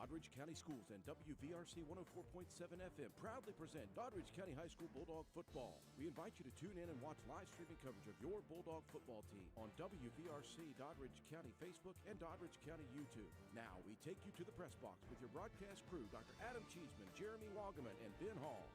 Doddrige County Schools and WVRC 104.7 FM proudly present Doddrige County High School Bulldog Football. We invite you to tune in and watch live streaming coverage of your Bulldog football team on WVRC Doddrige County Facebook and Doddrige County YouTube. Now we take you to the press box with your broadcast crew, Dr. Adam Cheeseman, Jeremy Wagaman, and Ben Hall.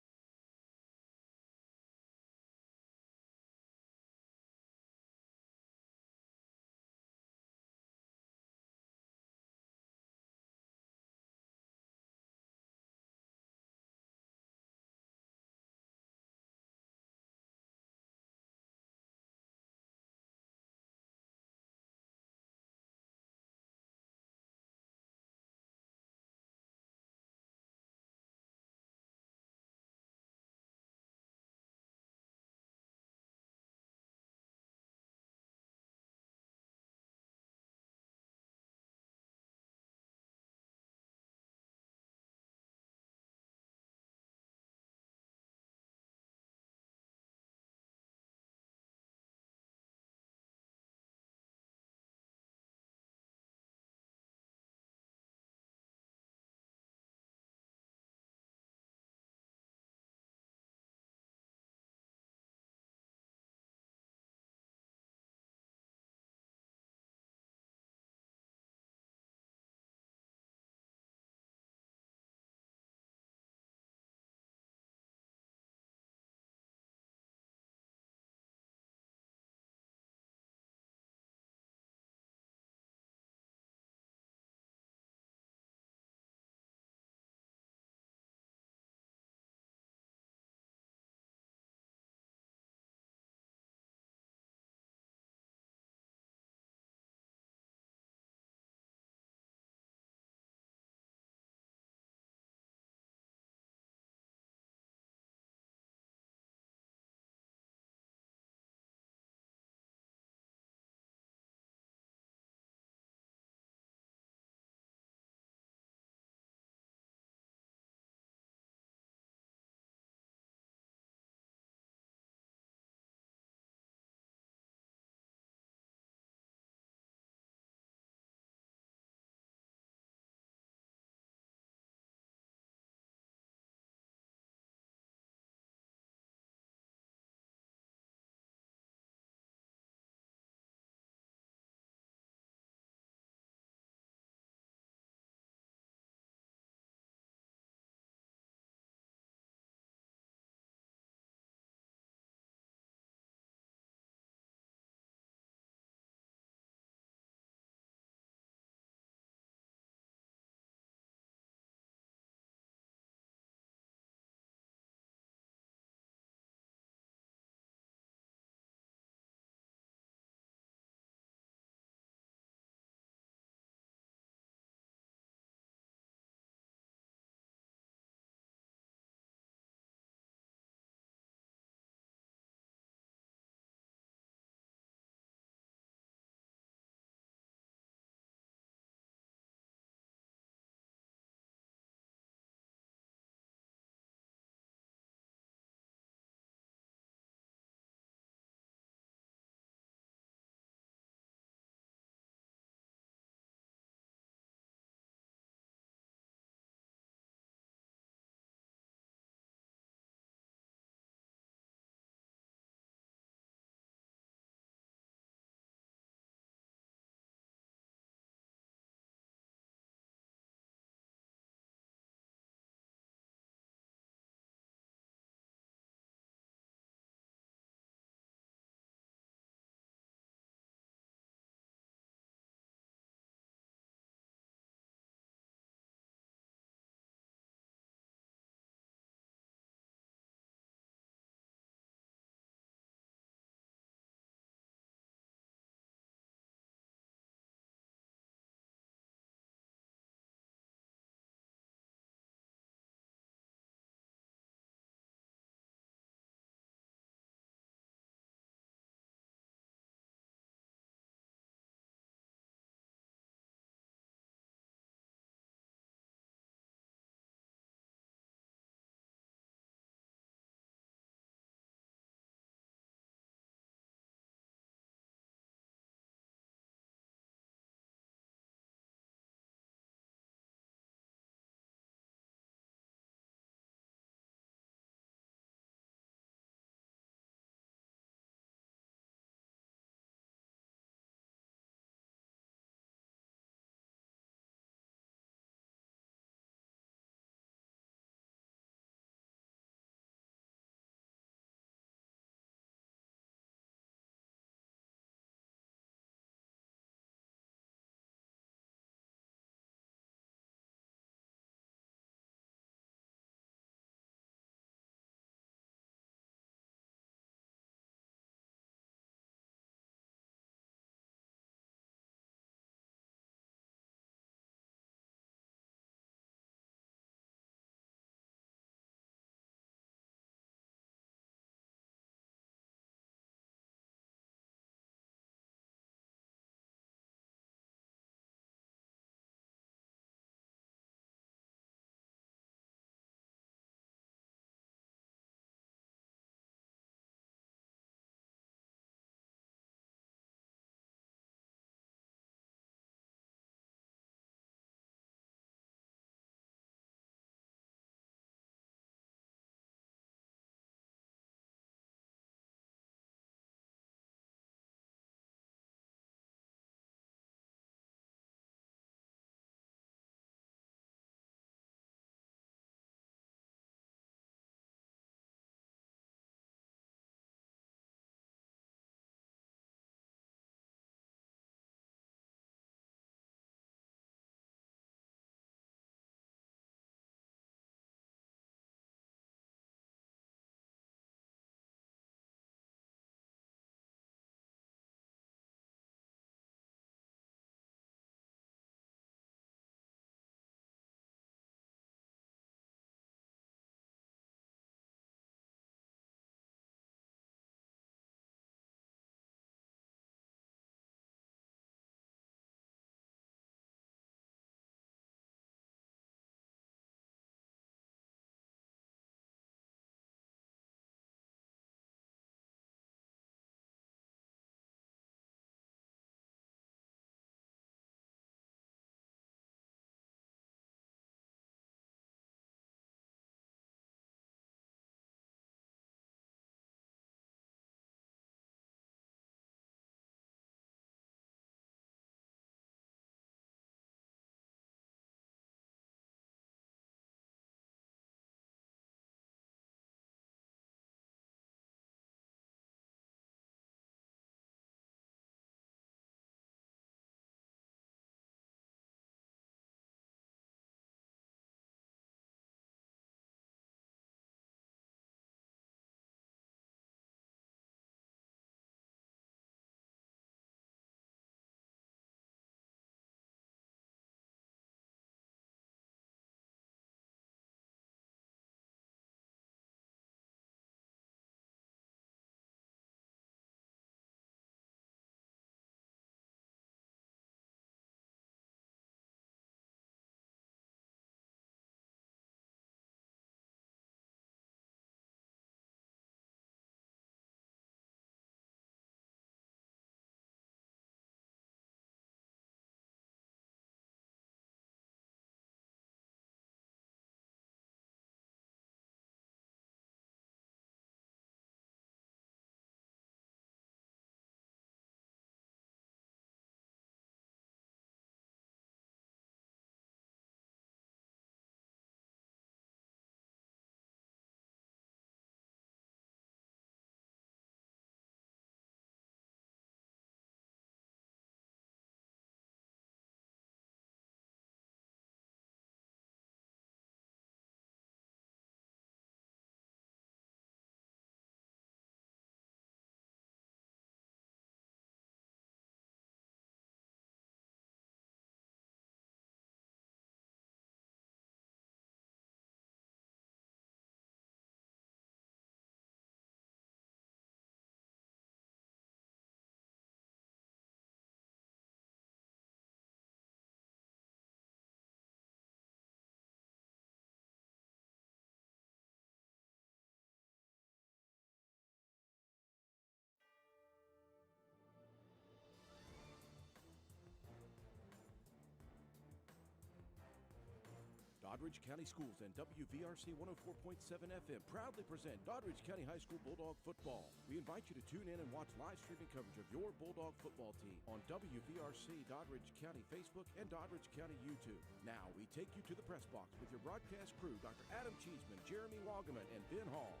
Doddrige County Schools and WVRC 104.7 FM proudly present Doddrige County High School Bulldog Football. We invite you to tune in and watch live streaming coverage of your Bulldog football team on WVRC Doddrige County Facebook and Doddrige County YouTube. Now we take you to the press box with your broadcast crew, Dr. Adam Cheeseman, Jeremy Wagaman, and Ben Hall.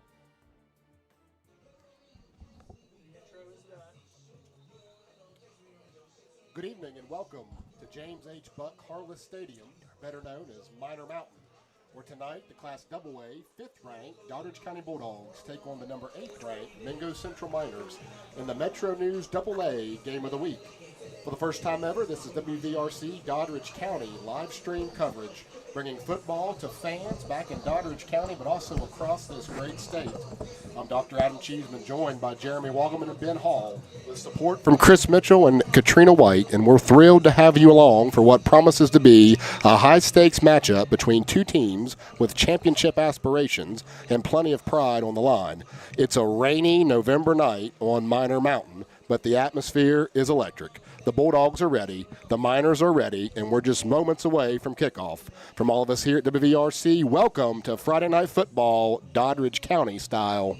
Good evening and welcome to James H. Buck Harless Stadium, better known as Minor Mountain, where tonight the Class AA 5th-ranked Doddrige County Bulldogs take on the number 8th-ranked Mingo Central Miners in the Metro News AA Game of the Week. For the first time ever, this is WVRC Doddrige County live stream coverage, bringing football to fans back in Doddrige County, but also across this great state. I'm Dr. Adam Cheeseman, joined by Jeremy Wagaman and Ben Hall, with support from Chris Mitchell and Katrina White, and we're thrilled to have you along for what promises to be a high-stakes matchup between two teams with championship aspirations and plenty of pride on the line. It's a rainy November night on Minor Mountain, but the atmosphere is electric. The Bulldogs are ready, the Miners are ready, and we're just moments away from kickoff. From all of us here at WVRC, welcome to Friday Night Football, Doddrige County style.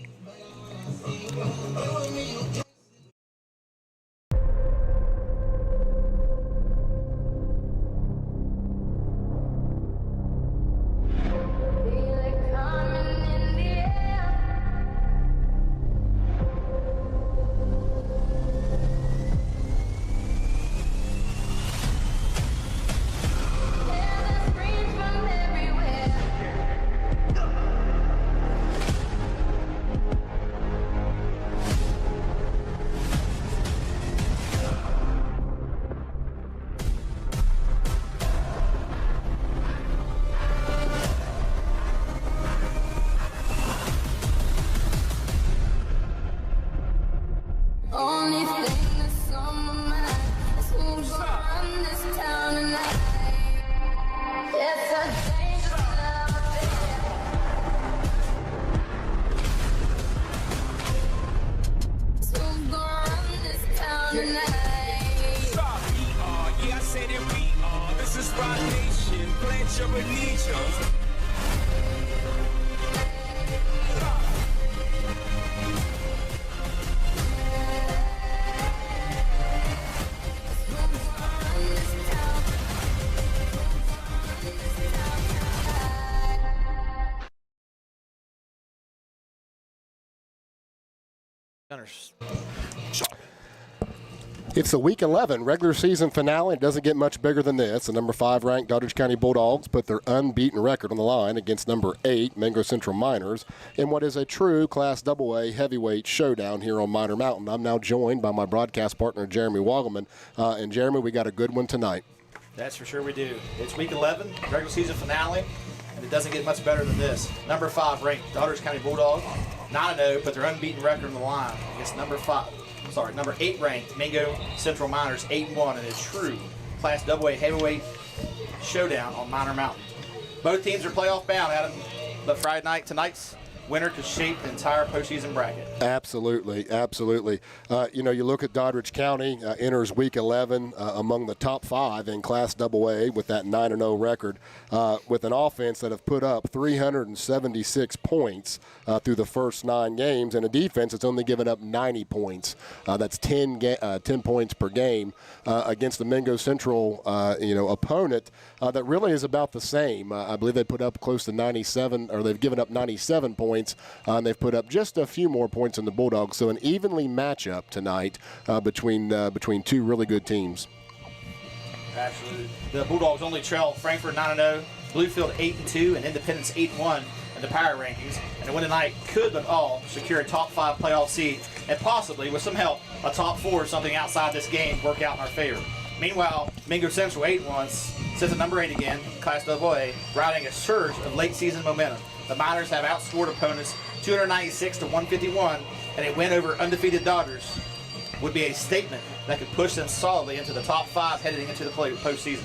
It's the Week 11 regular season finale. It doesn't get much bigger than this. The number 5-ranked Doddrige County Bulldogs put their unbeaten record on the line against number 8 Mingo Central Miners in what is a true Class AA heavyweight showdown here on Minor Mountain. I'm now joined by my broadcast partner, Jeremy Wagaman. And Jeremy, we got a good one tonight. That's for sure we do. It's Week 11, regular season finale, and it doesn't get much better than this. Number 5-ranked Doddrige County Bulldogs, 9-0, put their unbeaten record on the line against number 8-ranked Mingo Central Miners, 8-1, in a true Class AA heavyweight showdown on Minor Mountain. Both teams are playoff bound, Adam, but Friday night, tonight's winner could shape the entire postseason bracket. Absolutely, absolutely. You look at Doddrige County, enters Week 11 among the top 5 in Class AA with that 9-0 record, with an offense that have put up 376 points through the first 9 games, and a defense that's only given up 90 points. That's 10 points per game against the Mingo Central, opponent that really is about the same. I believe they put up close to 97, or they've given up 97 points. And they've put up just a few more points than the Bulldogs, so an evenly matchup tonight between two really good teams. Absolutely. The Bulldogs only trail Frankfort 9-0, Bluefield 8-2, and Independence 8-1 in the power rankings. And the win tonight could, but all, secure a top 5 playoff seed, and possibly, with some help, a top 4 or something outside this game work out in our favor. Meanwhile, Mingo Central 8-1 sits at number 8 again, Class AA, riding a surge of late-season momentum. The Miners have outscored opponents 296-151, and a win over undefeated Dodders would be a statement that could push them solidly into the top 5 heading into the postseason.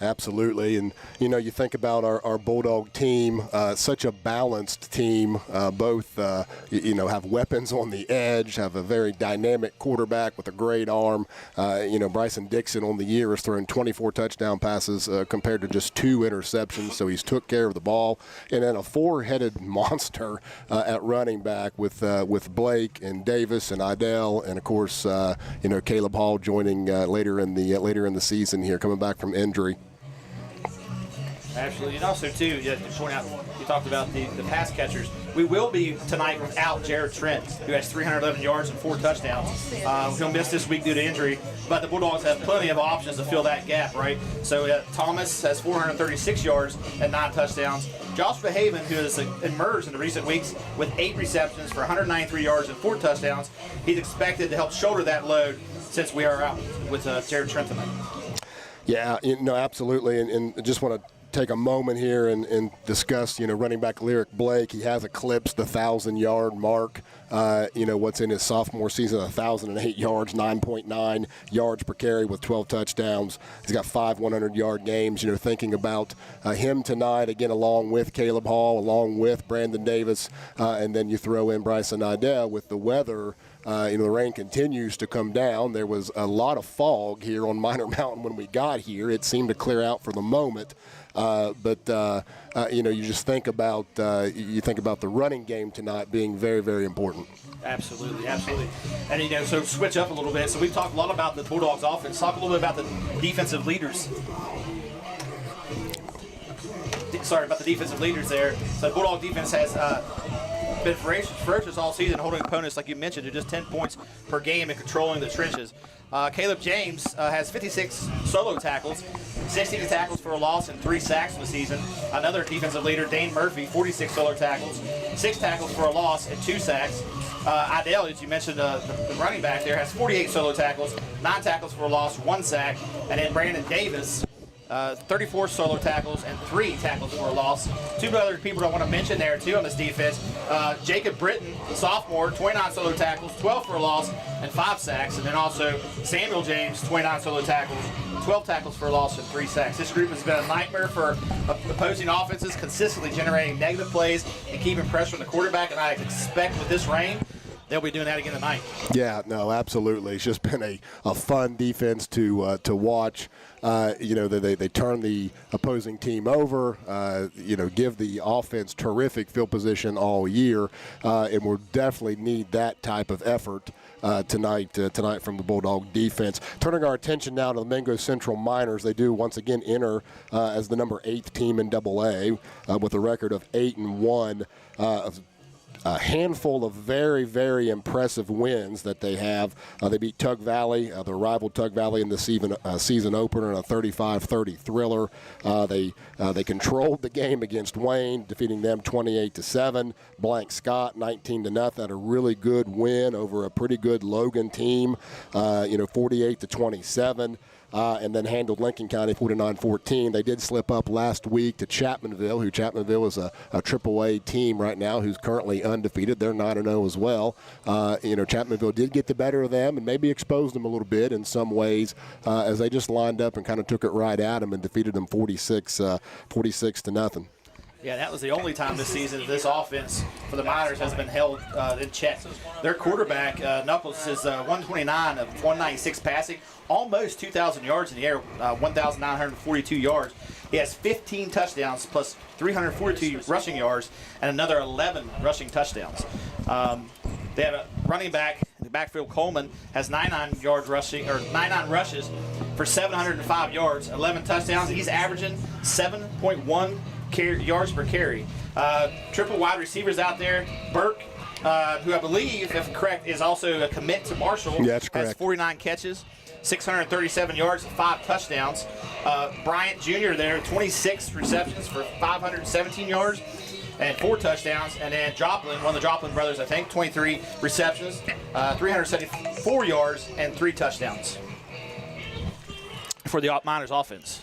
Absolutely. And, you think about our Bulldog team, such a balanced team, both, have weapons on the edge, have a very dynamic quarterback with a great arm. Bryson Dixon on the year has thrown 24 touchdown passes compared to just 2 interceptions, so he's took care of the ball. And then a 4-headed monster at running back with Blake and Davis and Idell, and, of course, Caleb Hall joining later in the season here, coming back from injury. Absolutely. And also, too, to point out, you talked about the pass catchers. We will be tonight without Jared Trent, who has 311 yards and 4 touchdowns. He'll miss this week due to injury, but the Bulldogs have plenty of options to fill that gap, right? So Thomas has 436 yards and 9 touchdowns. Joshua Haven, who has emerged in the recent weeks with 8 receptions for 193 yards and 4 touchdowns, he's expected to help shoulder that load since we are out with Jared Trent tonight. Yeah, absolutely, and just want to take a moment here and discuss, running back Lyric Blake. He has eclipsed the 1,000-yard mark. What's in his sophomore season, 1,008 yards, 9.9 yards per carry with 12 touchdowns. He's got 5 100-yard games. Thinking about him tonight, again, along with Caleb Hall, along with Brandon Davis, and then you throw in Bryson Idell with the weather. The rain continues to come down. There was a lot of fog here on Minor Mountain when we got here. It seemed to clear out for the moment. You just think about the running game tonight being very, very important. Absolutely. And, so switch up a little bit. So we've talked a lot about the Bulldogs offense. Talk a little bit about the defensive leaders. Sorry about the defensive leaders there. So the Bulldog defense has been ferocious all season, holding opponents, like you mentioned, to just 10 points per game and controlling the trenches. Caleb James has 56 solo tackles, 16 tackles for a loss, and 3 sacks for the season. Another defensive leader, Dane Murphy, 46 solo tackles, 6 tackles for a loss, and 2 sacks. Idell, as you mentioned, the running back there, has 48 solo tackles, 9 tackles for a loss, 1 sack. And then Brandon Davis, 34 solo tackles and 3 tackles for a loss. 2 other people I want to mention there, too, on this defense. Jacob Britton, sophomore, 29 solo tackles, 12 for a loss, and 5 sacks. And then also Samuel James, 29 solo tackles, 12 tackles for a loss, and 3 sacks. This group has been a nightmare for opposing offenses, consistently generating negative plays and keeping pressure on the quarterback. And I expect with this rain, they'll be doing that again tonight. Yeah, no, absolutely. It's just been a fun defense to watch. They turn the opposing team over, give the offense terrific field position all year, and we'll definitely need that type of effort tonight from the Bulldog defense. Turning our attention now to the Mingo Central Miners, they do once again enter as the number 8th team in AA with a record of 8-1. A handful of very, very impressive wins that they have. They beat Tug Valley, their rival Tug Valley, in the season opener in a 35-30 thriller. They controlled the game against Wayne, defeating them 28-7. Blank Scott 19-0. Had a really good win over a pretty good Logan team, 48-27. And then handled Lincoln County 49-14. They did slip up last week to Chapmanville, Chapmanville is a AAA team right now who's currently undefeated. They're 9-0 as well. Chapmanville did get the better of them and maybe exposed them a little bit in some ways as they just lined up and kind of took it right at them and defeated them 46-0. Yeah, that was the only time this season that this offense for the Miners has been held in check. Their quarterback, Knuckles, is 129 of 196 passing, almost 2,000 yards in the air, 1,942 yards. He has 15 touchdowns plus 342 rushing yards and another 11 rushing touchdowns. They have a running back, the backfield Coleman, has 99 rushes for 705 yards, 11 touchdowns. He's averaging 7.1 yards per carry. Triple wide receivers out there. Burke, who I believe, if correct, is also a commit to Marshall. Yeah, that's correct. Has 49 catches, 637 yards, and 5 touchdowns. Bryant Jr. there, 26 receptions for 517 yards and 4 touchdowns. And then Joplin, one of the Joplin brothers, I think, 23 receptions, 374 yards, and 3 touchdowns for the Miners offense.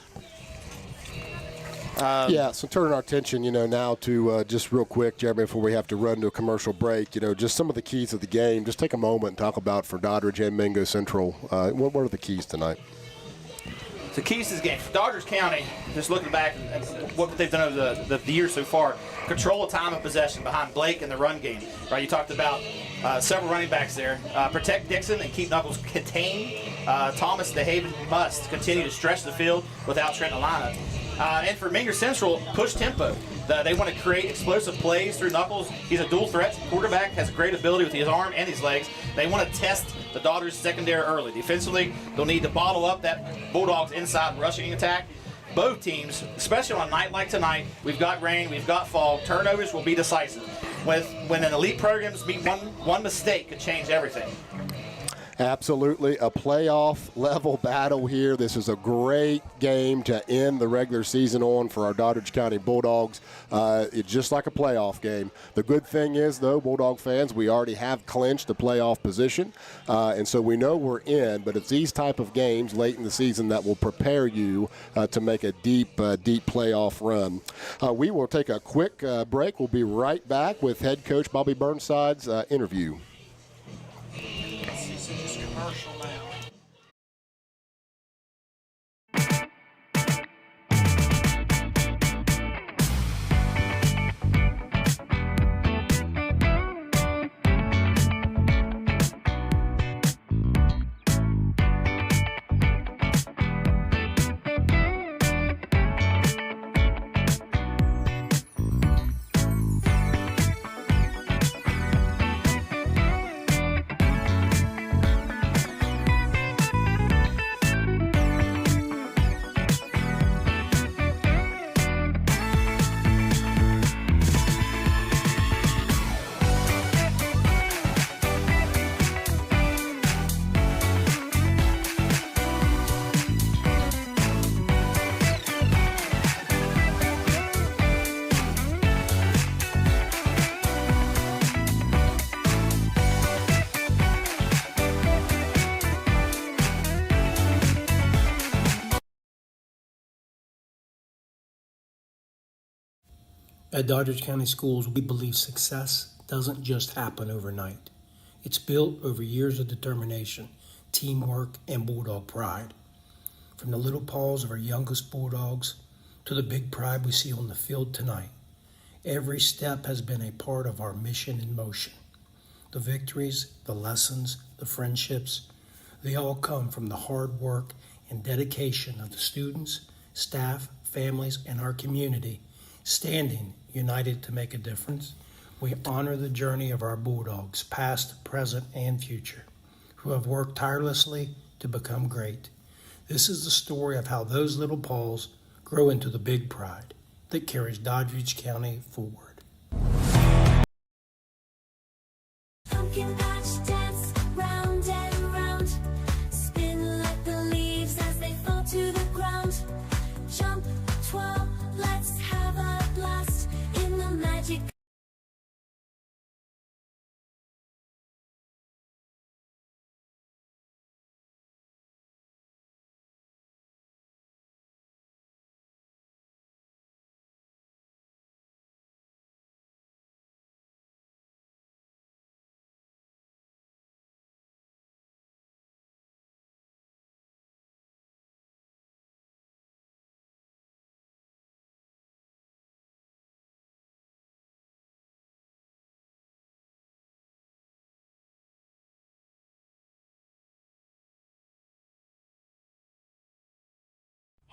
So turning our attention, now to just real quick, Jeremy, before we have to run to a commercial break, just some of the keys of the game. Just take a moment and talk about for Doddrige and Mingo Central. What are the keys tonight? The keys to this game. Doddrige County, just looking back at what they've done over the year so far, control the time of possession behind Blake in the run game. Right, you talked about several running backs there. Protect Dixon and keep Knuckles contained. Thomas DeHaven must continue to stretch the field without Trent Alana. And for Mingo Central, push tempo. They want to create explosive plays through Knuckles. He's a dual threat quarterback, has great ability with his arm and his legs. They want to test the Doddrige secondary early. Defensively, they'll need to bottle up that Bulldogs inside rushing attack. Both teams, especially on a night like tonight, we've got rain, we've got fall, turnovers will be decisive. When an elite programs meet one mistake could change everything. Absolutely, a playoff level battle here. This is a great game to end the regular season on for our Doddrige County Bulldogs. It's just like a playoff game. The good thing is, though, Bulldog fans, we already have clinched the playoff position, and so we know we're in, but it's these type of games late in the season that will prepare you to make a deep playoff run. We will take a quick break. We'll be right back with head coach Bobby Burnside's interview. Commercial now. At Doddrige County Schools, we believe success doesn't just happen overnight. It's built over years of determination, teamwork, and Bulldog pride. From the little paws of our youngest Bulldogs to the big pride we see on the field tonight, every step has been a part of our mission in motion. The victories, the lessons, the friendships, they all come from the hard work and dedication of the students, staff, families, and our community, standing united to make a difference. We honor the journey of our Bulldogs, past, present, and future, who have worked tirelessly to become great. This is the story of how those little paws grow into the big pride that carries Doddrige County forward. Pumpkin patch dance, round and round. Spin like the leaves as they fall to the ground. Jump, twirl, let's have a blast in the magic.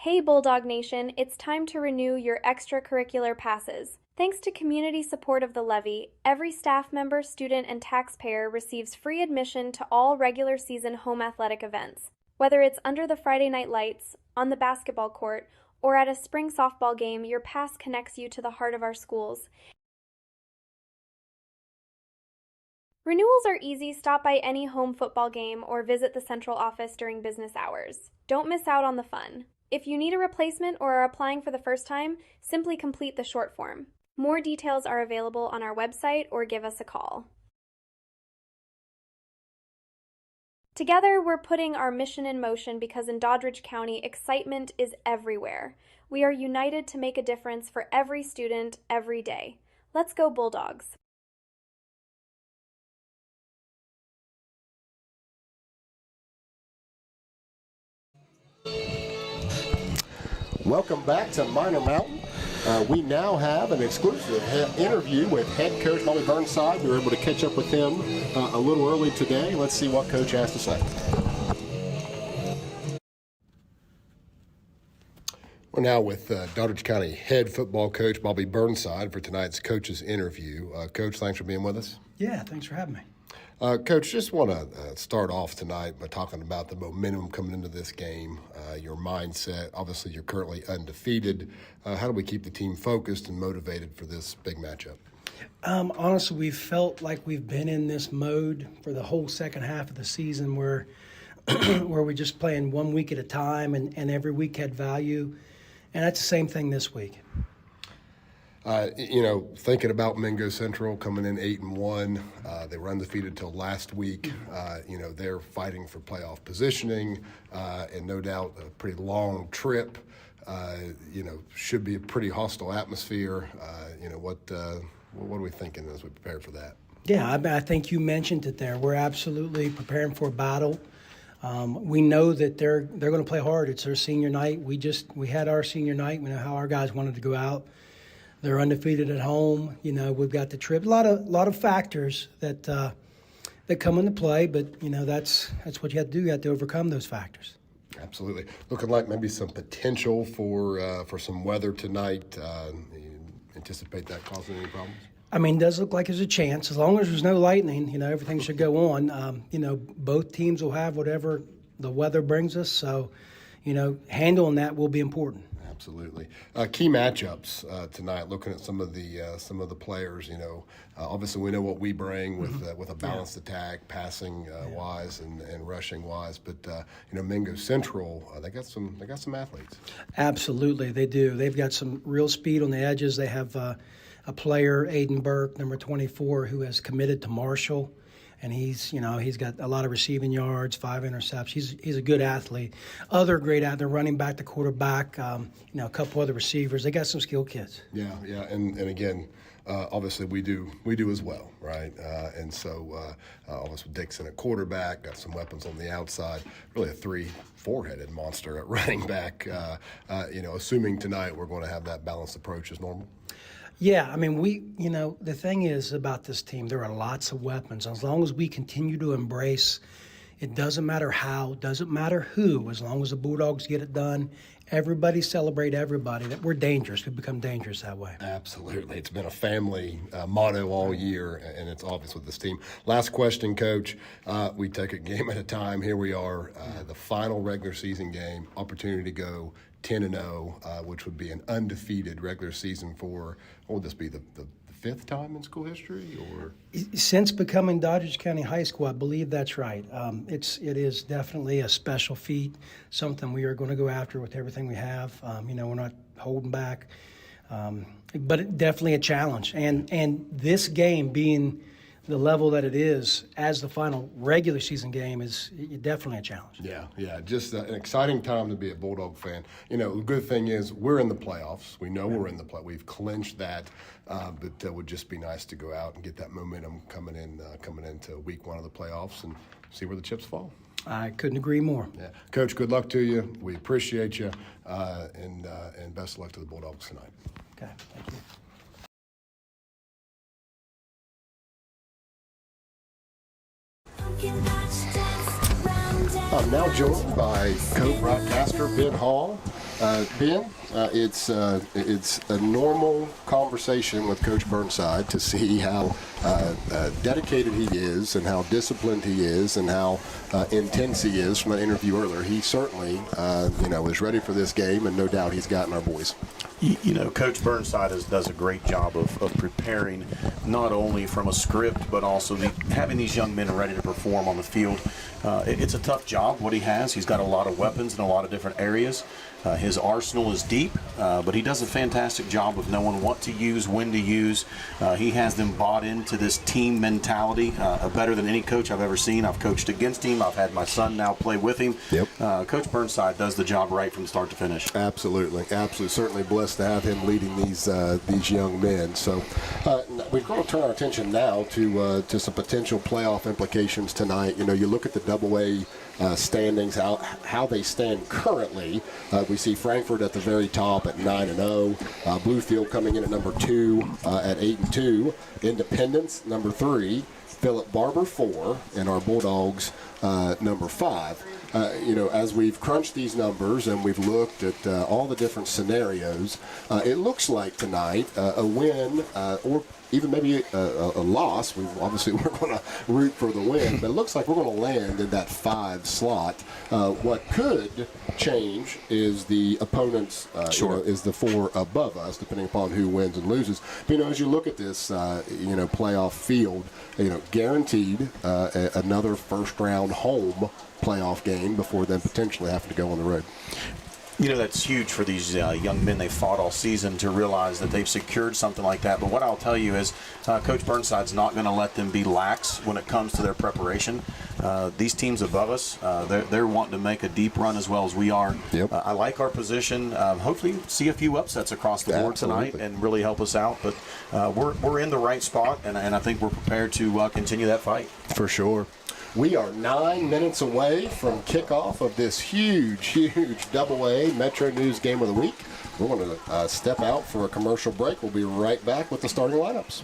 Hey Bulldog Nation, it's time to renew your extracurricular passes. Thanks to community support of the levy, every staff member, student, and taxpayer receives free admission to all regular season home athletic events. Whether it's under the Friday night lights, on the basketball court, or at a spring softball game, your pass connects you to the heart of our schools. Renewals are easy. Stop by any home football game or visit the central office during business hours. Don't miss out on the fun. If you need a replacement or are applying for the first time, simply complete the short form. More details are available on our website or give us a call. Together, we're putting our mission in motion because in Doddrige County, excitement is everywhere. We are united to make a difference for every student, every day. Let's go Bulldogs! Welcome back to Minor Mountain. We now have an exclusive interview with head coach Bobby Burnside. We were able to catch up with him a little early today. Let's see what Coach has to say. We're now with Doddrige County head football coach Bobby Burnside for tonight's coach's interview. Coach, thanks for being with us. Yeah, thanks for having me. Coach, just want to start off tonight by talking about the momentum coming into this game, your mindset. Obviously, you're currently undefeated. How do we keep the team focused and motivated for this big matchup? Honestly, we've felt like we've been in this mode for the whole second half of the season where we're just playing 1 week at a time and every week had value. And that's the same thing this week. Thinking about Mingo Central coming in 8-1, they were undefeated till last week. They're fighting for playoff positioning, and no doubt a pretty long trip. Should be a pretty hostile atmosphere. What are we thinking as we prepare for that? Yeah, I think you mentioned it there. We're absolutely preparing for a battle. We know that they're going to play hard. It's their senior night. We had our senior night. We know how our guys wanted to go out. They're undefeated at home. We've got the trip. A lot of factors that come into play, but that's what you have to do. You have to overcome those factors. Absolutely. Looking like maybe some potential for some weather tonight. You anticipate that causing any problems? It does look like there's a chance. As long as there's no lightning, everything should go on. Both teams will have whatever the weather brings us. So, handling that will be important. Absolutely. Key matchups tonight. Looking at some of the players, obviously we know what we bring with a balanced attack, passing wise and rushing wise. But Mingo Central, they got some athletes. Absolutely, they do. They've got some real speed on the edges. They have a player, Aiden Burke, number 24, who has committed to Marshall. And he's got a lot of receiving yards, 5 interceptions. He's a good athlete. Other great athlete, running back to quarterback, a couple other receivers. They got some skilled kids. Yeah, and again, obviously we do as well, right? And so obviously Dixon at quarterback, got some weapons on the outside. Really a 3-4-headed monster at running back. Assuming tonight we're going to have that balanced approach as normal. Yeah, the thing is about this team, there are lots of weapons. As long as we continue to embrace, it doesn't matter how, doesn't matter who, as long as the Bulldogs get it done, everybody celebrate everybody, that we're dangerous. We become dangerous that way. Absolutely. It's been a family motto all year, and it's obvious with this team. Last question, Coach. We take a game at a time. Here we are, the final regular season game, opportunity to go 10-0, which would be an undefeated regular season for, what would this be, the fifth time in school history? Or since becoming Doddrige County High School, I believe that's right. It is definitely a special feat, something we are going to go after with everything we have. We're not holding back, but definitely a challenge. And this game being the level that it is as the final regular season game is definitely a challenge. Yeah, just an exciting time to be a Bulldog fan. The good thing is we're in the playoffs. We know we're in the play. We've clinched that, but it would just be nice to go out and get that momentum coming into week one of the playoffs and see where the chips fall. I couldn't agree more. Yeah, Coach, good luck to you. We appreciate you, and best of luck to the Bulldogs tonight. Okay, thank you. I'm now joined by co-broadcaster Ben Hall. Ben, it's a normal conversation with Coach Burnside to see how dedicated he is and how disciplined he is and how intense he is from an interview earlier. He certainly, is ready for this game, and no doubt he's gotten our boys. Coach Burnside does a great job of preparing not only from a script, but also having these young men ready to perform on the field. It's a tough job, what he has. He's got a lot of weapons in a lot of different areas. His arsenal is deep, but he does a fantastic job of knowing what to use, when to use. He has them bought into this team mentality better than any coach I've ever seen. I've coached against him. I've had my son now play with him. Yep. Coach Burnside does the job right from start to finish. Absolutely. Certainly blessed to have him leading these young men. So we're going to turn our attention now to some potential playoff implications tonight. You look at the Double-A standings, how they stand currently. We see Frankfort at the very top at 9-0. Bluefield coming in at number 2 at 8-2. Independence, number 3. Philip Barber, 4. And our Bulldogs, number 5. As we've crunched these numbers and we've looked at all the different scenarios, it looks like tonight a win or even maybe a loss. We're going to root for the win, but it looks like we're going to land in that 5 slot. What could change is the opponents, is the 4 above us, depending upon who wins and loses. But, as you look at this, playoff field, guaranteed another first-round home playoff game before then potentially having to go on the road. That's huge for these young men. They fought all season to realize that they've secured something like that. But what I'll tell you is Coach Burnside's not going to let them be lax when it comes to their preparation. These teams above us, they're wanting to make a deep run as well as we are. Yep. I like our position. Hopefully see a few upsets across the board tonight and really help us out. But we're in the right spot, and I think we're prepared to continue that fight. For sure. We are 9 minutes away from kickoff of this huge AA Metro News Game of the Week. We're going to step out for a commercial break. We'll be right back with the starting lineups.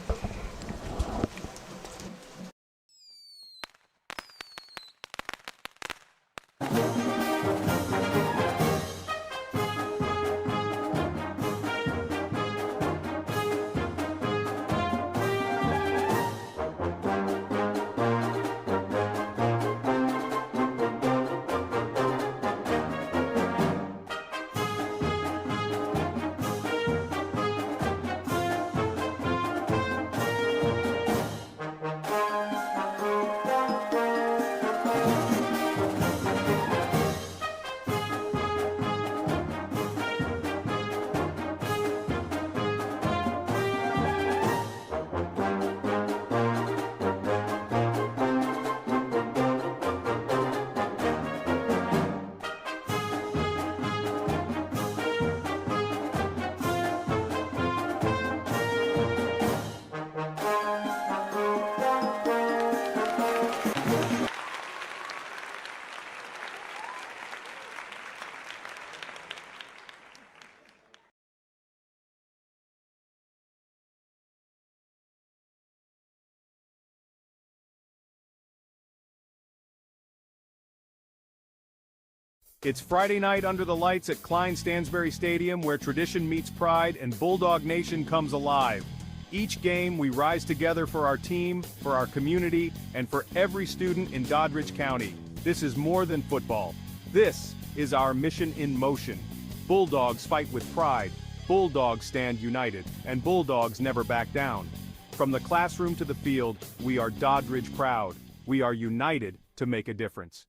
It's Friday night under the lights at Klein Stansberry Stadium, where tradition meets pride and Bulldog Nation comes alive. Each game, we rise together for our team, for our community, and for every student in Doddrige County. This is more than football. This is our mission in motion. Bulldogs fight with pride, Bulldogs stand united, and Bulldogs never back down. From the classroom to the field, we are Doddrige proud. We are united to make a difference.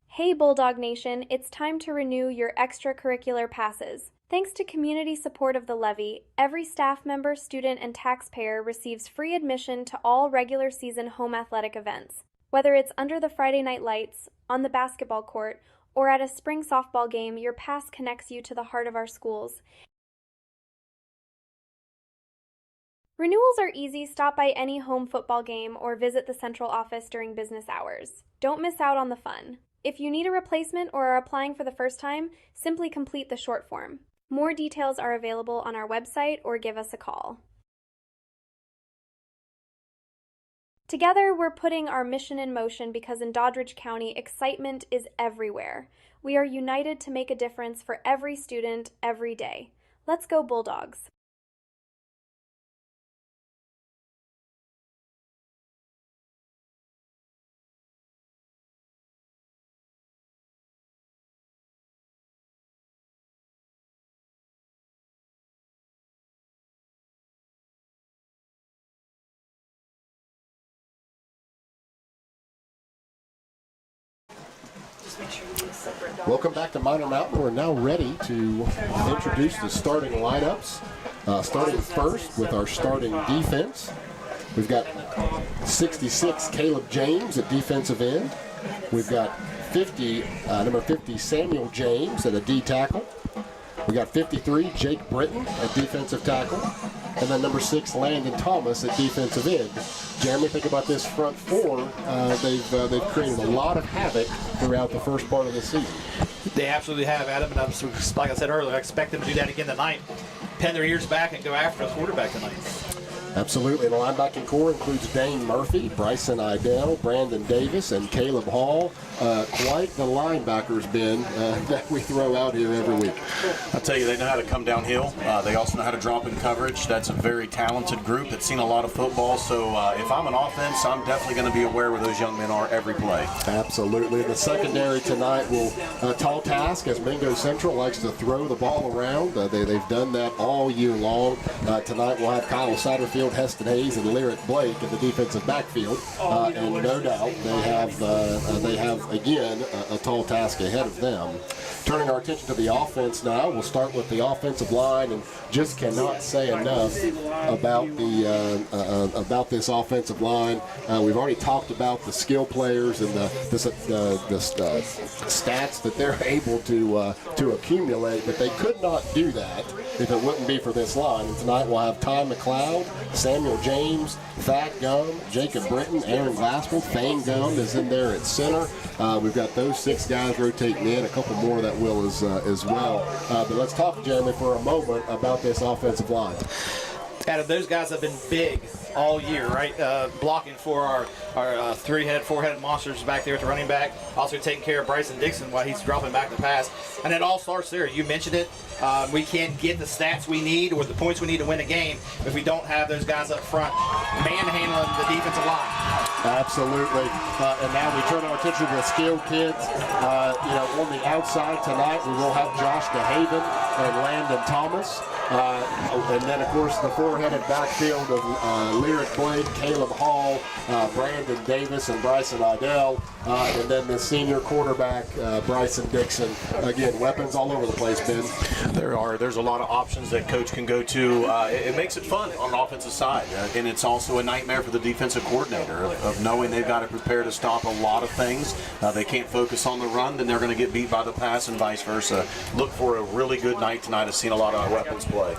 Hey Bulldog Nation, it's time to renew your extracurricular passes. Thanks to community support of the levy, every staff member, student, and taxpayer receives free admission to all regular season home athletic events. Whether it's under the Friday night lights, on the basketball court, or at a spring softball game, your pass connects you to the heart of our schools. Renewals are easy. Stop by any home football game or visit the central office during business hours. Don't miss out on the fun. If you need a replacement or are applying for the first time, simply complete the short form. More details are available on our website or give us a call. Together, we're putting our mission in motion because in Doddrige County, excitement is everywhere. We are united to make a difference for every student, every day. Let's go Bulldogs! Welcome back to Minor Mountain. We're now ready to introduce the starting lineups. Starting first with our starting defense. We've got 66 Caleb James at defensive end. We've got number 50 Samuel James at a D tackle. We got 53 Jake Britton at defensive tackle. and then number 6, Landon Thomas at defensive end. Jeremy, think about this front four. They've created a lot of havoc throughout the first part of the season. They absolutely have, Adam, and like I said earlier, I expect them to do that again tonight. Pen their ears back and go after the quarterback tonight. Absolutely. The linebacking core includes Dane Murphy, Bryson Idell, Brandon Davis, and Caleb Hall. Quite the linebackers, Ben, that we throw out here every week. I'll tell you, they know how to come downhill. They also know how to drop in coverage. That's a very talented group that's seen a lot of football. So if I'm an offense, I'm definitely going to be aware where those young men are every play. Absolutely. The secondary tonight will tall task, as Mingo Central likes to throw the ball around. They've done that all year long. Tonight we'll have Kyle Satterfield, Heston Hayes, and Lyric Blake in the defensive backfield. And no doubt they have again a tall task ahead of them. Turning our attention to the offense now, we'll start with the offensive line, and just cannot say enough about this offensive line. We've already talked about the skill players and the stats that they're able to accumulate, but they could not do that if it wouldn't be for this line. And tonight we'll have Ty McLeod, Samuel James, Thad Gum, Jacob Britton, Aaron Glassford, Thane Gum is in there at center. We've got those 6 guys rotating in, a couple more that will as well. But let's talk, Jeremy, for a moment about this offensive line. Adam, those guys have been big all year, right? Blocking for our 3-headed, 4-headed monsters back there at the running back. Also taking care of Bryson Dixon while he's dropping back the pass. And it all starts there. You mentioned it. We can't get the stats we need or the points we need to win a game if we don't have those guys up front manhandling the defensive line. Absolutely. And now we turn our attention to the skilled kids. On the outside tonight, we will have Josh DeHaven and Landon Thomas. And then, of course, the 4-headed backfield of Lyric Blake, Caleb Hall, Brandon Davis, and Bryson Idell. And then the senior quarterback, Bryson Dixon. Again, weapons all over the place, Ben. There's a lot of options that coach can go to. It makes it fun on the offensive side. And it's also a nightmare for the defensive coordinator of knowing they've got to prepare to stop a lot of things. They can't focus on the run, then they're going to get beat by the pass and vice versa. Look for a really good night tonight. I've seen a lot of our weapons play.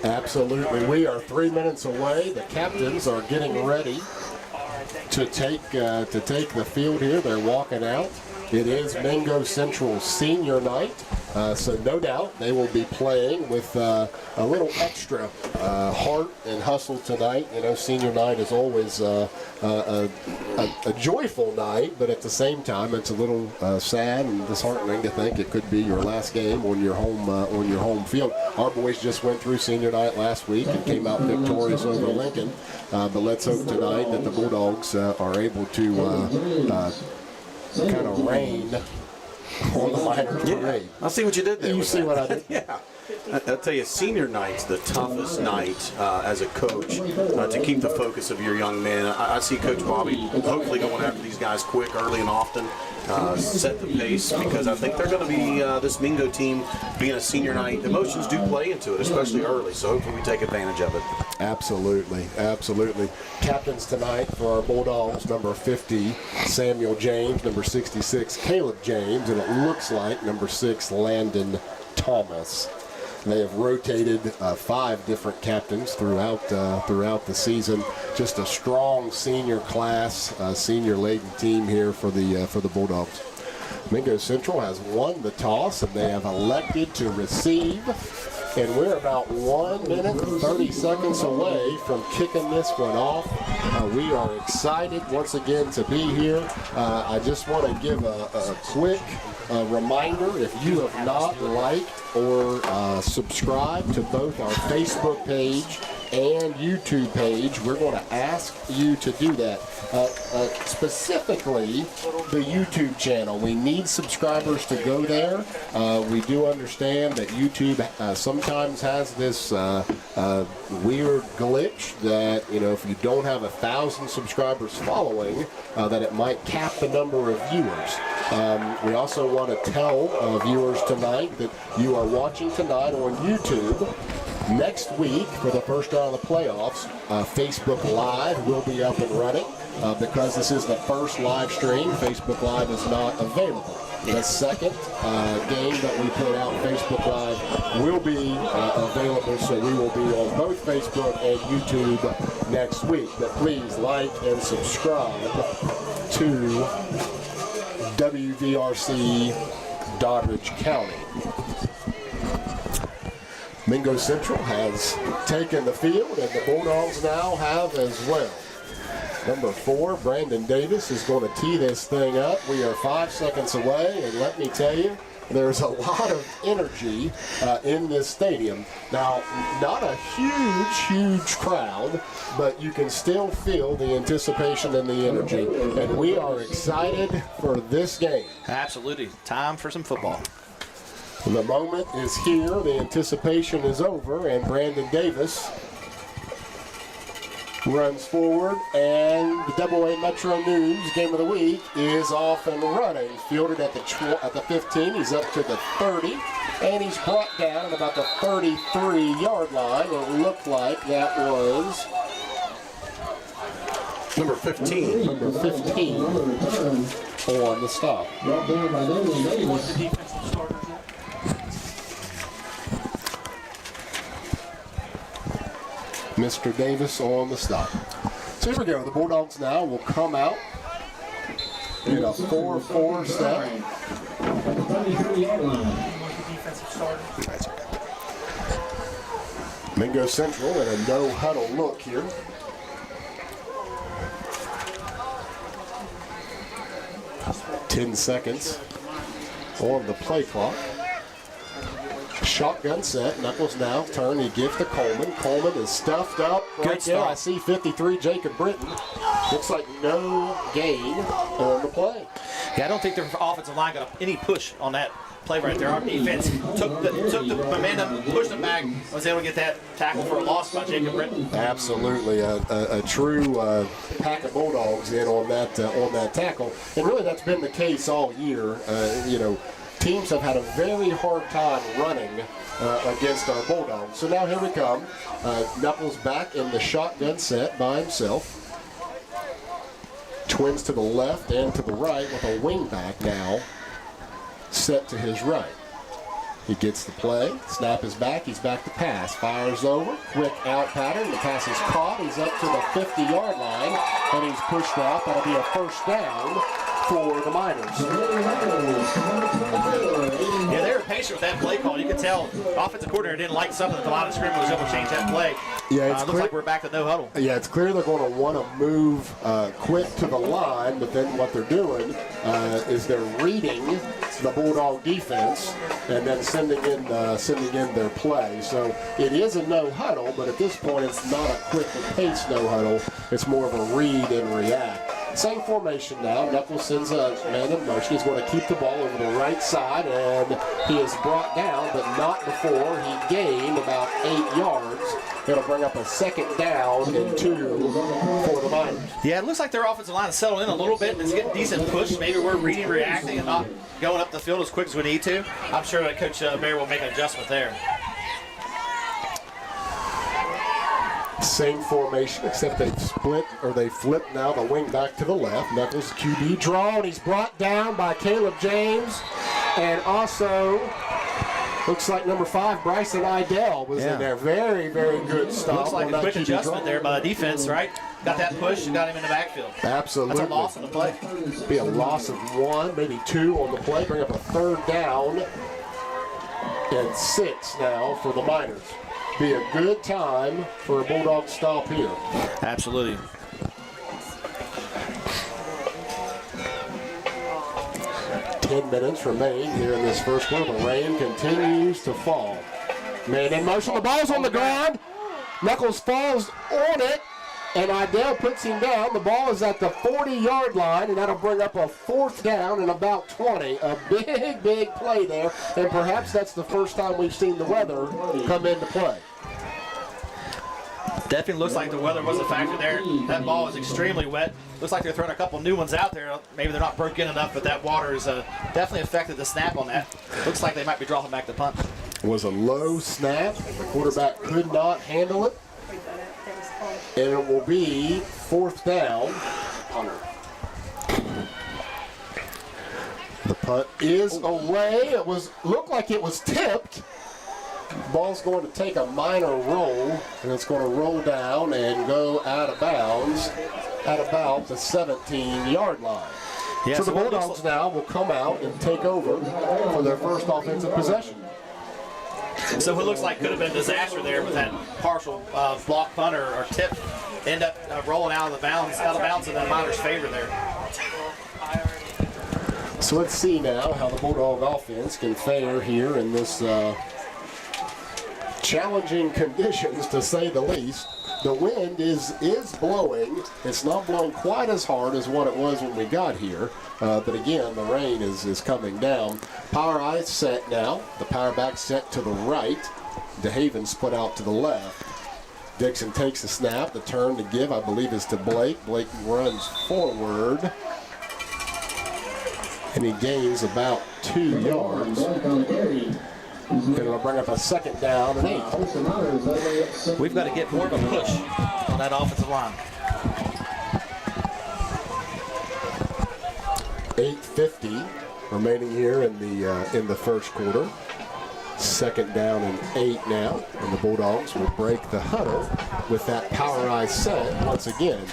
Absolutely. We are 3 minutes away. The captains are getting ready to take the field here. They're walking out. It is Mingo Central's senior night, so no doubt they will be playing with a little extra heart and hustle tonight. You know, senior night is always a joyful night, but at the same time, it's a little sad and disheartening to think it could be your last game on your home field. Our boys just went through senior night last week and came out victorious over Lincoln, but let's hope tonight that the Bulldogs are able to kind of rain on the Miners parade. I see what you did there. You see what I did? Yeah. I'll tell you, senior night's the toughest night as a coach to keep the focus of your young men. I see Coach Bobby hopefully going after these guys quick, early and often, set the pace, because I think they're going to be, this Mingo team being a senior night, emotions do play into it, especially early, so hopefully we take advantage of it. Absolutely, absolutely. Captains tonight for our Bulldogs, number 50, Samuel James, number 66, Caleb James, and it looks like number 6, Landon Thomas. They have rotated 5 different captains throughout the season. Just a strong senior class, senior-laden team here for the Bulldogs. Mingo Central has won the toss, and they have elected to receive. And we're about 1 minute and 30 seconds away from kicking this one off. We are excited once again to be here. I just want to give a quick reminder, if you have not liked or subscribed to both our Facebook page and YouTube page, we're going to ask you to do that. Specifically, the YouTube channel. We need subscribers to go there. We do understand that YouTube sometimes has this weird glitch that, you know, if you don't have 1,000 subscribers following, that it might cap the number of viewers. We also want to tell viewers tonight that you are watching tonight on YouTube. Next week, for the first round of the playoffs, Facebook Live will be up and running. Because this is the first live stream, Facebook Live is not available. The second game that we put out Facebook Live will be available, so we will be on both Facebook and YouTube next week. But please like and subscribe to WVRC Doddrige County. Mingo Central has taken the field, and the Bulldogs now have as well. Number 4, Brandon Davis, is going to tee this thing up. We are 5 seconds away, and let me tell you, there's a lot of energy in this stadium. Now, not a huge crowd, but you can still feel the anticipation and the energy. And we are excited for this game. Absolutely. Time for some football. The moment is here. The anticipation is over, and Brandon Davis runs forward, and the AA Metro News Game of the Week is off and running. Fielded at the 15, he's up to the 30, and he's brought down at about the 33-yard line. It looked like that was Number 15. Number 15 on the stop. Mr. Davis on the stop. So here we go. The Bulldogs now will come out in a 4-4 set. Mingo Central in a no-huddle look here. Ten seconds on the play clock. Shotgun set. Knuckles now turn. He gives to Coleman. Coleman is stuffed up right there. I see 53, Jacob Britton. Looks like no gain on the play. Yeah, I don't think their offensive line got any push on that play right there. Our defense took the momentum, pushed them back, was able to get that tackle for a loss by Jacob Britton. Absolutely, a true pack of Bulldogs in on that tackle, and really that's been the case all year. Teams have had a very hard time running against our Bulldogs. So now here we come. Knuckles back in the shotgun set by himself. Twins to the left and to the right with a wing back now set to his right. He gets the play. Snap is back. He's back to pass. Fires over. Quick out pattern. The pass is caught. He's up to the 50-yard line, and he's pushed out. That'll be a first down for the Miners. Yeah, they were patient with that play call. You could tell offensive coordinator didn't like something that the line of scrimmage was able to change that play. Yeah, it looks like we're back to no huddle. Yeah, it's clear they're going to want to move quick to the line, but then what they're doing is they're reading the Bulldog defense and then sending in their play. So it is a no huddle, but at this point it's not a quick pace no huddle. It's more of a read and react. Same formation now. Knuckles sends a man in motion. He's going to keep the ball over the right side, and he is brought down, but not before he gained about 8 yards. It'll bring up a second down and 2 for the Miners. Yeah, it looks like their offensive line is settled in a little bit. It's getting decent push. Maybe we're reading, reacting, and not going up the field as quick as we need to. I'm sure that Coach Bear will make an adjustment there. Same formation, except they've flipped now the wing back to the left. Knuckles QB draw, and he's brought down by Caleb James, and also looks like number 5, Bryson Idell was in there. Very, very good stop. Looks like a quick adjustment there by the defense, right? Got that push and got him in the backfield. Absolutely. That's a loss on the play. Be a loss of 1, maybe 2 on the play. Bring up a third down and 6 now for the Miners. Be a good time for a Bulldog stop here. Absolutely. Minutes remain here in this first quarter. The rain continues to fall. Man in motion. The ball's on the ground. Knuckles falls on it, and Idell puts him down. The ball is at the 40-yard line, and that'll bring up a fourth down and about 20. A big, big play there, and perhaps that's the first time we've seen the weather come into play. Definitely looks like the weather was a factor there. That ball is extremely wet. Looks like they're throwing a couple new ones out there. Maybe they're not broken enough, but that water has definitely affected the snap on that. Looks like they might be dropping back the punt. It was a low snap. The quarterback could not handle it. And it will be fourth down. The punt is away. It looked like it was tipped. Ball's going to take a minor roll, and it's going to roll down and go out of bounds at about the 17-yard line. Yeah, so the Bulldogs now will come out and take over for their first offensive possession. So what looks like could have been a disaster there with that partial block punt or tip end up rolling out of bounds in the Miners' favor there. So let's see now how the Bulldog offense can fare here in this challenging conditions, to say the least. The wind is blowing. It's not blowing quite as hard as what it was when we got here, but again, the rain is coming down. Power eye set now. The power back set to the right. DeHaven's put out to the left. Dixon takes the snap. The turn to give, I believe, is to Blake. Blake runs forward, and he gains about 2 yards. It'll bring up a second down and 8. We've got to get more of a push on that offensive line. 8:50 remaining here in the first quarter. Second down and 8 now, and the Bulldogs will break the huddle with that power eye set once again.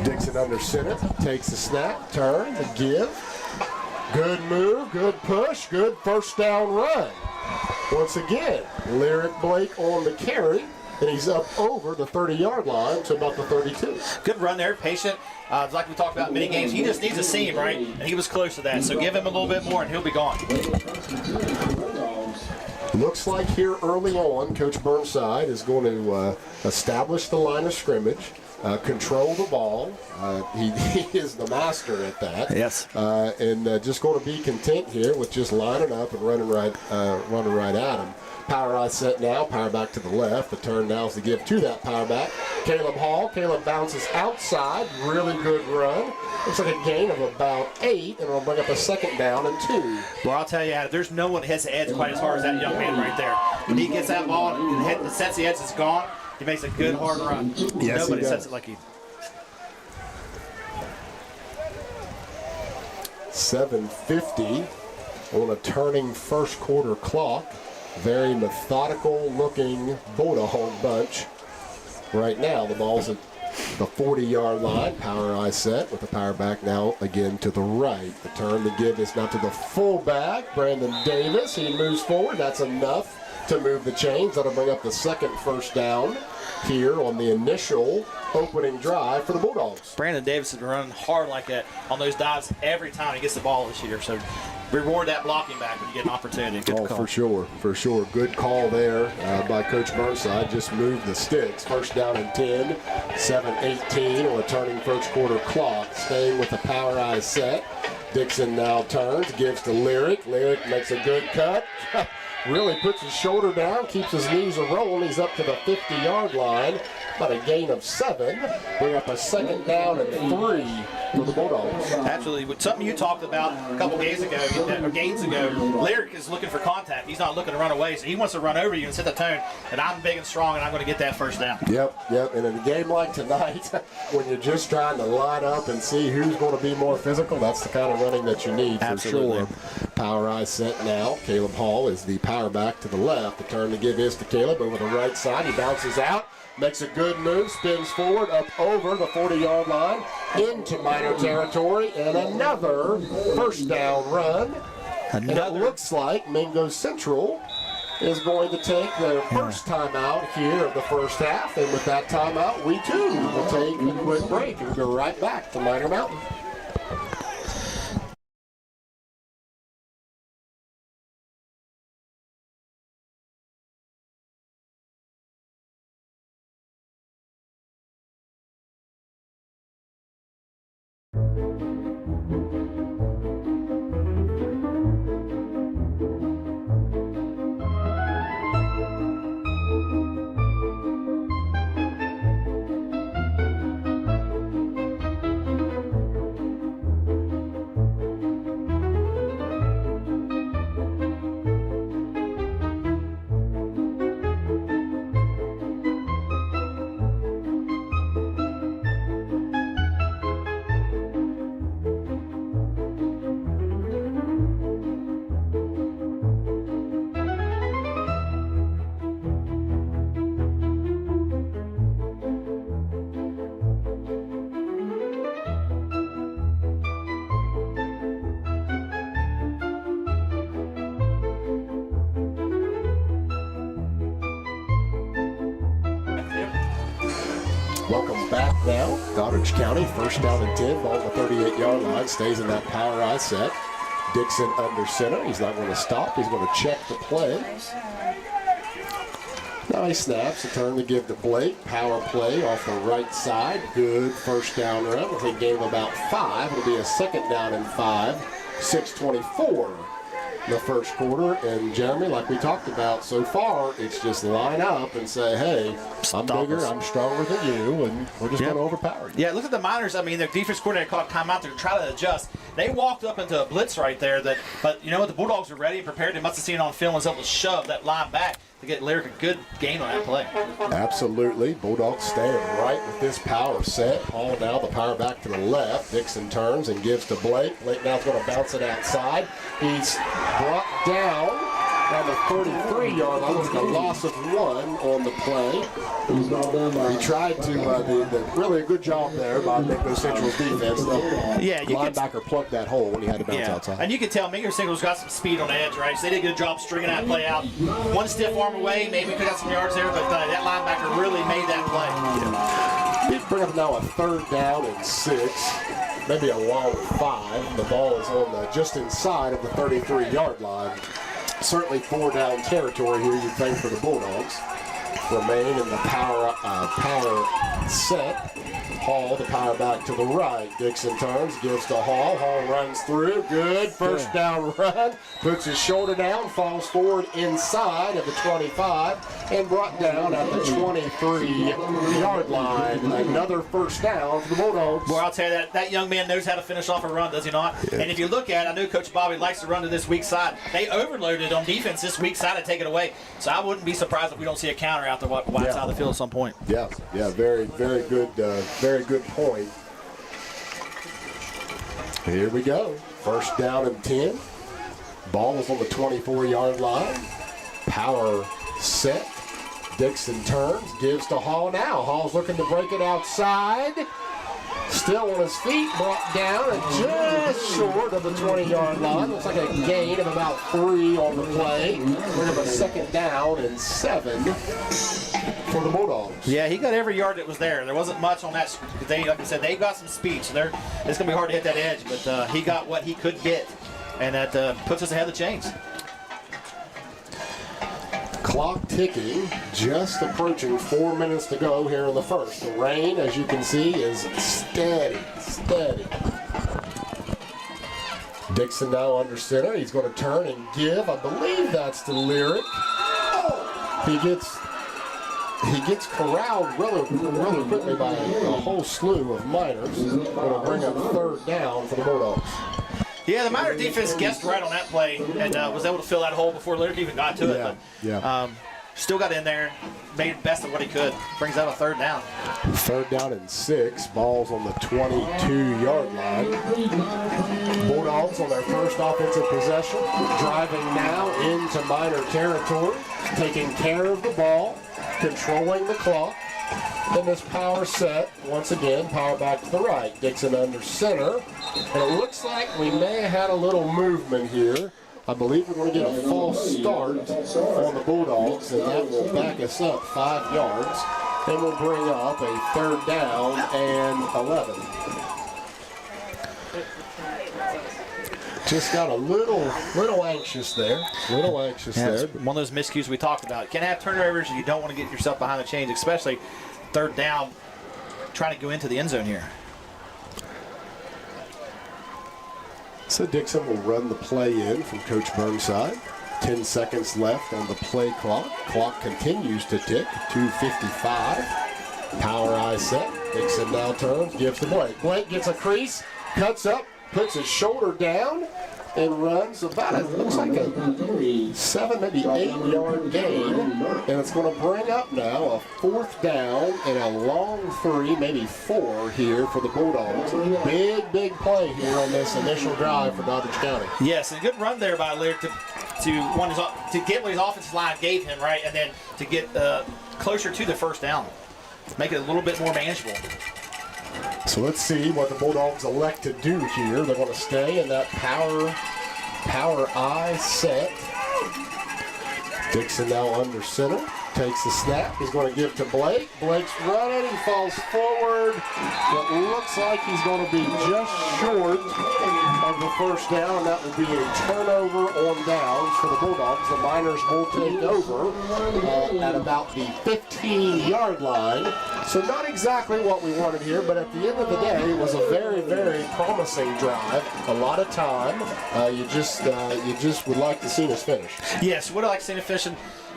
Dixon under center, takes the snap, turn, the give. Good move, good push, good first down run. Once again, Lyric Blake on the carry, and he's up over the 30-yard line to about the 32. Good run there, patient. Like we talked about in many games, he just needs a seam, right? And he was close to that, so give him a little bit more and he'll be gone. Looks like here early on, Coach Burnside is going to establish the line of scrimmage, control the ball. He is the master at that. Yes. And just going to be content here with just lining up and running right at him. Power eye set now, power back to the left. The turn now is to give to that power back. Caleb Hall. Caleb bounces outside. Really good run. Looks like a gain of about 8, and it'll bring up a second down and 2. Well, I'll tell you, there's no one that hits the edge quite as hard as that young man right there. When he gets that ball and sets the edge, it's gone. He makes a good hard run. Yes, nobody sets it like he. 7:50 on a turning first quarter clock. Very methodical looking Bulldog bunch. Right now, the ball's at the 40-yard line. Power eye set with the power back now again to the right. The turn to give is now to the fullback, Brandon Davis. He moves forward. That's enough to move the chains. That'll bring up the second first down here on the initial opening drive for the Bulldogs. Brandon Davis is running hard like that on those dives every time he gets the ball this year. So reward that blocking back when you get an opportunity. Good call. For sure. Good call there by Coach Burnside. Just move the sticks. First down and 10, 7:18 on a turning first quarter clock. Staying with the power eye set. Dixon now turns, gives to Lyric. Lyric makes a good cut. Really puts his shoulder down, keeps his knees a-rolling. He's up to the 50-yard line. About a gain of 7. Bring up a second down and 3 for the Bulldogs. Absolutely. Something you talked about a couple games ago, Lyric is looking for contact. He's not looking to run away, so he wants to run over you and set the tone that I'm big and strong and I'm going to get that first down. Yep. And in a game like tonight, when you're just trying to line up and see who's going to be more physical, that's the kind of running that you need for sure. Power eye set now. Caleb Hall is the power back to the left. The turn to give is to Caleb over the right side. He bounces out. Makes a good move, spins forward, up over the 40-yard line, into Miner territory, and another first down run. And it looks like Mingo Central is going to take their first timeout here of the first half. And with that timeout, we too will take a quick break and go right back to Miner Mountain. Welcome back now. Doddrige County, first down and 10, ball on the 38-yard line, stays in that power I set. Dixon under center. He's not going to stop. He's going to check the play. Now he snaps, a turn to give to Blake. Power play off the right side. Good first down run. It'll take a gain of about 5. It'll be a second down and 5. 6:24 the first quarter. And Jeremy, like we talked about so far, it's just line up and say, hey, I'm bigger, I'm stronger than you, and we're just going to overpower you. Yeah, look at the Miners. I mean, their defense coordinator called timeout to try to adjust. They walked up into a blitz right there, but you know what? The Bulldogs were ready and prepared. They must have seen it on film and was able to shove that line back to get Lyric a good gain on that play. Absolutely. Bulldogs staying right with this power set. Hall now the power back to the left. Dixon turns and gives to Blake. Blake now's going to bounce it outside. He's brought down on the 33-yard line. It's a loss of 1 on the play. He tried to, really a good job there by Mingo Central's defense. Yeah, the linebacker plugged that hole when he had to bounce outside. And you can tell Mingo Central's got some speed on the edge, right? So they did a good job stringing that play out. One stiff arm away, maybe could have got some yards there, but that linebacker really made that play. Yeah. He's bringing up now a 3rd down and 6. Maybe a long 5. The ball is on just inside of the 33-yard line. Certainly 4-down territory here, you'd think, for the Bulldogs. Remain in the power set. Hall, the power back to the right. Dixon turns, gives to Hall. Hall runs through. Good first down run. Puts his shoulder down, falls forward inside of the 25, and brought down at the 23-yard line. Another first down for the Bulldogs. Boy, I'll tell you that young man knows how to finish off a run, does he not? Yeah. And if you look at it, I know Coach Bobby likes to run to this weak side. They overloaded on defense this weak side to take it away. So I wouldn't be surprised if we don't see a counter out the wide side of the field at some point. Yeah, very good point. Here we go. First down and 10. Ball is on the 24-yard line. Power set. Dixon turns, gives to Hall now. Hall's looking to break it outside. Still on his feet, brought down and just short of the 20-yard line. Looks like a gain of about 3 on the play. We're going to have a second down and 7 for the Bulldogs. Yeah, he got every yard that was there. There wasn't much on that. Like I said, they've got some speed, so it's going to be hard to hit that edge. But he got what he could get, and that puts us ahead of the chains. Clock ticking, just approaching 4 minutes to go here in the first. The rain, as you can see, is steady. Dixon now under center. He's going to turn and give. I believe that's to Lyric. He gets corralled really quickly by a whole slew of Miners. Going to bring up 3rd down for the Bulldogs. Yeah, the Miner defense guessed right on that play and was able to fill that hole before Lyric even got to it. But, still got in there, made the best of what he could. Brings out a 3rd down. 3rd down and 6. Ball's on the 22-yard line. Bulldogs on their first offensive possession. Driving now into Miner territory. Taking care of the ball. Controlling the clock. Then this power set, once again, power back to the right. Dixon under center. And it looks like we may have had a little movement here. I believe we're going to get a false start on the Bulldogs, and that will back us up 5 yards. Then we'll bring up a 3rd down and 11. Just got a little anxious there. It's one of those miscues we talked about. You can't have turnovers, and you don't want to get yourself behind the chains, especially 3rd down, trying to go into the end zone here. So Dixon will run the play in from Coach Burnside. 10 seconds left on the play clock. Clock continues to tick. 2:55. Power eye set. Dixon now turns, gives to Blake. Blake gets a crease, cuts up, puts his shoulder down, and runs about, it looks like a 7, maybe 8-yard gain. And it's going to bring up now a 4th down and a long 3, maybe 4 here for the Bulldogs. Big play here on this initial drive for Doddrige County. Yes, a good run there by Lyric to get what his offensive line gave him, right, and then to get closer to the 1st down. Make it a little bit more manageable. So let's see what the Bulldogs elect to do here. They're going to stay in that power eye set. Dixon now under center, takes the snap, he's going to give to Blake. Blake's running, he falls forward. It looks like he's going to be just short of the first down. That will be a turnover on downs for the Bulldogs. The Miners will take over at about the 15-yard line. So not exactly what we wanted here, but at the end of the day, it was a very, very promising drive. A lot of time. You just would like to see this finish. Yes, would like to see it finish.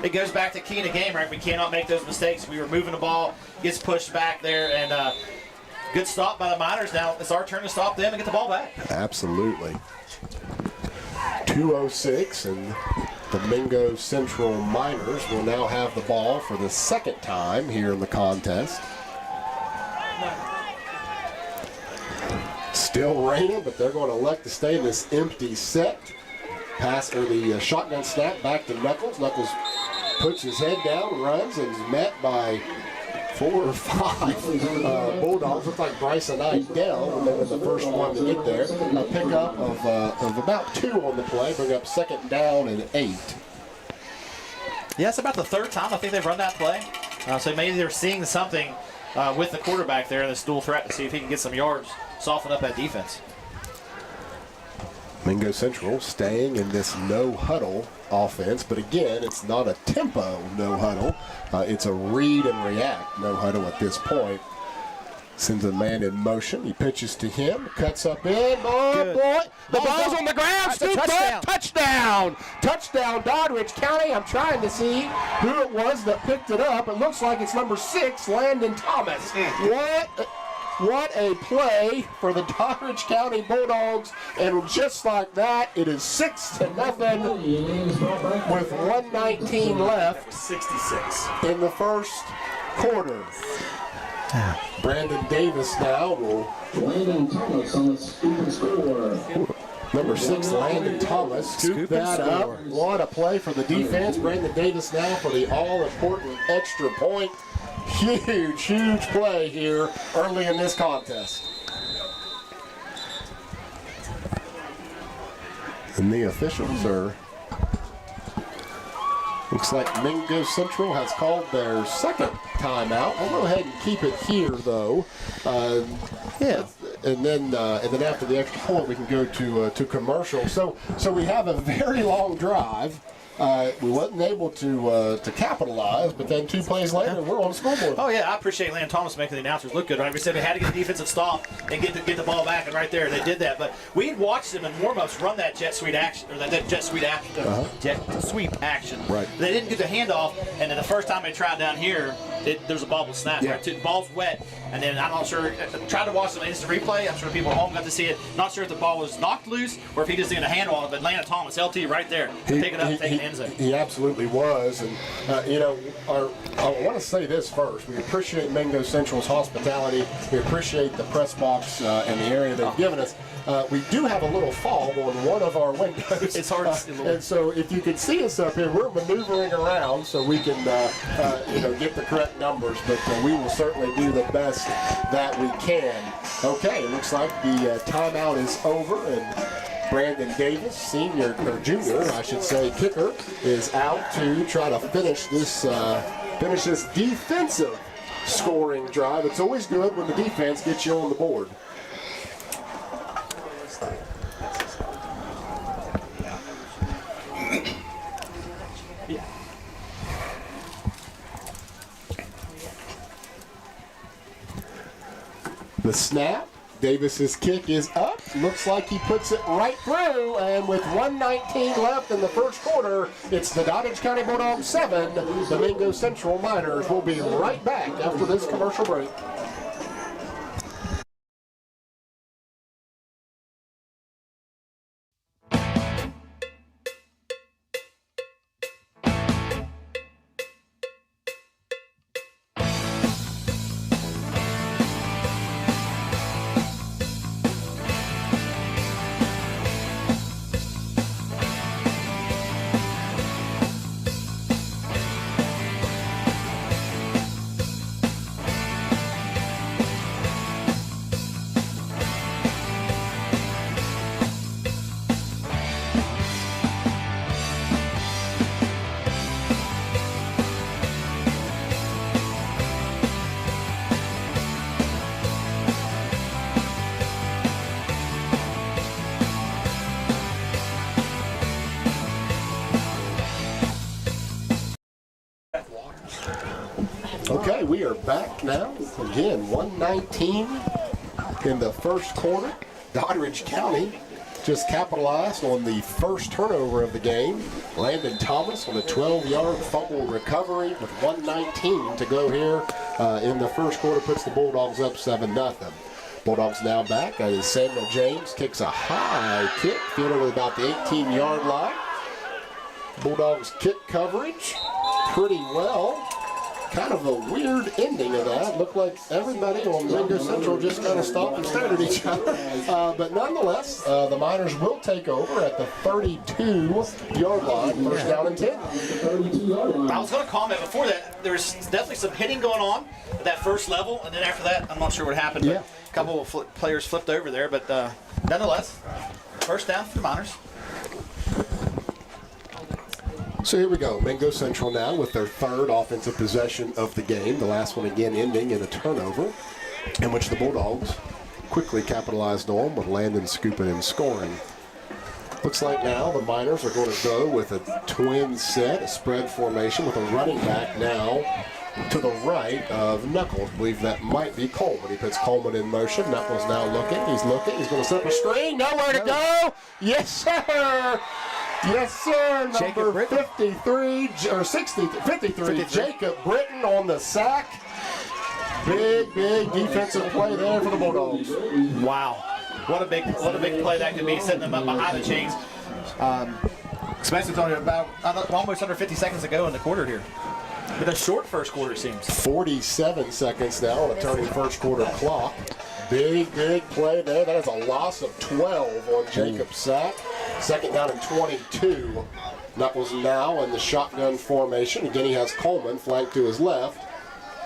It goes back to key in the game, right? We cannot make those mistakes. We were moving the ball, gets pushed back there, and good stop by the Miners. Now it's our turn to stop them and get the ball back. Absolutely. 2:06, and the Mingo Central Miners will now have the ball for the second time here in the contest. Still raining, but they're going to elect to stay in this empty set. Pass or the shotgun snap back to Knuckles. Knuckles puts his head down, runs, and is met by 4 or 5 Bulldogs. Look like Bryce and Idell, and they were the first one to get there. A pickup of about 2 on the play, bring up second down and 8. Yeah, it's about the third time I think they've run that play. So maybe they're seeing something with the quarterback there in this dual threat to see if he can get some yards, soften up that defense. Mingo Central staying in this no-huddle offense, but again, it's not a tempo no-huddle. It's a read and react no-huddle at this point. Sends a man in motion. He pitches to him, cuts up in. Oh, boy. The ball's on the ground. Touchdown. Touchdown, Doddrige County. I'm trying to see who it was that picked it up. It looks like it's number 6, Landon Thomas. What a play for the Doddrige County Bulldogs. And just like that, it is 6-0 with 1:19 left 66 in the first quarter. Brandon Davis now will. Landon Thomas on the scoop and score. Number 6, Landon Thomas, scoop that up. What a play for the defense. Brandon Davis now for the all-important extra point. Huge, huge play here early in this contest. And the officials are. Looks like Mingo Central has called their second timeout. We'll go ahead and keep it here, though. And then after the extra point, we can go to commercial. So we have a very long drive. We wasn't able to capitalize, but then 2 plays later, we're on the scoreboard. Oh yeah, I appreciate Landon Thomas making the announcers look good. Right, we said we had to get a defensive stop and get the ball back, and right there they did that. But we had watched them in warm-ups run that jet sweep action, or that jet sweep action, jet sweep action. Right. They didn't do the handoff, and then the first time they tried down here, there's a bobble snap. Yeah. Right? The ball's wet, and then I'm not sure. Tried to watch some instant replay. I'm sure people at home got to see it. Not sure if the ball was knocked loose or if he just did a hand on it. But Landon Thomas, LT, right there, pick it up, take the end zone. He absolutely was, and I want to say this first. We appreciate Mingo Central's hospitality. We appreciate the press box and the area they've given us. We do have a little fog on one of our windows. It's hard to see a little. And so if you can see us up here, we're maneuvering around so we can get the correct numbers, but we will certainly do the best that we can. Okay, it looks like the timeout is over, and Brandon Davis, senior, or junior, I should say, kicker, is out to try to finish this defensive scoring drive. It's always good when the defense gets you on the board. The snap, Davis's kick is up. Looks like he puts it right through, and with 1:19 left in the first quarter, it's the Doddrige County Bulldogs 7. The Mingo Central Miners will be right back after this commercial break. Okay, we are back now. Again, 119 in the first quarter. Doddrige County just capitalized on the first turnover of the game. Landon Thomas on a 12-yard fumble recovery with 119 to go here in the first quarter, puts the Bulldogs up 7-0. Bulldogs now back as Samuel James kicks a high kick, fielded at about the 18-yard line. Bulldogs kick coverage pretty well. Kind of a weird ending of that. Looked like everybody on Mingo Central just kind of stopped and stared at each other. But nonetheless, the Miners will take over at the 32-yard line, first down and 10. I was going to comment before that. There's definitely some hitting going on at that first level, and then after that, I'm not sure what happened. But a couple of players flipped over there, but nonetheless, first down for the Miners. So here we go. Mingo Central now with their third offensive possession of the game. The last one again ending in a turnover, in which the Bulldogs quickly capitalized on with Landon scooping and scoring. Looks like now the Miners are going to go with a twin set, a spread formation with a running back now to the right of Knuckles. I believe that might be Coleman. He puts Coleman in motion. Knuckles now looking. He's looking. He's going to set up a screen. Nowhere to go. Yes, sir. Yes, sir. Number 53, or 53, Jacob Britton on the sack. Big defensive play there for the Bulldogs. Wow. What a big play that could be, setting them up behind the chains. Especially only about almost under 50 seconds to go in the quarter here. But a short first quarter, it seems. 47 seconds now on a turning first quarter clock. Big play there. That is a loss of 12 on Jacob's sack. Second down and 22. Knuckles now in the shotgun formation. Again, he has Coleman flanked to his left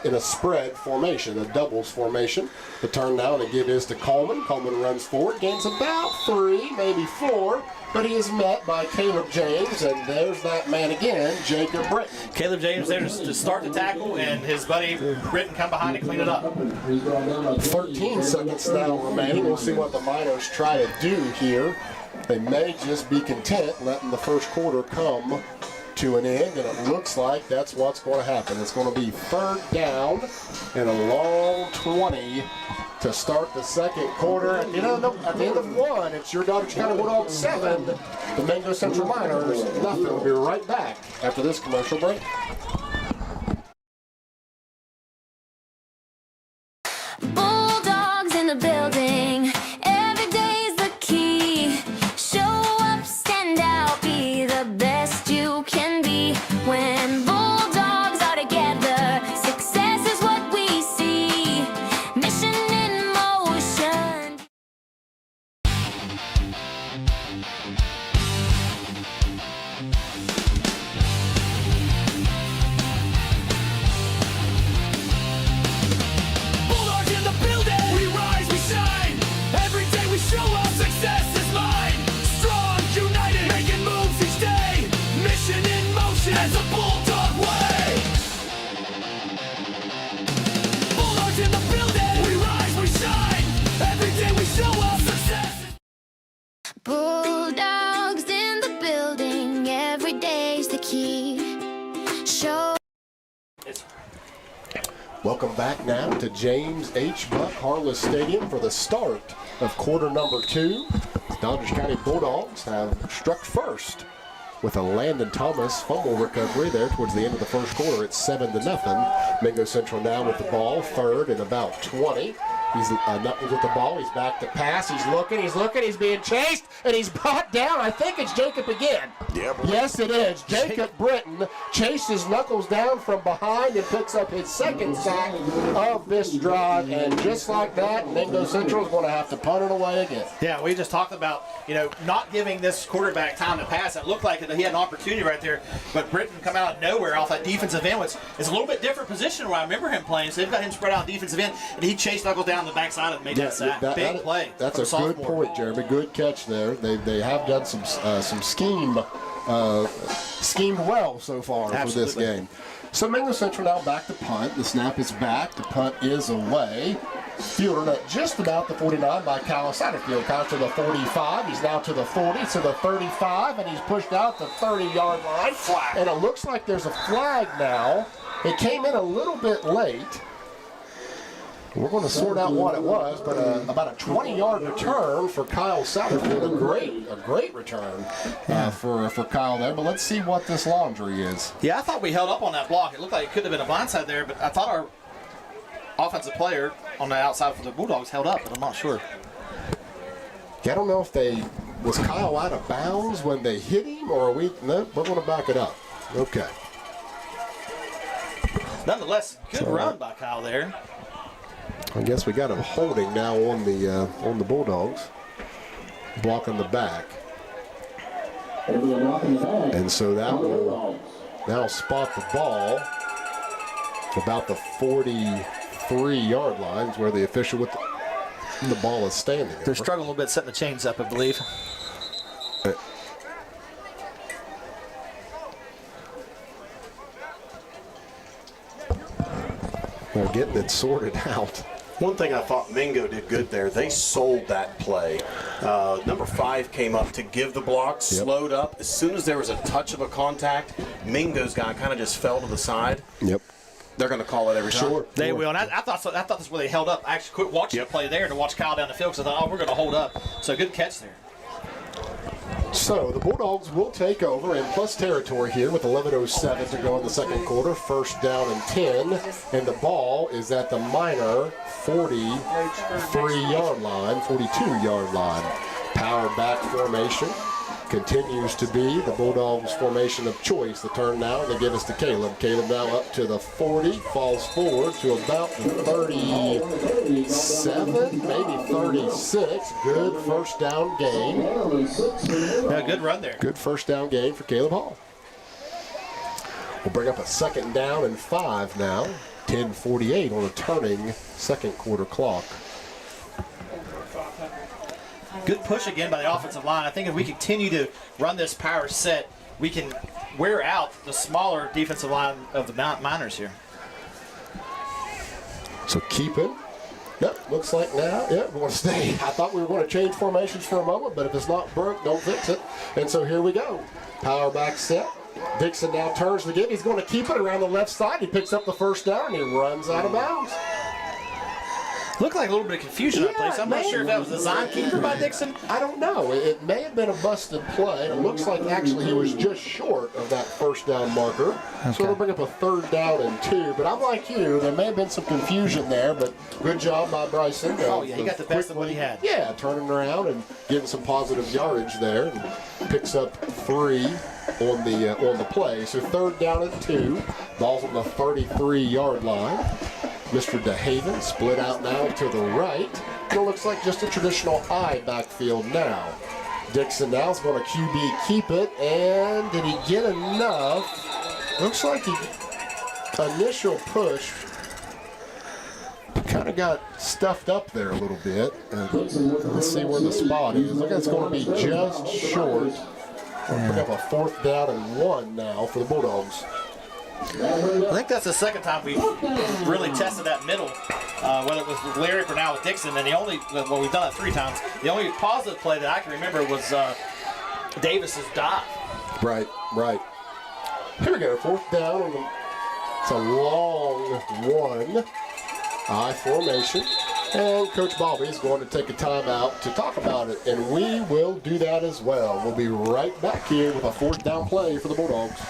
in a spread formation, a doubles formation. The turn now to give is to Coleman. Coleman runs forward, gains about 3, maybe 4, but he is met by Caleb James, and there's that man again, Jacob Britton. Caleb James there to start the tackle, and his buddy Britton come behind and clean it up. 13 seconds now remaining. We'll see what the Miners try to do here. They may just be content letting the first quarter come to an end, and it looks like that's what's going to happen. It's going to be third down and a long 20 to start the second quarter. At the end of one, it's your Doddrige County Bulldogs 7, the Mingo Central Miners nothing. We'll be right back after this commercial break. Bulldogs in the building. Every day's the key. Show up, stand out, be the best you can be. When Bulldogs are together, success is what we see. Mission in motion. Bulldogs in the building, we rise, we shine. Every day we show up, success is mine. Strong, united, making moves each day. Mission in motion as a Bulldog way. Bulldogs in the building, we rise, we shine. Every day we show up, success is Bulldogs in the building. Every day's the key. Show. Welcome back now to James H. Buck Harless Stadium for the start of quarter number 2. Doddrige County Bulldogs have struck first with a Landon Thomas fumble recovery there towards the end of the first quarter. It's 7-0. Mingo Central now with the ball, third and about 20. He's Knuckles with the ball. He's back to pass. He's looking. He's being chased, and he's brought down. I think it's Jacob again. Yeah, yes, it is. Jacob Britton chases Knuckles down from behind and picks up his second sack of this drive. And just like that, Mingo Central is going to have to punt it away again. Yeah, we just talked about, not giving this quarterback time to pass. It looked like he had an opportunity right there, but Britton come out of nowhere off that defensive end, which is a little bit different position where I remember him playing. So they've got him spread out defensive end, and he chased Knuckles down the backside and made that sack. Big play. That's a good point, Jeremy. Good catch there. They have done some schemed well so far for this game. So Mingo Central now back to punt. The snap is back. The punt is away. Fielded at just about the 49 by Kyle Satterfield. Kyle to the 45. He's now to the 40, to the 35, and he's pushed out the 30-yard line. Flag. And it looks like there's a flag now It came in a little bit late. We're going to sort out what it was, but about a 20-yard return for Kyle Satterfield. A great return for Kyle there. But let's see what this laundry is. Yeah, I thought we held up on that block. It looked like it could have been a blindside there, but I thought our offensive player on the outside for the Bulldogs held up, but I'm not sure. Yeah, I don't know if was Kyle out of bounds when they hit him, or no, we're going to back it up. Okay. Nonetheless, good run by Kyle there. I guess we got him holding now on the Bulldogs, blocking the back. And so that will now spot the ball about the 43-yard lines where the official with the ball is standing. They're struggling a little bit setting the chains up, I believe. They're getting it sorted out. One thing I thought Mingo did good there, they sold that play. Number 5 came up to give the block, slowed up. As soon as there was a touch of a contact, Mingo's guy kind of just fell to the side. Yep. They're going to call it every time. They will, and I thought that's where they held up. I actually quit watching the play there to watch Kyle down the field because I thought, we're going to hold up. So good catch there. So the Bulldogs will take over in plus territory here with 11:07 to go in the second quarter. First down and 10, and the ball is at the minor 43-yard line, 42-yard line. Power back formation continues to be the Bulldogs' formation of choice. The turn now, they give us to Caleb. Caleb now up to the 40, falls forward to about the 37, maybe 36. Good first down gain. Yeah, good run there. Good first down gain for Caleb Hall. We'll bring up a second down and 5 now. 10:48 on a turning second quarter clock. Good push again by the offensive line. I think if we continue to run this power set, we can wear out the smaller defensive line of the Miners here. So keep it. Yep, looks like now, we're going to stay. I thought we were going to change formations for a moment, but if it's not broke, don't fix it. And so here we go. Power back set. Dixon now turns to give. He's going to keep it around the left side. He picks up the first down and he runs out of bounds. Looked like a little bit of confusion on place. I'm not sure if that was a design keeper by Dixon. I don't know. It may have been a busted play. It looks like actually he was just short of that first down marker. Okay. So it'll bring up a third down and 2. But I'm like you, there may have been some confusion there, but good job by Bryson. He got the best of what he had. Yeah, turning around and getting some positive yardage there. And picks up 3 on the play. So third down and 2. Ball's on the 33-yard line. Mr. DeHaven split out now to the right. It looks like just a traditional I backfield now. Dixon now is going to QB keep it, and did he get enough? Looks like he initial push kind of got stuffed up there a little bit. Let's see where the spot is. Look, it's going to be just short. We'll pick up a fourth down and 1 now for the Bulldogs. I think that's the second time we really tested that middle, whether it was with Lyric or now with Dixon. And we've done it 3 times. The only positive play that I can remember was Davis's dive. Right. Here we go, fourth down. It's a long 1. I formation. And Coach Bobby is going to take a timeout to talk about it. And we will do that as well. We'll be right back here with a fourth down play for the Bulldogs.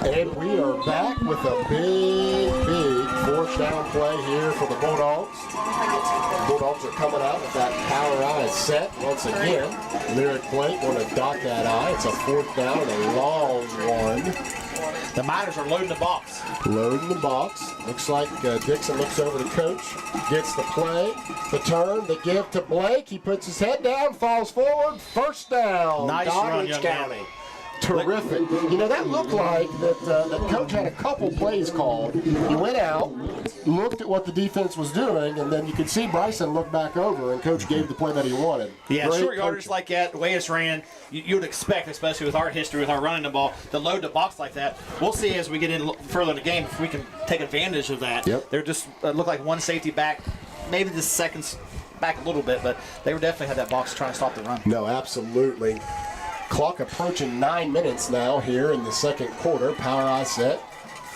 And we are back with a big fourth down play here for the Bulldogs. Bulldogs are coming out with that power eye set once again. Lyric Blake going to dot that eye. It's a 4th down and a long one. The Miners are loading the box. Loading the box. Looks like Dixon looks over to coach, gets the play, the turn, the give to Blake. He puts his head down, falls forward, 1st down. Nice run, Doddrige young County. man. Terrific. You know, that looked like that coach had a couple plays called. He went out, looked at what the defense was doing, and then you could see Bryson look back over, and coach gave the play that he wanted. Yeah, Great short yardage coaching. like that, the way it's ran, you would expect, especially with our history, with our running the ball, to load the box like that. We'll see as we get in further in the game if we can take advantage of that. Yep. They're just look like one safety back, maybe the seconds back a little bit, but they would definitely have that box trying to stop the run. No, absolutely. Clock approaching 9 minutes now here in the 2nd quarter. Power eye set.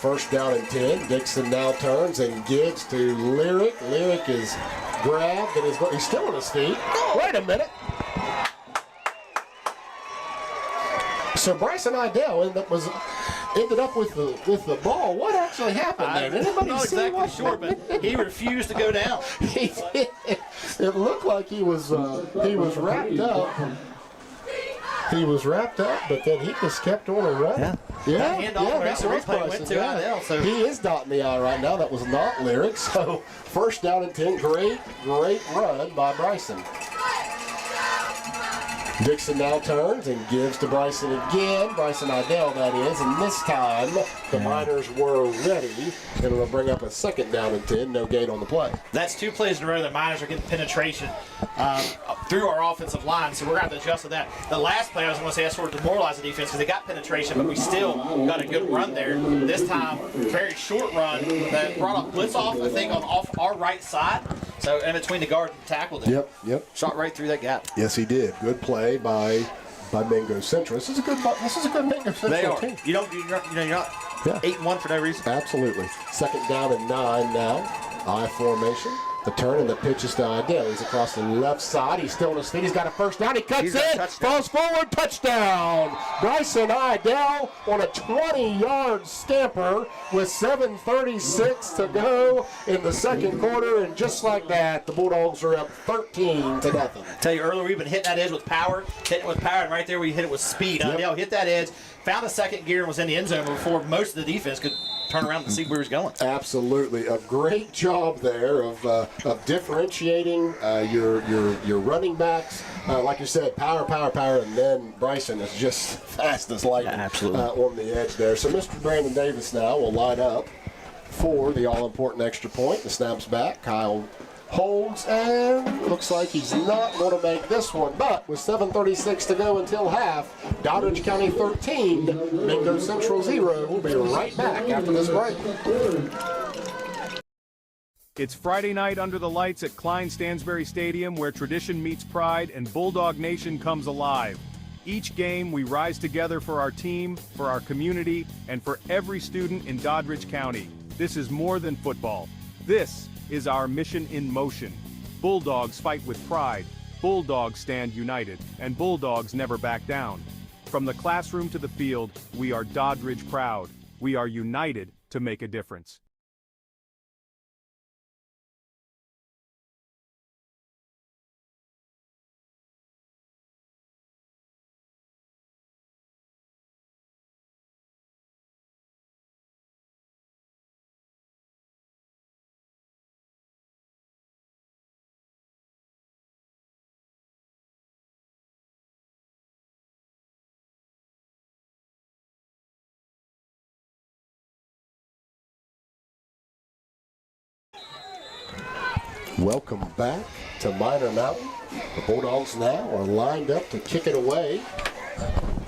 1st down and 10. Dixon now turns and gives to Lyric. Lyric is grabbed and he's still on his feet. Wait a minute. So Bryson Idell ended up with the ball. What actually happened there? Did anybody I'm not see exactly what? sure, but he refused to go down. It looked like he was wrapped up. He was wrapped up, but then he just kept on and running. That handoff where that the was replay went Bryson, to Idell, so- He is dotting the eye right now. That was not Lyric. So 1st down and 10. Great run by Bryson. Dixon now turns and gives to Bryson again. Bryson Idell, that is. And this time, the Miners were ready. And it'll bring up a 2nd down and 10. No gate on the play. That's 2 plays in a row. The Miners are getting penetration through our offensive line, so we're going to have to adjust to that. The last play, I was going to say, that sort of demoralized the defense because they got penetration, but we still got a good run there. This time, very short run that brought a blitz off, I think, off our right side. So in between the guard and tackle there. Yep. Shot right through that gap. Yes, he did. Good play by Mingo Central. This is a good Mingo Central They are. team. You're not 8-1 for no reason. Absolutely. 2nd down and 9 now. I formation. The turn and the pitch is to Idell. He's across the left side. He's still on his feet. He's got a 1st down. He cuts in. Falls forward. Touchdown. Bryson Idell on a 20-yard scamper with 7:36 to go in the 2nd quarter. And just like that, the Bulldogs are up 13-0. I tell you earlier, we've been hitting that edge with power, and right there we hit it with speed. Idell hit that edge, found a 2nd gear, and was in the end zone before most of the defense could turn around and see where he was going. Absolutely, a great job there of differentiating your running backs. Like you said, power, and then Bryson is just fast as lightning on the edge there. So Mr. Brandon Davis now will line up for the all-important extra point. The snap's back. Kyle holds, and looks like he's not going to make this one. But with 7:36 to go until half, Doddrige County 13, Mingo Central 0. We'll be right back after this break. It's Friday night under the lights at Klein Stansbury Stadium, where tradition meets pride and Bulldog Nation comes alive. Each game, we rise together for our team, for our community, and for every student in Doddrige County. This is more than football. This is our mission in motion. Bulldogs fight with pride, Bulldogs stand united, and Bulldogs never back down. From the classroom to the field, we are Doddrige proud. We are united to make a difference. Welcome back to Minor Mountain. The Bulldogs now are lined up to kick it away.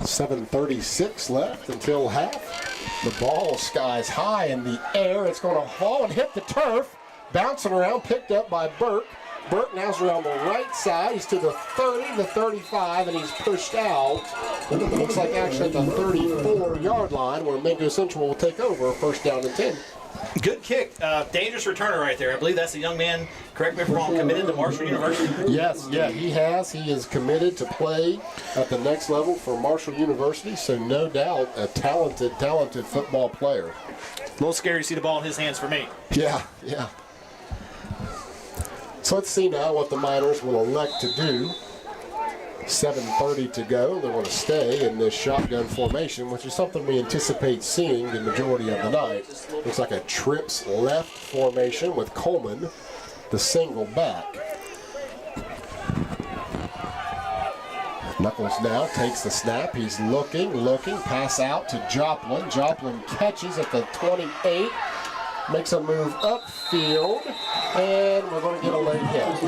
7:36 left until half. The ball skies high in the air. It's going to fall and hit the turf. Bouncing around, picked up by Burke. Burke now's around the right side. He's to the 30, the 35, and he's pushed out. Looks like actually at the 34-yard line where Mingo Central will take over. 1st down and 10. Good kick. Dangerous returner right there. I believe that's a young man, correct me if I'm wrong, committed to Marshall University. Yes, he has. He is committed to play at the next level for Marshall University, so no doubt a talented football player. A little scary to see the ball in his hands for me. Yeah. So let's see now what the Miners will elect to do. 7:30 to go. They're going to stay in this shotgun formation, which is something we anticipate seeing the majority of the night. Looks like a trips left formation with Coleman, the single back. Knuckles now takes the snap. He's looking, pass out to Joplin. Joplin catches at the 28, makes a move upfield, and we're going to get a late hit.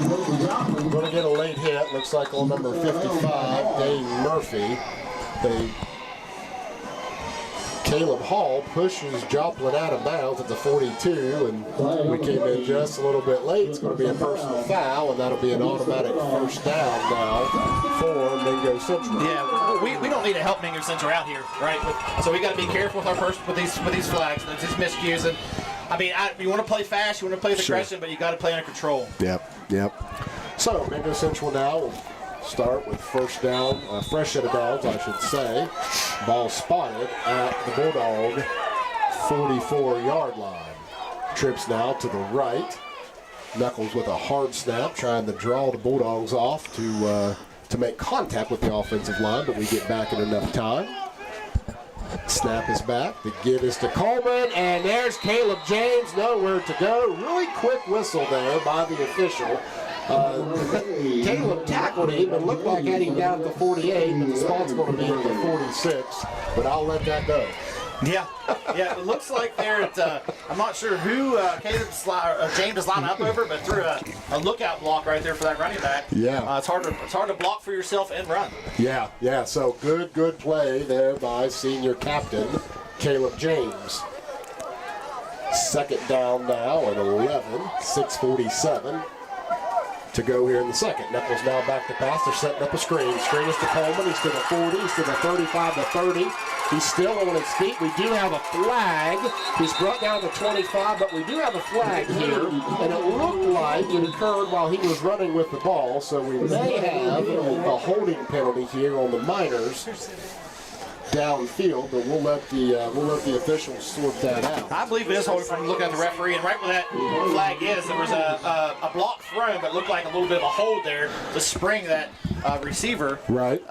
We're going to get a late hit, looks like on number 55, Dane Murphy. Caleb Hall pushes Joplin out of bounds at the 42, and we came in just a little bit late. It's going to be a personal foul, and that'll be an automatic first down now for Mingo Central. Yeah, we don't need to help Mingo Central out here, right? So we got to be careful with our with these flags, these miscues, and I mean, you want to play fast, you want to play with aggression, but you got to play under control. Yep. So Mingo Central now will start with first down, fresh set of downs, I should say. Ball spotted at the Bulldog 44-yard line. Trips now to the right. Knuckles with a hard snap, trying to draw the Bulldogs off to make contact with the offensive line, but we get back in enough time. Snap is back. The give is to Coleman, and there's Caleb James, nowhere to go. Really quick whistle there by the official. Caleb tackled him and looked like had him down at the 48, but the spot's going to be at the 46, but I'll let that go. Yeah, it looks like they're at, I'm not sure who James is lining up over, but threw a lookout block right there for that running back. Yeah. It's hard to block for yourself and run. Yeah, so good play there by senior captain Caleb James. Second down now at 11, 6:47 to go here in the second. Knuckles now back to pass. They're setting up a screen. Screen is to Coleman. He's to the 40. He's to the 35 to 30. He's still on his feet. We do have a flag. He's brought down to 25, but we do have a flag here. And it looked like it occurred while he was running with the ball. So we may have a holding penalty here on the Miners downfield, but we'll let the officials sort that out. I believe it is holding from looking at the referee, and right where that flag is, there was a block thrown, but looked like a little bit of a hold there to spring that receiver. Right.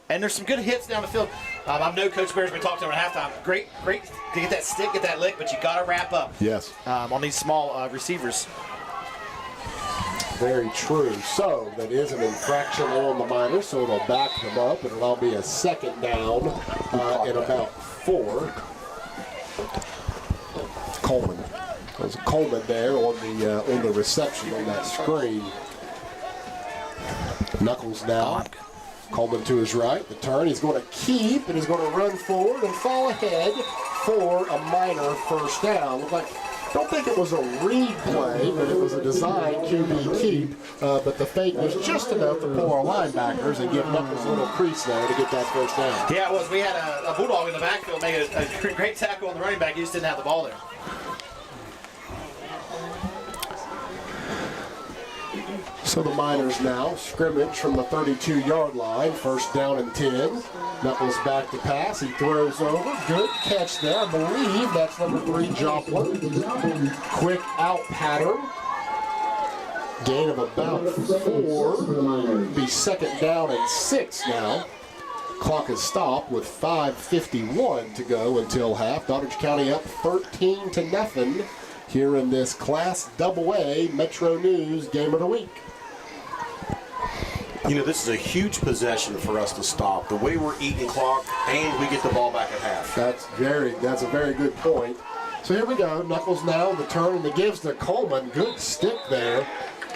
And there's some good hits down the field. I know Coach Bear's been talking to him at halftime. Great to get that stick, get that lick, but you got to wrap up. Yes. On these small receivers. Very true. So that is an infraction on the Miners, so it'll back them up, and it'll be a second down in about 4. Coleman. There's Coleman there on the reception on that screen. Knuckles now. Coleman to his right. The turn. He's going to keep, and he's going to run forward and fall ahead for a Miner first down. Don't think it was a read play, but it was a design QB keep. But the fake was just enough to pull our linebackers and give Knuckles a little crease there to get that first down. Yeah, it was. We had a Bulldog in the backfield make a great tackle on the running back. He just didn't have the ball there. So the Miners now scrimmage from the 32-yard line, first down and 10. Knuckles back to pass. He throws over. Good catch there. I believe that's number 3, Joplin. Quick out pattern. Gain of about 4. Be second down and 6 now. Clock is stopped with 5:51 to go until half. Doddrige County up 13-0 here in this Class AA Metro News Game of the Week. You know, this is a huge possession for us to stop. The way we're eating clock, and we get the ball back at half. That's a very good point. So here we go. Knuckles now, the turn, and the gives to Coleman. Good stick there.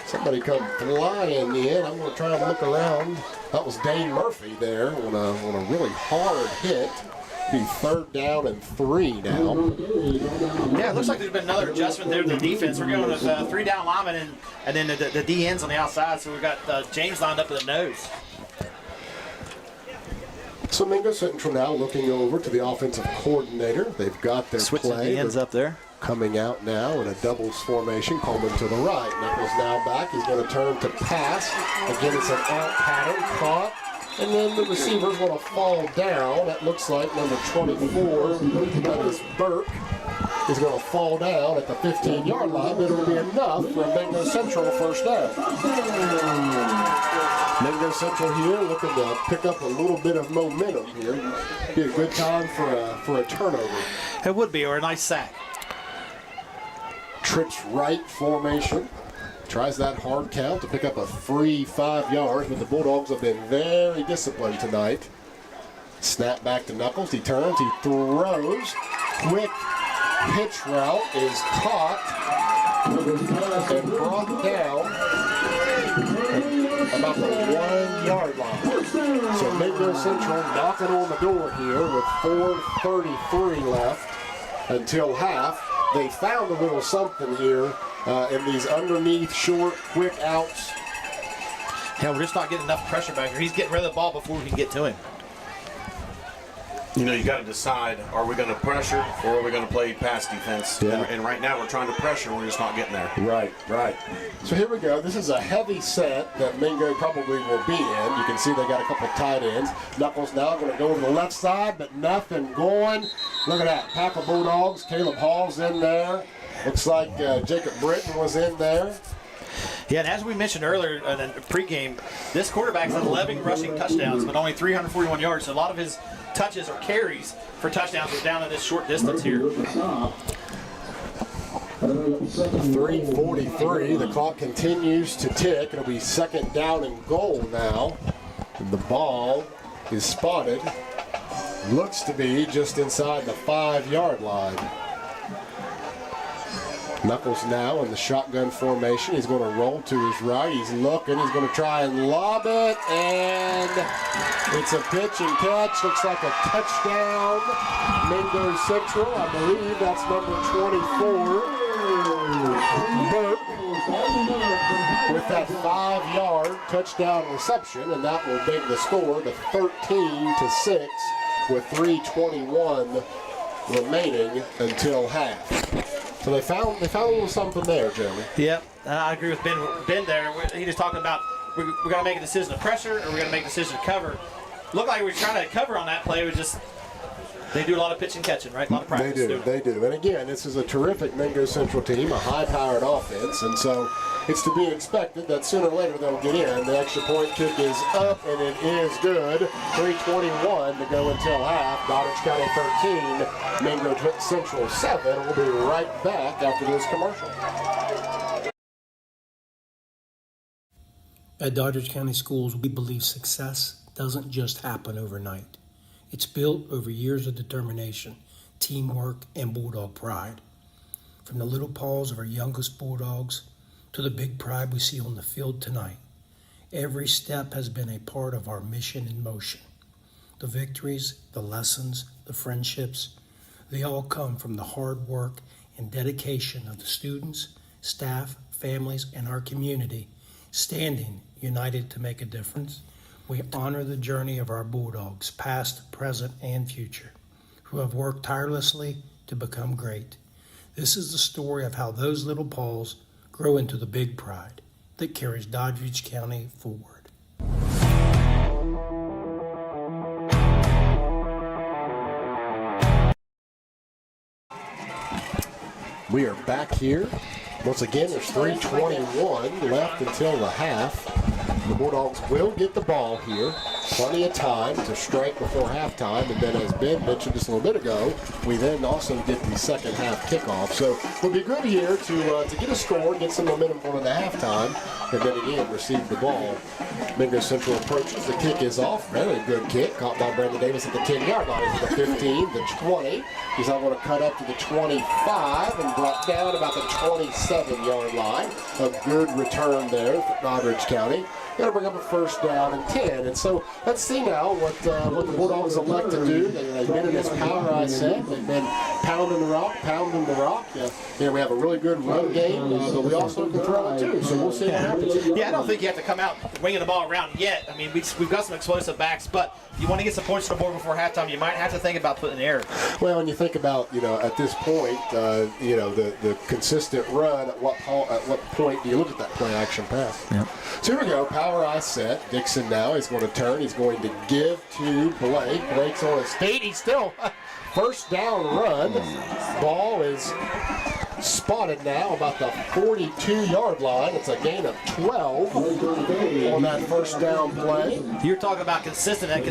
Somebody come flying in. I'm going to try and look around. That was Dane Murphy there on a really hard hit. Be third down and 3 now. Yeah, it looks like there's been another adjustment there to the defense. We're going with 3 down linemen and then the D ends on the outside. So we've got James lined up at the nose. So Mingo Central now looking over to the offensive coordinator. They've got their switching play. The ends up there. Coming out now in a doubles formation. Coleman to the right. Knuckles now back. He's going to turn to pass. Again, it's an out pattern. Caught. And then the receiver's going to fall down. That looks like number 24. That is Burke. is going to fall down at the 15-yard line, but it'll be enough for a Mingo Central first down. Mingo Central here looking to pick up a little bit of momentum here. Be a good time for a turnover. It would be, or a nice sack. Trips right formation. Tries that hard count to pick up a free 5 yards, but the Bulldogs have been very disciplined tonight. Snap back to Knuckles. He turns, he throws. Quick pitch route is caught and brought down about the 1 yard line. So Mingo Central knocking on the door here with 4:33 left until half. They found a little something here in these underneath short quick outs. Yeah, we're just not getting enough pressure back here. He's getting rid of the ball before we can get to him. You know, you got to decide, are we going to pressure or are we going to play pass defense? Yeah. And right now we're trying to pressure, we're just not getting there. Right. So here we go. This is a heavy set that Mingo probably will be in. You can see they got a couple tight ends. Knuckles now going to go to the left side, but nothing going. Look at that. Pack of Bulldogs. Caleb Hall's in there. Looks like Jacob Britton was in there. Yeah, and as we mentioned earlier in the pregame, this quarterback's had 11 rushing touchdowns, but only 341 yards. So a lot of his touches or carries for touchdowns are down in this short distance here. 3:43. The clock continues to tick. It'll be second down and goal now. The ball is spotted. Looks to be just inside the 5 yard line. Knuckles now in the shotgun formation. He's going to roll to his right. He's looking. He's going to try and lob it. And it's a pitch and catch. Looks like a touchdown. Mingo Central. I believe that's number 24. Burke with that 5 yard touchdown reception. And that will make the score to 13-6 with 3:21 remaining until half. So they found a little something there, Jeremy. Yep, I agree with Ben there. He just talking about we're going to make a decision to pressure or we're going to make a decision to cover. Looked like we were trying to cover on that play. It was just they do a lot of pitch and catching, right? A lot of practice. They do. And again, this is a terrific Mingo Central team, a high-powered offense, and so it's to be expected that sooner or later they'll get in. The extra point kick is up, and it is good. 3:21 to go until half. Doddrige County 13, Mingo Central 7. We'll be right back after this commercial. At Doddrige County Schools, we believe success doesn't just happen overnight. It's built over years of determination, teamwork, and Bulldog pride. From the little paws of our youngest Bulldogs to the big pride we see on the field tonight, every step has been a part of our mission in motion. The victories, the lessons, the friendships, they all come from the hard work and dedication of the students, staff, families, and our community, standing united to make a difference. We honor the journey of our Bulldogs, past, present, and future, who have worked tirelessly to become great. This is the story of how those little paws grow into the big pride that carries Doddrige County forward. We are back here. Once again, there's 3:21 left until the half. The Bulldogs will get the ball here. Plenty of time to strike before halftime. And then, as Ben mentioned just a little bit ago, we then also get the second half kickoff. So it'll be good here to get a score, get some momentum going into halftime, and then again receive the ball. Mingo Central approaches. The kick is off. Very good kick. Caught by Brandon Davis at the 10-yard line. It's the 15, the 20. He's now going to cut up to the 25 and brought down about the 27-yard line. A good return there for Doddrige County. Got to bring up a first down and 10. And so let's see now what the Bulldogs elect to do. They've been in this power I set. They've been pounding the rock. We have a really good run game, but we also can throw it too. So we'll see what happens. Yeah, I don't think you have to come out winging the ball around yet. I mean, we've got some explosive backs, but you want to get some points on the board before halftime, you might have to think about putting in the air. Well, when you think about, at this point, the consistent run, at what point do you look at that play action pass? Yep. So here we go, power I set. Dixon now is going to turn. He's going to give to Blake. Blake's on his feet. He's still first down run. Ball is spotted now about the 42-yard line. It's a gain of 12 on that first down play. You're talking about consistent run.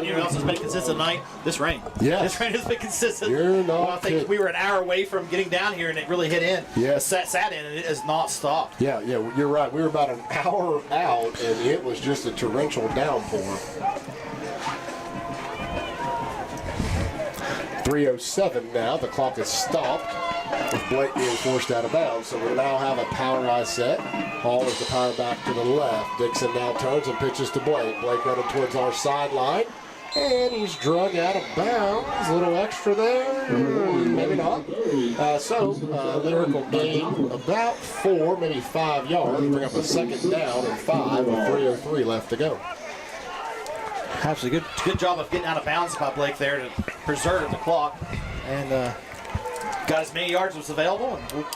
You know what else has been consistent tonight? This rain. Yes. This rain has been consistent. You're not I think kidding. we were an hour away from getting down here, and it really hit in. Yes. Sat in, and it has not stopped. Yeah, you're right. We were about an hour out, and it was just a torrential downpour. 3:07 now. The clock is stopped with Blake being forced out of bounds. So we now have a power I set. Hall is the power back to the left. Dixon now turns and pitches to Blake. Blake running towards our sideline. And he's drug out of bounds. A little extra there. Maybe not. Lyrical gain about 4, maybe 5 yards. Bring up a second down and 5 with 3:03 left to go. Absolutely good job of getting out of bounds by Blake there to preserve the clock, and got as many yards as available, and we'll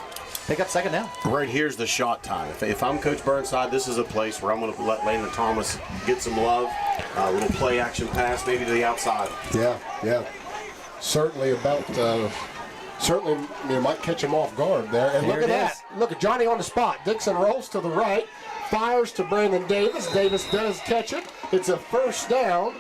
pick up second down. Right here's the shot time. If I'm Coach Burnside, this is a place where I'm going to let Landon Thomas get some love. A little play action pass, maybe to the outside. Yeah. Certainly might catch him off guard there. And look at that. Look at Johnny on the spot. Dixon rolls to the right, fires to Brandon Davis. Davis does catch it. It's a first down.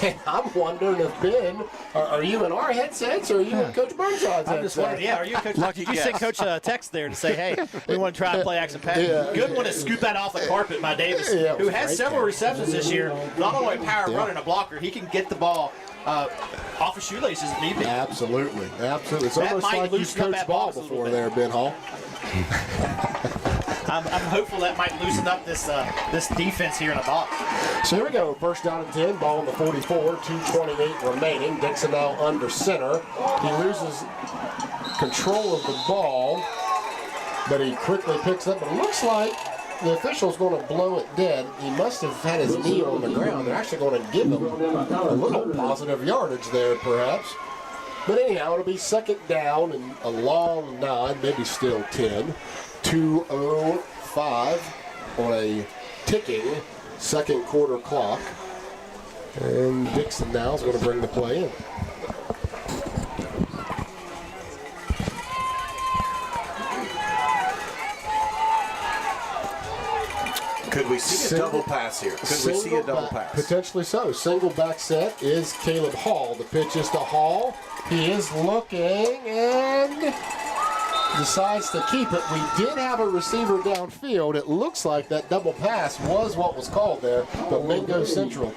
And I'm wondering if Ben, are you in our headsets or are you in Coach Burnside's I'm just wondering, headset? are you Coach? Did you send Coach a text there to say, hey, we want to try and play action pass? Yeah. Good one to scoop that off the carpet by Davis, who has several receptions this year. Not only a power running a blocker, he can get the ball off his shoelaces if need be. Absolutely. It's That almost might like you loosen up coached that ball box a little before bit. there, Ben Hall. I'm hopeful that might loosen up this defense here in a box. So here we go. First down and 10. Ball on the 44. 2:28 remaining. Dixon now under center. He loses control of the ball, but he quickly picks up. It looks like the official's going to blow it dead. He must have had his knee on the ground. They're actually going to give him a little positive yardage there, perhaps. But anyhow, it'll be second down and a long 9, maybe still 10. 2:05 on a ticking second quarter clock. And Dixon now is going to bring the play in. Could we see a double pass here? Could we see a double pass? Potentially so. Single back set is Caleb Hall. The pitch is to Hall. He is looking and decides to keep it. We did have a receiver downfield. It looks like that double pass was what was called there, but Mingo Central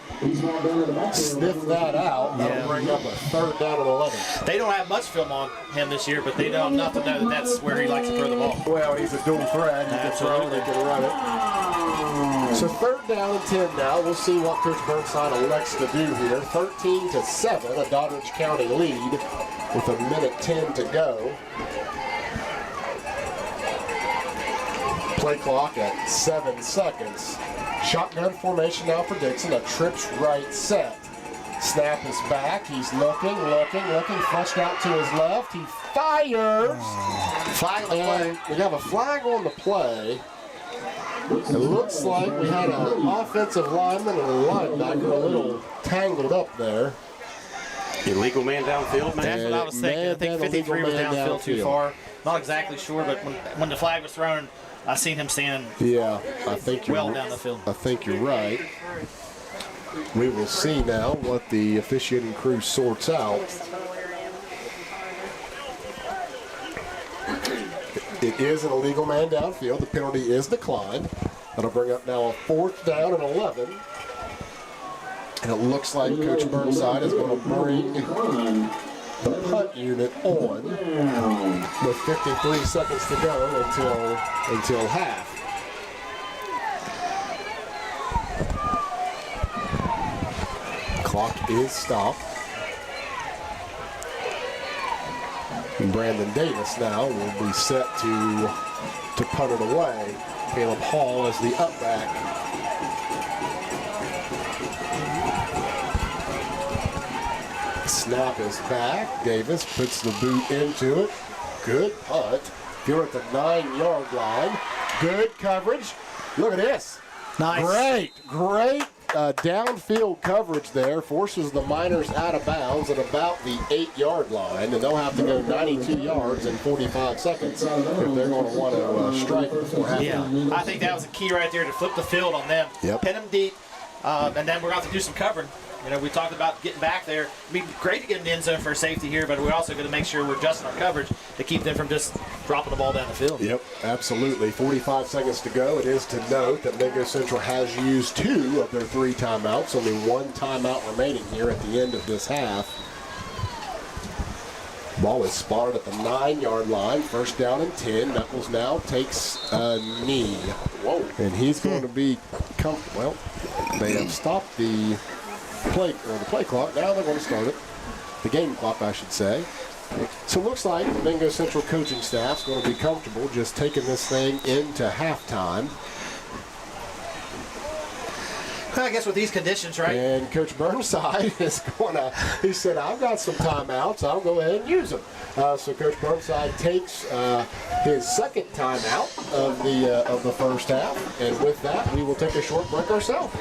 sniffed that out. That'll bring up a third down and 11. They don't have much film on him this year, but they know enough to know that that's where he likes to throw the ball. Well, he's a dual threat. He can throw it, he can run it. So third down and 10 now. We'll see what Coach Burnside elects to do here. 13-7, a Doddrige County lead with 1:10 to go. Play clock at 7 seconds. Shotgun formation now for Dixon. A trips right set. Snap is back. He's looking. Flushed out to his left. He fires. Flag on the play. We have a flag on the play. It looks like we had an offensive lineman and a linebacker a little tangled up there. Illegal man downfield, man. That's what I was thinking. I think 53 was downfield too far. Not exactly sure, but when the flag was thrown, I seen him standing Yeah, I think you're well down the field. I think you're right. We will see now what the officiating crew sorts out. It is an illegal man downfield. The penalty is declined. That'll bring up now a fourth down and 11. And it looks like Coach Burnside is going to bring the punt unit on with 53 seconds to go until half. Clock is stopped. And Brandon Davis now will be set to punt it away. Caleb Hall is the up back. Snap is back. Davis puts the boot into it. Good punt. Here at the 9-yard line. Good coverage. Look at this. Nice. Great downfield coverage there forces the Miners out of bounds at about the 8-yard line, and they'll have to go 92 yards in 45 seconds if they're going to want to strike before halftime. Yeah, I think that was the key right there to flip the field on them. Yep. Pin them deep, and then we're going to have to do some covering. You know, we talked about getting back there. It'd be great to get in the end zone for safety here, but we're also going to make sure we're adjusting our coverage to keep them from just dropping the ball down the field. Yep, absolutely. 45 seconds to go. It is to note that Mingo Central has used 2 of their 3 timeouts. Only 1 timeout remaining here at the end of this half. Ball is spotted at the 9-yard line. First down and 10. Knuckles now takes a knee. Whoa. And he's going to be well, they have stopped the play clock. Now they're going to start it. The game clock, I should say. So it looks like the Mingo Central coaching staff's going to be comfortable just taking this thing into halftime. I guess with these conditions, right? And Coach Burnside is going to, he said, I've got some timeouts. I'll go ahead and use them. So Coach Burnside takes his second timeout of the first half. And with that, we will take a short break ourselves.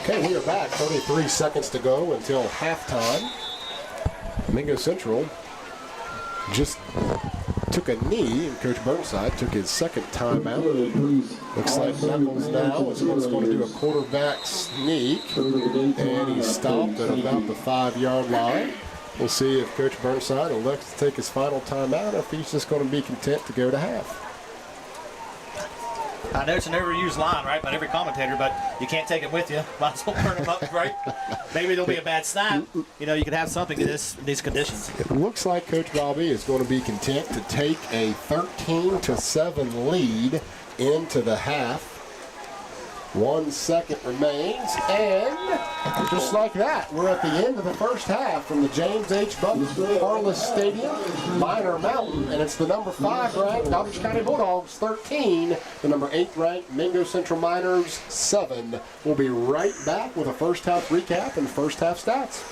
Okay, we are back. 33 seconds to go until halftime. Mingo Central just took a knee, and Coach Burnside took his second timeout. Looks like Knuckles now is going to do a quarterback sneak, and he stopped at about the 5-yard line. We'll see if Coach Burnside elects to take his final timeout, or if he's just going to be content to go to half. I know it's an overused line, right, by every commentator, but you can't take it with you. Might as well turn them up, right? Maybe there'll be a bad snap. You know, you could have something in these conditions. It looks like Coach Bobby is going to be content to take a 13-7 lead into the half. 1 second remains, and just like that, we're at the end of the first half from the James H. Buck Harless Stadium, Minor Mountain, and it's the number 5 ranked Doddrige County Bulldogs 13, the number 8 ranked Mingo Central Miners 7. We'll be right back with a first half recap and first half stats.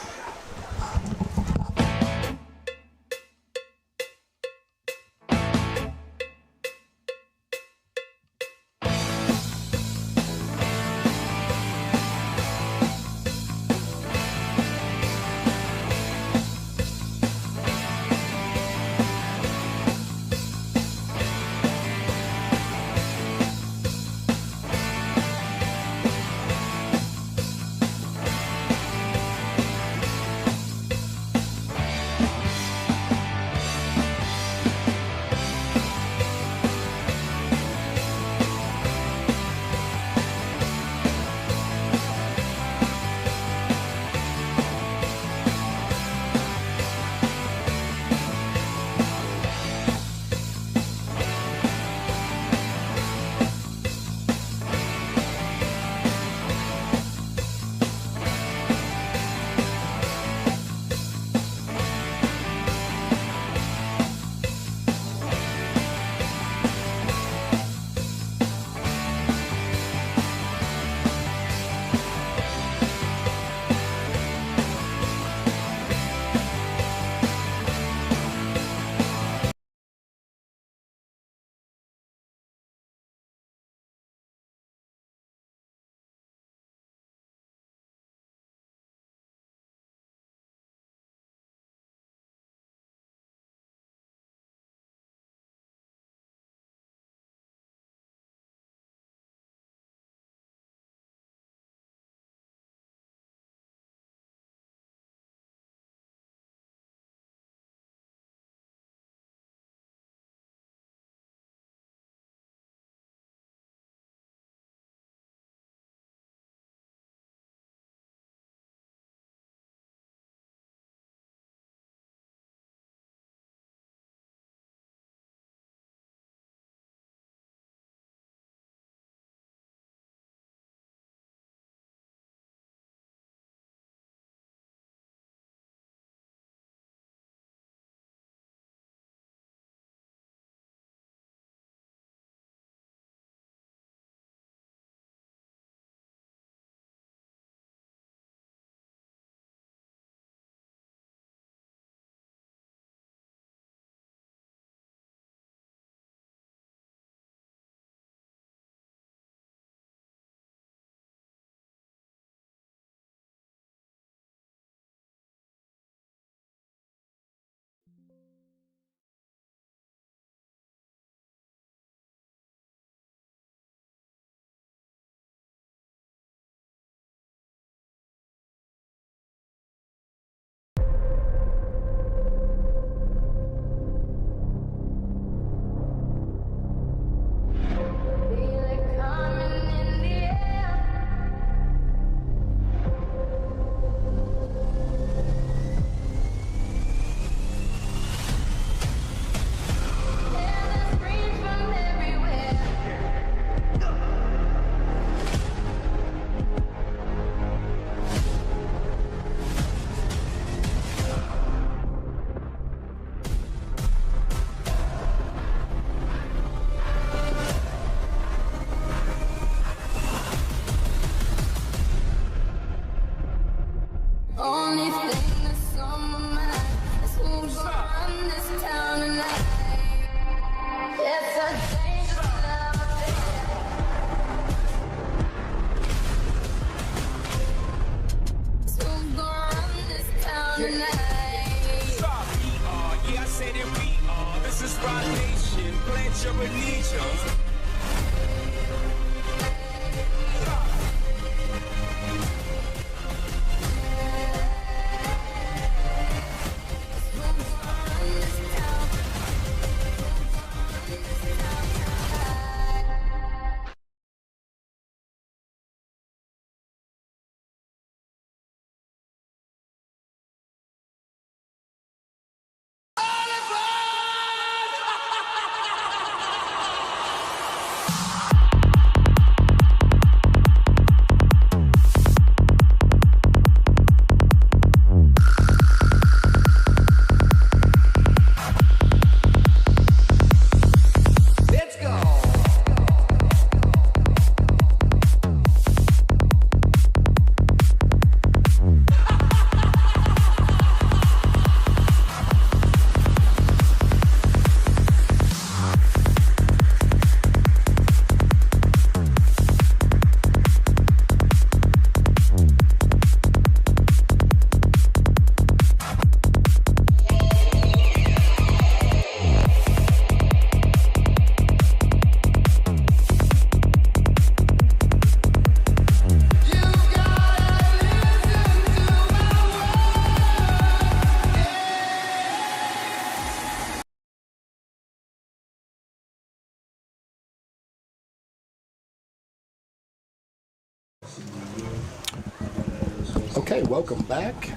Okay, welcome back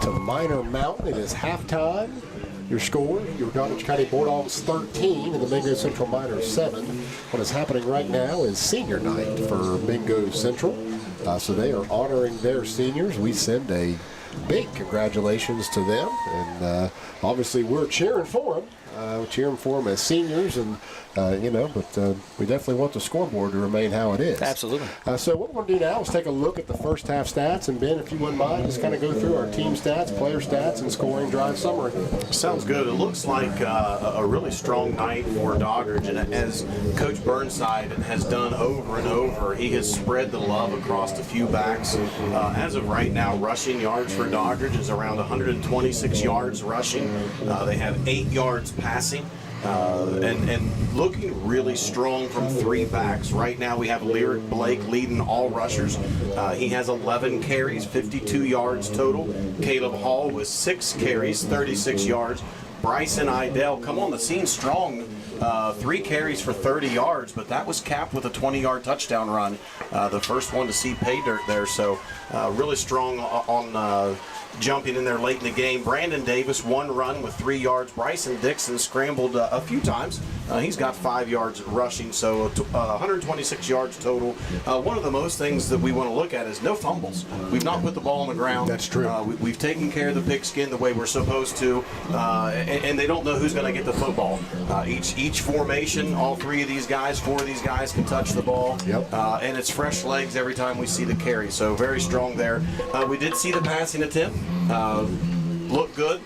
to Minor Mountain. It is halftime. Your score, your Doddrige County Bulldogs 13 and the Mingo Central Miners 7. What is happening right now is senior night for Mingo Central. So they are honoring their seniors. We send a big congratulations to them. And obviously we're cheering for them. We're cheering for them as seniors, and but we definitely want the scoreboard to remain how it is. Absolutely. So what we're going to do now is take a look at the first half stats, and Ben, if you wouldn't mind, just kind of go through our team stats, player stats, and scoring drive summary. Sounds good. It looks like a really strong night for Doddrige, and as Coach Burnside has done over and over, he has spread the love across a few backs. As of right now, rushing yards for Doddrige is around 126 yards rushing. They have 8 yards passing. And looking really strong from 3 backs. Right now we have Lyric Blake leading all rushers. He has 11 carries, 52 yards total. Caleb Hall with 6 carries, 36 yards. Bryson Idell come on the scene strong. 3 carries for 30 yards, but that was capped with a 20-yard touchdown run. The first one to see pay dirt there, so really strong on jumping in there late in the game. Brandon Davis, 1 run with 3 yards. Bryson Dixon scrambled a few times. He's got 5 yards rushing, so 126 yards total. One of the most things that we want to look at is no fumbles. We've not put the ball on the ground. That's true. We've taken care of the pigskin the way we're supposed to, and they don't know who's going to get the football. Each formation, all 3 of these guys, 4 of these guys can touch the ball. Yep. And it's fresh legs every time we see the carry, so very strong there. We did see the passing attempt. Look good.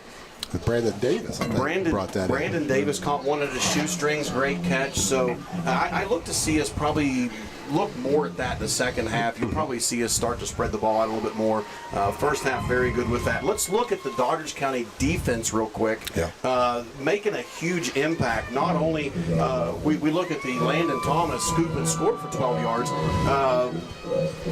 Brandon Davis, I think, brought that in. Brandon Davis caught one of his shoestrings, great catch. So I look to see us probably look more at that in the second half. You'll probably see us start to spread the ball out a little bit more. First half, very good with that. Let's look at the Doddrige County defense real quick. Yeah. Making a huge impact. Not only we look at the Landon Thomas scoop and score for 12 yards,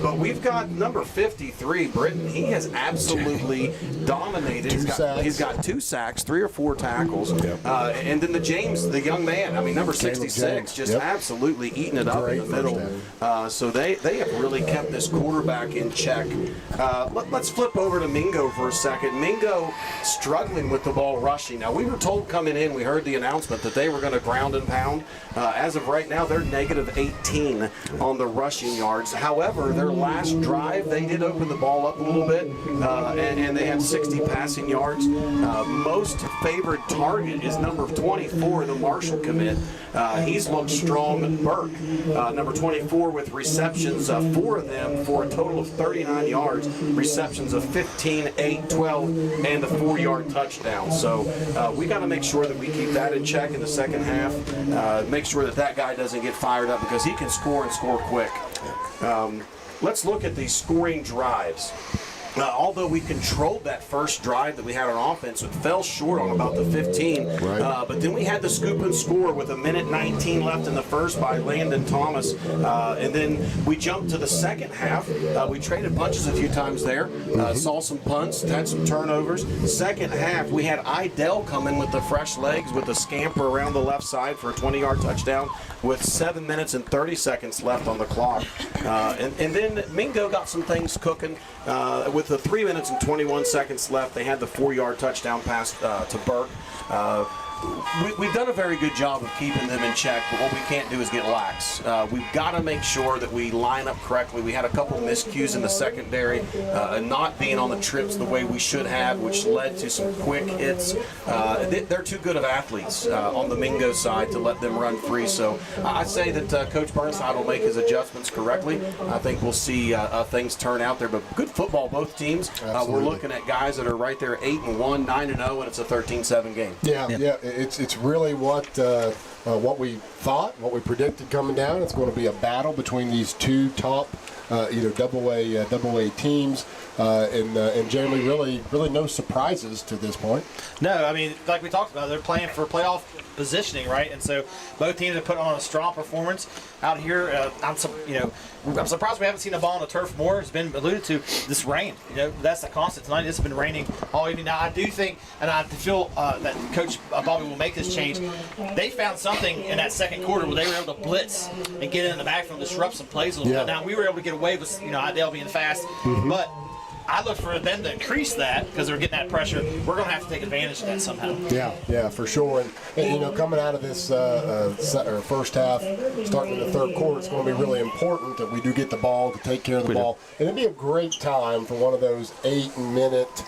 but we've got number 53, Britton. He has absolutely dominated. He's got 2 sacks, 3 or 4 tackles. Yep. And then the James, the young man, I mean, number 66, just absolutely eating it up in the middle. So they have really kept this quarterback in check. Let's flip over to Mingo for a second. Mingo struggling with the ball rushing. Now, we were told coming in, we heard the announcement that they were going to ground and pound. As of right now, they're negative 18 on the rushing yards. However, their last drive, they did open the ball up a little bit, and they had 60 passing yards. Most favored target is number 24, the Marshall commit. He's looked strong. Burke, number 24, with receptions, 4 of them for a total of 39 yards, receptions of 15, 8, 12, and the 4-yard touchdown. So we got to make sure that we keep that in check in the second half. Make sure that guy doesn't get fired up, because he can score and score quick. Let's look at these scoring drives. Although we controlled that first drive that we had on offense, it fell short on about the 15. Right. But then we had the scoop and score with 1:19 left in the first by Landon Thomas. And then we jumped to the second half. We traded punches a few times there. Saw some punts, had some turnovers. Second half, we had Idell come in with the fresh legs with a scamper around the left side for a 20-yard touchdown with 7 minutes and 30 seconds left on the clock. And then Mingo got some things cooking. With the 3 minutes and 21 seconds left, they had the 4-yard touchdown pass to Burke. We've done a very good job of keeping them in check, but what we can't do is get lax. We've got to make sure that we line up correctly. We had a couple miscues in the secondary, not being on the trips the way we should have, which led to some quick hits. They're too good of athletes on the Mingo side to let them run free. So I say that Coach Burnside will make his adjustments correctly. I think we'll see things turn out there. But good football, both teams. We're looking at guys that are right there 8-1, 9-0, and it's a 13-7 game. Yeah. It's really what we thought, what we predicted coming down. It's going to be a battle between these 2 top, double A teams, and generally really no surprises to this point. No, I mean, like we talked about, they're playing for playoff positioning, right? And so both teams have put on a strong performance out here. I'm surprised we haven't seen the ball on the turf more. It's been alluded to, this rain. That's the constant tonight. It's been raining all evening. Now, I do think, and I feel that Coach Bobby will make this change. They found something in that second quarter where they were able to blitz and get in the backfield and disrupt some plays a little bit. Now, we were able to get away with, Idell being fast, but I look for them to increase that because they're getting that pressure. We're going to have to take advantage of that somehow. Yeah, for sure. And coming out of this first half, starting in the third quarter, it's going to be really important that we do get the ball, to take care of the ball. And it'd be a great time for one of those 8-minute,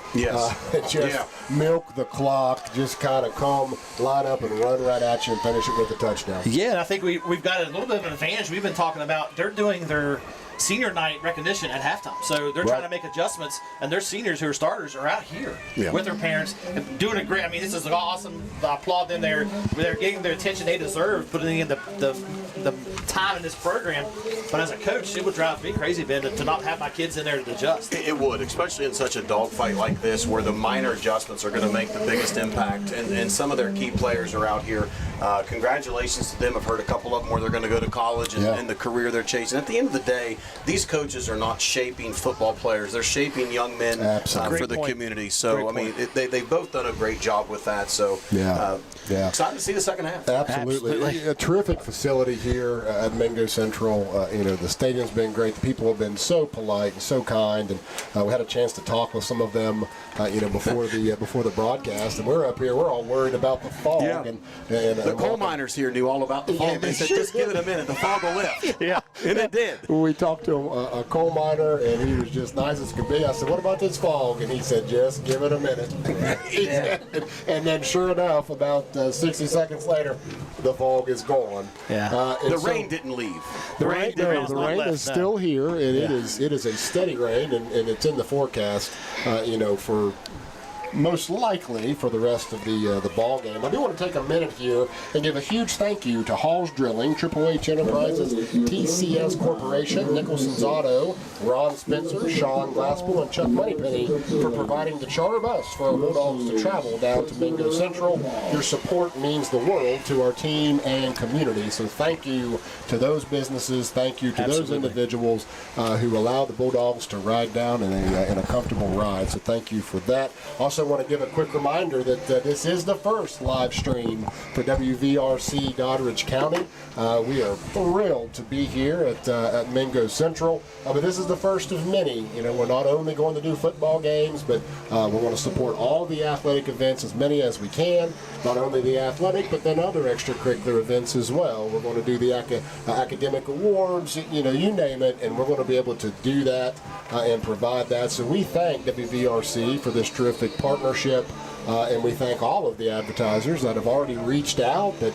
milk the clock, just kind of come, line up, and run right at you and finish it with a touchdown. Yeah, and I think we've got a little bit of an advantage. We've been talking about they're doing their senior night recognition at halftime. So they're trying to make adjustments, and their seniors who are starters are out here with their parents and doing a great. I mean, this is awesome. I applaud them. They're getting the attention they deserve, putting in the time in this program. But as a coach, it would drive me crazy, Ben, to not have my kids in there to adjust. It would, especially in such a dogfight like this, where the minor adjustments are going to make the biggest impact. And some of their key players are out here. Congratulations to them. I've heard a couple of them where they're going to go to college and the career they're chasing. At the end of the day, these coaches are not shaping football players. They're shaping young men for the community. So, I mean, they've both done a great job with that. So, excited to see the second half. Absolutely. A terrific facility here at Mingo Central. The stadium's been great. The people have been so polite and so kind. And we had a chance to talk with some of them, before the broadcast. And we're up here. We're all worried about the fog. Yeah. And the coal miners here knew all about the fog. They said, just give it a minute. The fog will lift. And it did. We talked to a coal miner, and he was just nice as could be. I said, what about this fog? And he said, just give it a minute. And then sure enough, about 60 seconds later, the fog is gone. The rain didn't leave. The rain is still here, and it is a steady rain, and it's in the forecast, for most likely for the rest of the ball game. I do want to take a minute here and give a huge thank you to Hall's Drilling, Triple H Enterprises, TCS Corporation, Nicholson's Auto, Ron Spencer, Sean Glasspool, and Chuck Moneypenny for providing the charter bus for our Bulldogs to travel down to Mingo Central. Your support means the world to our team and community, so thank you to those businesses, thank you to those individuals who allow the Bulldogs to ride down in a comfortable ride, so thank you for that. Also want to give a quick reminder that this is the first live stream for WVRC Doddrige County. We are thrilled to be here at Mingo Central, but this is the first of many. We're not only going to do football games, but we want to support all the athletic events, as many as we can. Not only the athletic, but then other extracurricular events as well. We're going to do the academic awards, you name it, and we're going to be able to do that and provide that. So we thank WVRC for this terrific partnership. And we thank all of the advertisers that have already reached out that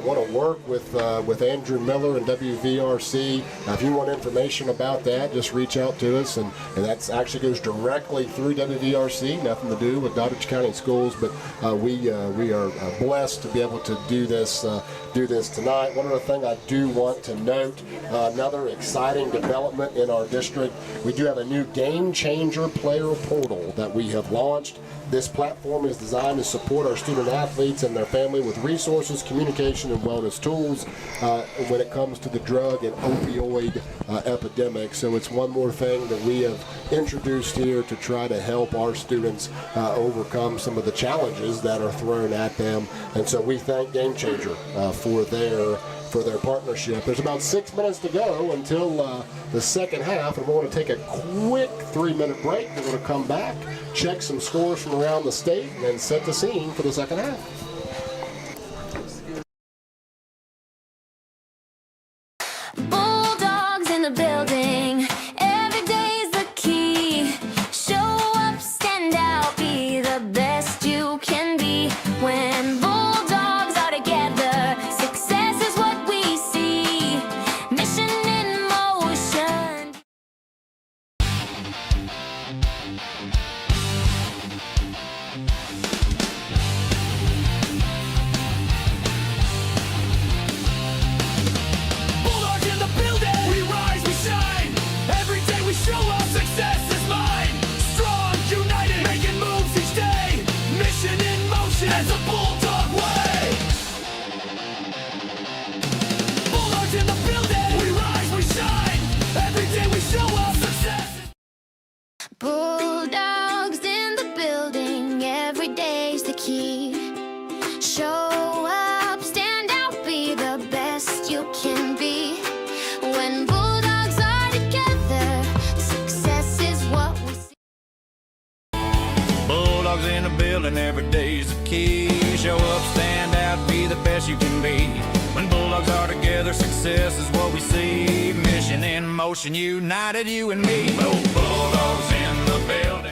want to work with Andrew Miller and WVRC. If you want information about that, just reach out to us, and that actually goes directly through WVRC. Nothing to do with Doddrige County Schools, but we are blessed to be able to do this tonight. One other thing I do want to note, another exciting development in our district. We do have a new Game Changer player portal that we have launched. This platform is designed to support our student athletes and their family with resources, communication, and wellness tools when it comes to the drug and opioid epidemic. So it's one more thing that we have introduced here to try to help our students overcome some of the challenges that are thrown at them. And so we thank Game Changer for their partnership. There's about 6 minutes to go until the second half, and we're going to take a quick 3-minute break. We're going to come back, check some scores from around the state, and then set the scene for the second half. Bulldogs in the building. Every day's the key. Show up, stand out, be the best you can be. When Bulldogs are together, success is what we see. Mission in motion. this is what we see. Mission in motion, united, you and me. Both Bulldogs in the building.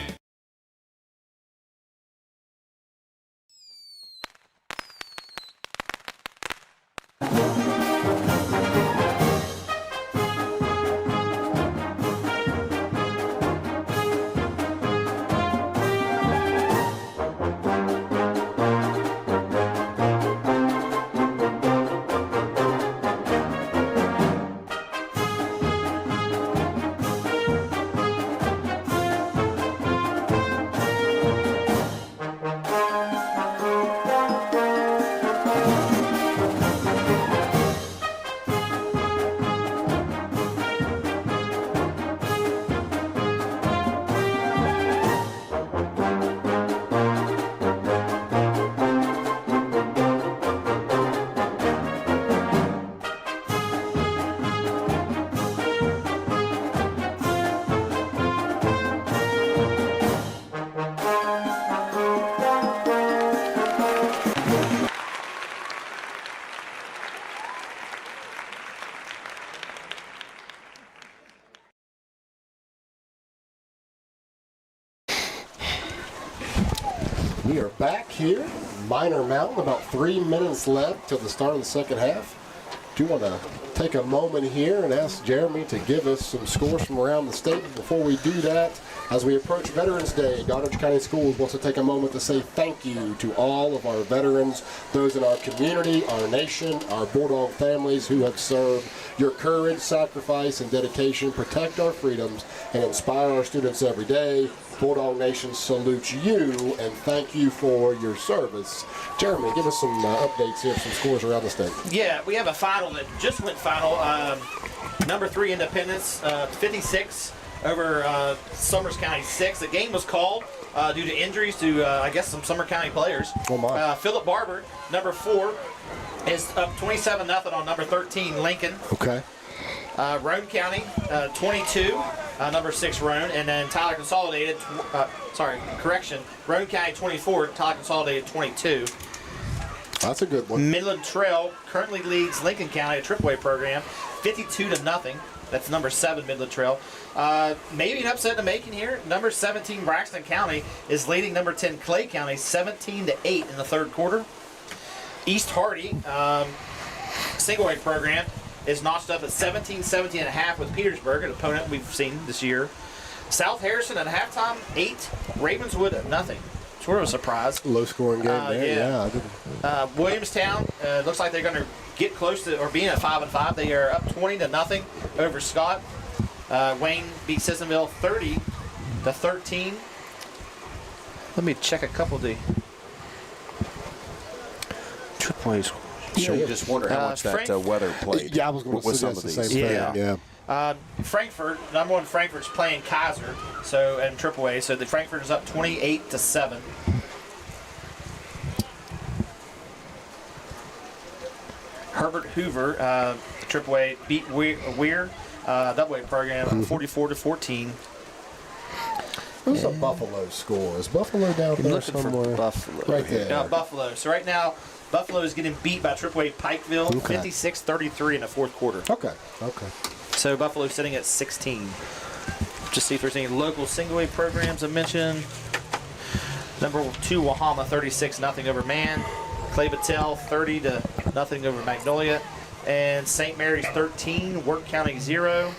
We are back here, Minor Mountain, about 3 minutes left till the start of the second half. Do want to take a moment here and ask Jeremy to give us some scores from around the state. Before we do that, as we approach Veterans Day, Doddrige County Schools wants to take a moment to say thank you to all of our veterans, those in our community, our nation, our Bulldog families who have served. Your courage, sacrifice, and dedication protect our freedoms and inspire our students every day. Bulldog Nation salutes you and thank you for your service. Jeremy, give us some updates here, some scores around the state. Yeah, we have a final that just went final. Number 3 Independence, 56 over Summers County 6. The game was called due to injuries to, I guess, some Summer County players. Oh my. Philip Barber, number 4, is up 27-0 on number 13 Lincoln. Okay. Roane County, 22, number 6 Roane, and then Tyler Consolidated, Roane County 24, Tyler Consolidated 22. That's a good one. Midland Trail currently leads Lincoln County, a AAA program, 52-0. That's number 7 Midland Trail. Maybe an upset in the making here. Number 17 Braxton County is leading number 10 Clay County 17-8 in the third quarter. East Hardy, single A program, is notched up at 17-17.5 with Petersburg, an opponent we've seen this year. South Harrison at halftime, 8. Ravenswood at 0. Sort of a surprise. Low scoring game there. Yeah. Williamstown, looks like they're going to get close to, or being at 5-5. They are up 20-0 over Scott. Wayne beat Sissonville 30-13. Let me check a couple of the AAA scores. So you just wonder how much that weather played. Yeah, I was going to suggest the same thing. Yeah. Frankfurt, number 1 Frankfurt's playing Kaiser, so in AAA. So the Frankfurt is up 28-7. Herbert Hoover, AAA, beat Weir, AA program, 44-14. Who's a Buffalo score? Is Buffalo down there somewhere? Buffalo. Right there. Buffalo. So right now, Buffalo is getting beat by AAA Pikeville, 56-33 in the fourth quarter. Okay. So Buffalo sitting at 16. Just see if there's any local single A programs I mentioned. Number 2 Wahama, 36-0 over Man. Clay Battelle, 30-0 over Magnolia. And St. Mary's 13, Work County 0.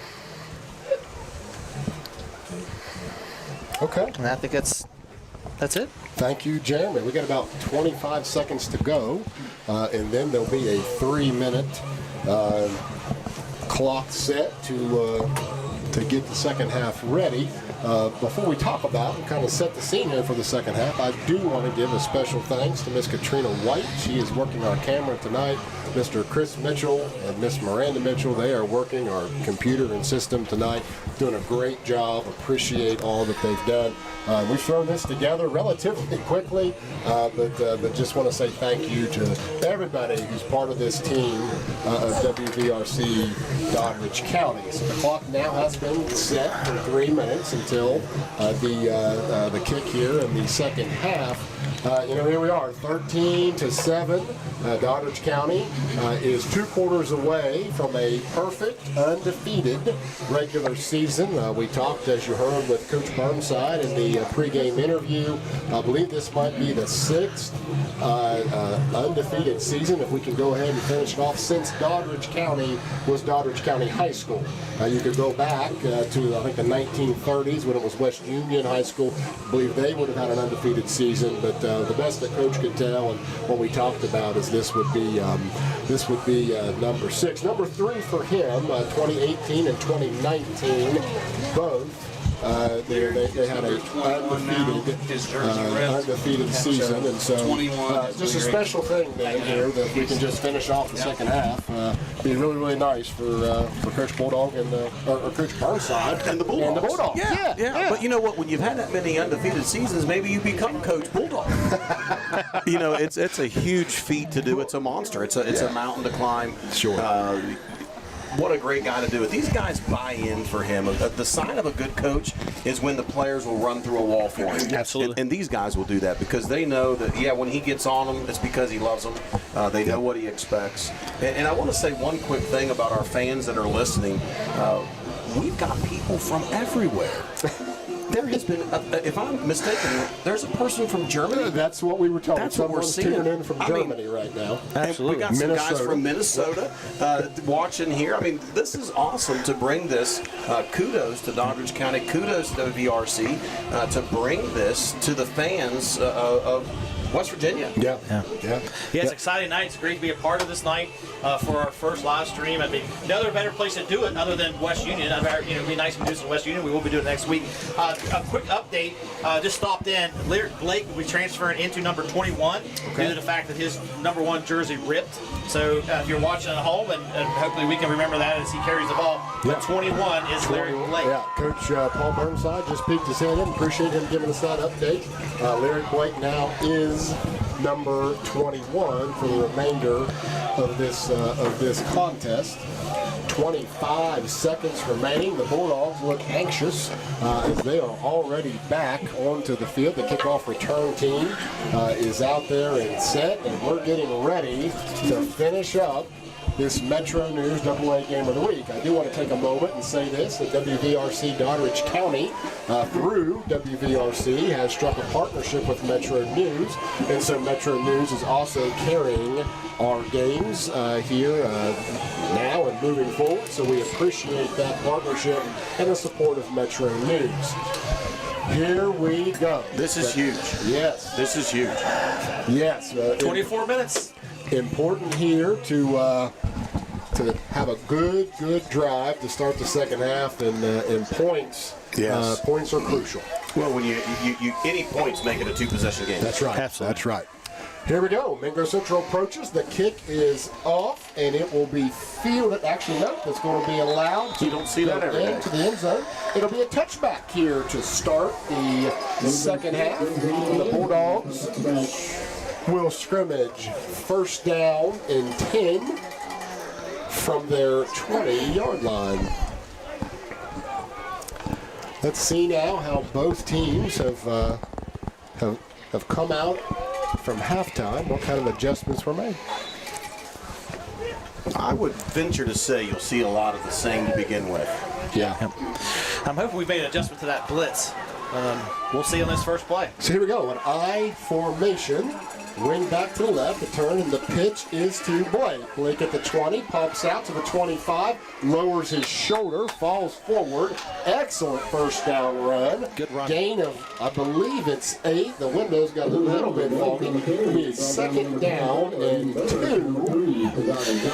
Okay. And I think that's it. Thank you, Jeremy. We got about 25 seconds to go, and then there'll be a 3-minute clock set to get the second half ready. Before we talk about and kind of set the scene here for the second half, I do want to give a special thanks to Miss Katrina White. She is working our camera tonight. Mr. Chris Mitchell and Miss Miranda Mitchell, they are working our computer and system tonight, doing a great job. Appreciate all that they've done. We've thrown this together relatively quickly, but just want to say thank you to everybody who's part of this team of WVRC Doddrige County. So the clock now has been set for 3 minutes until the kick here in the second half. Here we are, 13-7. Doddrige County is 2 quarters away from a perfect, undefeated regular season. We talked, as you heard, with Coach Burnside in the pregame interview. I believe this might be the 6th undefeated season, if we can go ahead and finish it off, since Doddrige County was Doddrige County High School. You could go back to, I think, the 1930s when it was West Union High School. I believe they would have had an undefeated season, but the best that Coach could tell and what we talked about is this would be number 6. Number 3 for him, 2018 and 2019, both. They had an undefeated season, and so just a special thing then here that we can just finish off the second half. Be really, really nice for Coach Bulldog and or Coach Burnside and the Bulldogs. Yeah. But you know what? When you've had that many undefeated seasons, maybe you become Coach Bulldog. It's a huge feat to do. It's a monster. It's a mountain to climb. Sure. What a great guy to do it. These guys buy in for him. The sign of a good coach is when the players will run through a wall for him. Absolutely. And these guys will do that because they know that, when he gets on them, it's because he loves them. They know what he expects. And I want to say one quick thing about our fans that are listening. We've got people from everywhere. There has been, if I'm mistaken, there's a person from Germany. That's what we were told. That's what we're seeing. Tuning in from Germany right now. Absolutely. We got some guys from Minnesota watching here. I mean, this is awesome to bring this. Kudos to Doddrige County. Kudos to VRC to bring this to the fans of West Virginia. Yeah, it's an exciting night. It's great to be a part of this night for our first live stream. I mean, no other better place to do it other than West Union. It'd be nice to do this in West Union. We will be doing it next week. A quick update. Just stopped in. Lyric Blake will be transferring into number 21 due to the fact that his number 1 jersey ripped. So if you're watching at home, and hopefully we can remember that as he carries the ball. But 21 is Lyric Blake. Yeah, Coach Paul Burnside just peeked his head in. Appreciate him giving us that update. Lyric Blake now is number 21 for the remainder of this contest. 25 seconds remaining. The Bulldogs look anxious as they are already back onto the field. The kickoff return team is out there and set, and we're getting ready to finish up this Metro News AA Game of the Week. I do want to take a moment and say this, that WVRC Doddrige County, through WVRC, has struck a partnership with Metro News, and so Metro News is also carrying our games here now and moving forward, so we appreciate that partnership and the support of Metro News. Here we go. This is huge. Yes. This is huge. Yes. 24 minutes. Important here to have a good drive to start the second half, and points. Yes. Points are crucial. Well, when you any points make it a 2-possession game. That's right. Absolutely. That's right. Here we go. Mingo Central approaches. The kick is off, and it will be fielded. Actually, no, it's going to be allowed to You don't see that every day. into the end zone. It'll be a touchback here to start the second half. The Bulldogs will scrimmage first down and 10 from their 20-yard line. Let's see now how both teams have come out from halftime. What kind of adjustments were made? I would venture to say you'll see a lot of the same to begin with. Yeah. I'm hoping we made an adjustment to that blitz. We'll see on this first play. So here we go, an I formation. Wing back to the left, the turn, and the pitch is to Blake. Blake at the 20, pumps out to the 25, lowers his shoulder, falls forward. Excellent first down run. Good run. Gain of, I believe it's 8. The window's got a little bit foggy. It'll be second down and 2.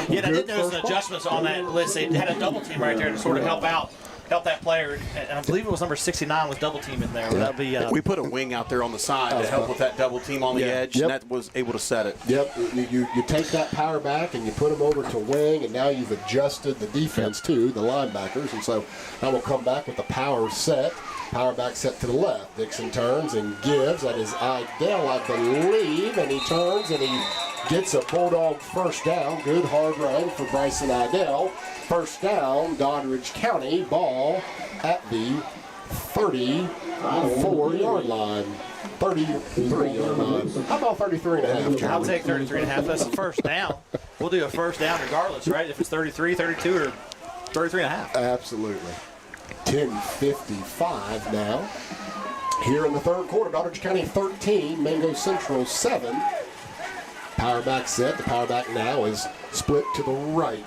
Yeah, I did notice the adjustments on that blitz. They had a double team right there to sort of help that player, and I believe it was number 69 with double team in there. Yeah. That'd be. We put a wing out there on the side to help with that double team on the edge, and that was able to set it. Yep, you take that power back and you put them over to wing, and now you've adjusted the defense too, the linebackers, and so now we'll come back with the power set. Power back set to the left. Dixon turns and gives. That is Idell, I believe, and he turns and he gets a Bulldog first down. Good hard run for Bryson Idell. First down, Doddridge County. Ball at the 34-yard line. 33-yard line. How about 33 and a half, Charlie? I'll take 33 and a half. That's a first down. We'll do a first down regardless, right? If it's 33, 32, or 33 and a half. Absolutely. 10:55 now. Here in the third quarter, Doddridge County 13, Mingo Central 7. Power back set. The power back now is split to the right.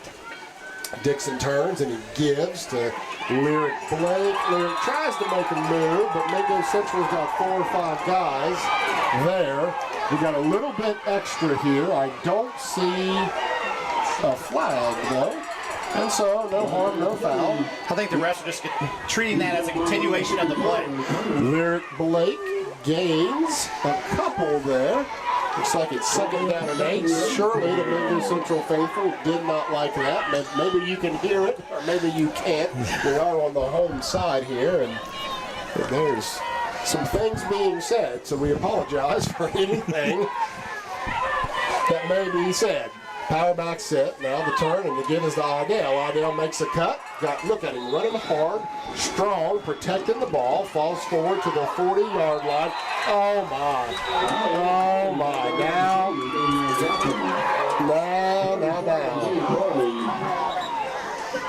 Dixon turns and he gives to Lyric Blake. Lyric tries to make a move, but Mingo Central's got 4 or 5 guys there. We got a little bit extra here. I don't see a flag though. And so, no harm, no foul. I think the refs are just treating that as a continuation of the play. Lyric Blake gains a couple there. Looks like it's 2nd down and 8. Surely the Mingo Central faithful did not like that. But maybe you can hear it, or maybe you can't. We are on the home side here, and there's some things being said, so we apologize for anything that may be said. Power back set, now the turn, and the give is to Idell. Idell makes a cut. Look at him running hard, strong, protecting the ball, falls forward to the 40-yard line. Oh my. Oh my. Now.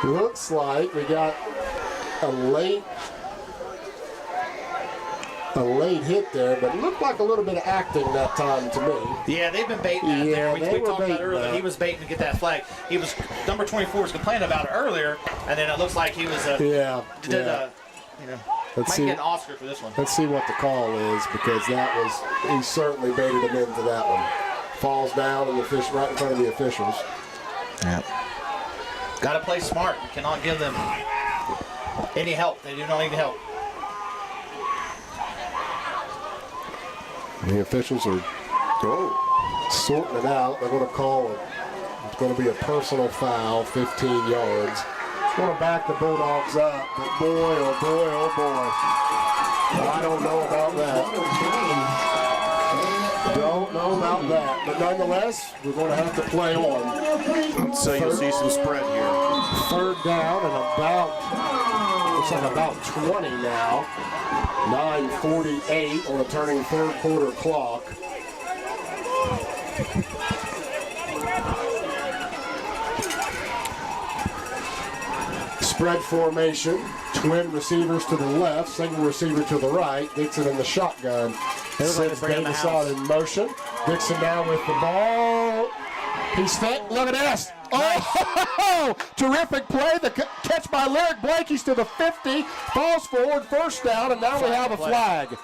Looks like we got a late hit there, but it looked like a little bit of acting that time to me. Yeah, they've been baiting that there. We talked about earlier. He was baiting to get that flag. He was, number 24 was complaining about it earlier, and then it looks like he was might get an Oscar for this one. Let's see what the call is, because he certainly baited him into that one. Falls down and the fish right in front of the officials. Yeah. Got to play smart. You cannot give them any help. They do not need help. The officials are sorting it out. They're going to call it. It's going to be a personal foul, 15 yards. It's going to back the Bulldogs up, but boy, oh boy, oh boy. I don't know about that. Don't know about that. But nonetheless, we're going to have to play on. So you'll see some spread here. 3rd down and looks like about 20 now. 9:48 on the turning third quarter clock. Spread formation. Twin receivers to the left, single receiver to the right. Dixon in the shotgun. Sends Davis out in motion. Dixon now with the ball. He's fit. Look at this. Oh, terrific play. The catch by Lyric Blake. He's to the 50. Falls forward, first down, and now we have a flag.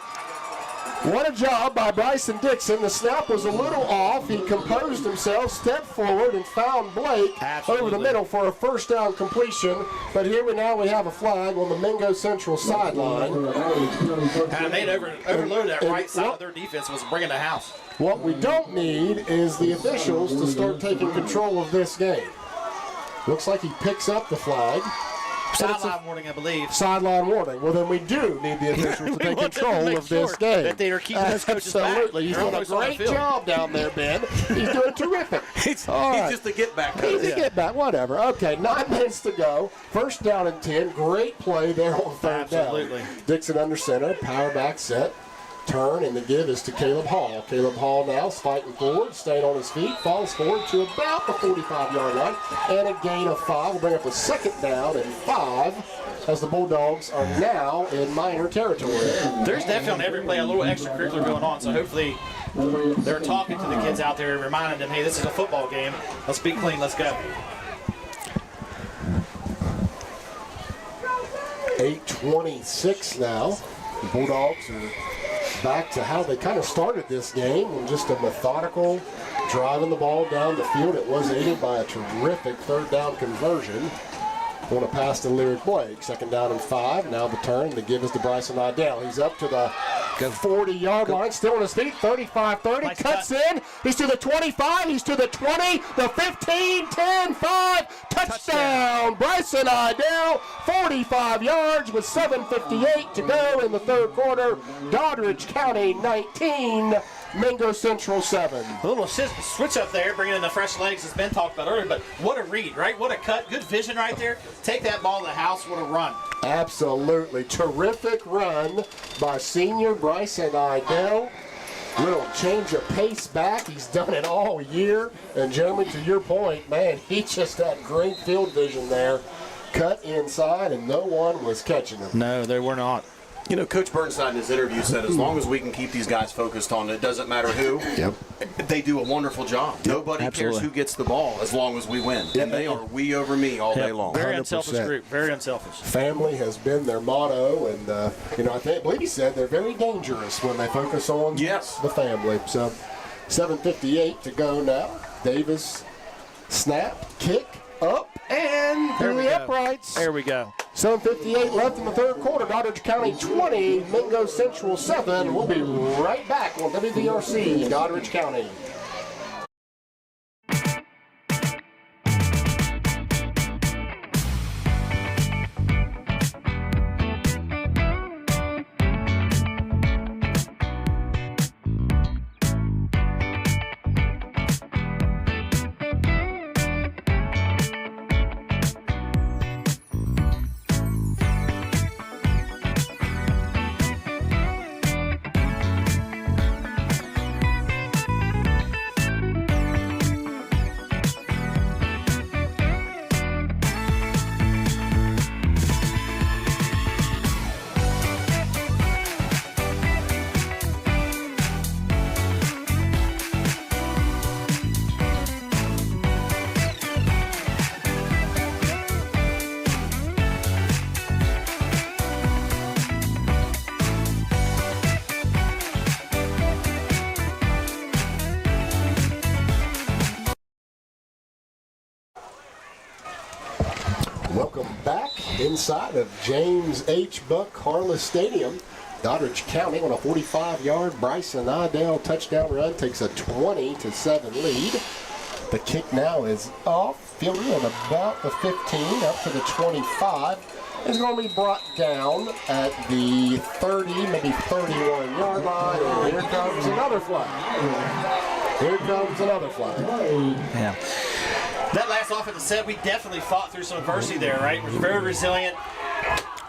What a job by Bryson Dixon. The snap was a little off. He composed himself, stepped forward, and found Blake over the middle for a first down completion. But here we have a flag on the Mingo Central sideline. And they overloaded that right side of their defense, was bringing the house. What we don't need is the officials to start taking control of this game. Looks like he picks up the flag. Sideline warning, I believe. Sideline warning. Well, then we do need the officials to take control of this game. That they are keeping those coaches back. Absolutely. He's doing a great job down there, Ben. He's doing terrific. He's just a get-back coach. He's a get-back, whatever. Okay, 9 minutes to go. First down and 10. Great play there on 3rd down. Dixon under center. Power back set. Turn, and the give is to Caleb Hall. Caleb Hall now is fighting forward, staying on his feet, falls forward to about the 45-yard line, and a gain of 5. We'll bring up a 2nd down and 5 as the Bulldogs are now in minor territory. There's definitely on every play a little extracurricular going on, so hopefully they're talking to the kids out there, reminding them, hey, this is a football game. Let's be clean, let's go. 8:26 now. The Bulldogs are back to how they kind of started this game, and just a methodical driving the ball down the field. It was aided by a terrific 3rd down conversion. On a pass to Lyric Blake. 2nd down and 5. Now the turn. The give is to Bryson Idell. He's up to the 40-yard line. Still on his feet. 35-30. Nice cuts cut. In. He's to the 25. He's to the 20. The 15. 10. 5. Touchdown. Bryson Idell. 45 yards with 7:58 to go in the third quarter. Doddridge County 19. Mingo Central 7. A little switch up there, bringing in the fresh legs as Ben talked about earlier, but what a read, right? What a cut. Good vision right there. Take that ball to the house. What a run. Absolutely. Terrific run by senior Bryson Idell. Little change of pace back. He's done it all year. And Jeremy, to your point, man, he just had great field vision there. Cut inside, and no one was catching him. No, they were not. You know, Coach Burnside in his interview said as long as we can keep these guys focused on it, doesn't matter who, they do a wonderful job. Nobody cares who gets the ball as long as we win. And they are we over me all day long. Very unselfish group. Very unselfish. Family has been their motto, and, you know, I believe he said they're very dangerous when they focus on the family. So 7:58 to go now. Davis, snap, kick, up, and through the uprights. There we go. 7:58 left in the third quarter. Doddrige County 20, Mingo Central 7. We'll be right back on WVRC, Doddrige County. Welcome back inside of James H. Buck Harless Stadium. Doddrige County on a 45-yard Bryson Idell touchdown run takes a 20-7 lead. The kick now is off, fielded on about the 15 up to the 25. It's going to be brought down at the 30, maybe 31-yard line. And here comes another flag. Here comes another flag. Yeah. That last offensive set, we definitely fought through some adversity there, right? We're very resilient.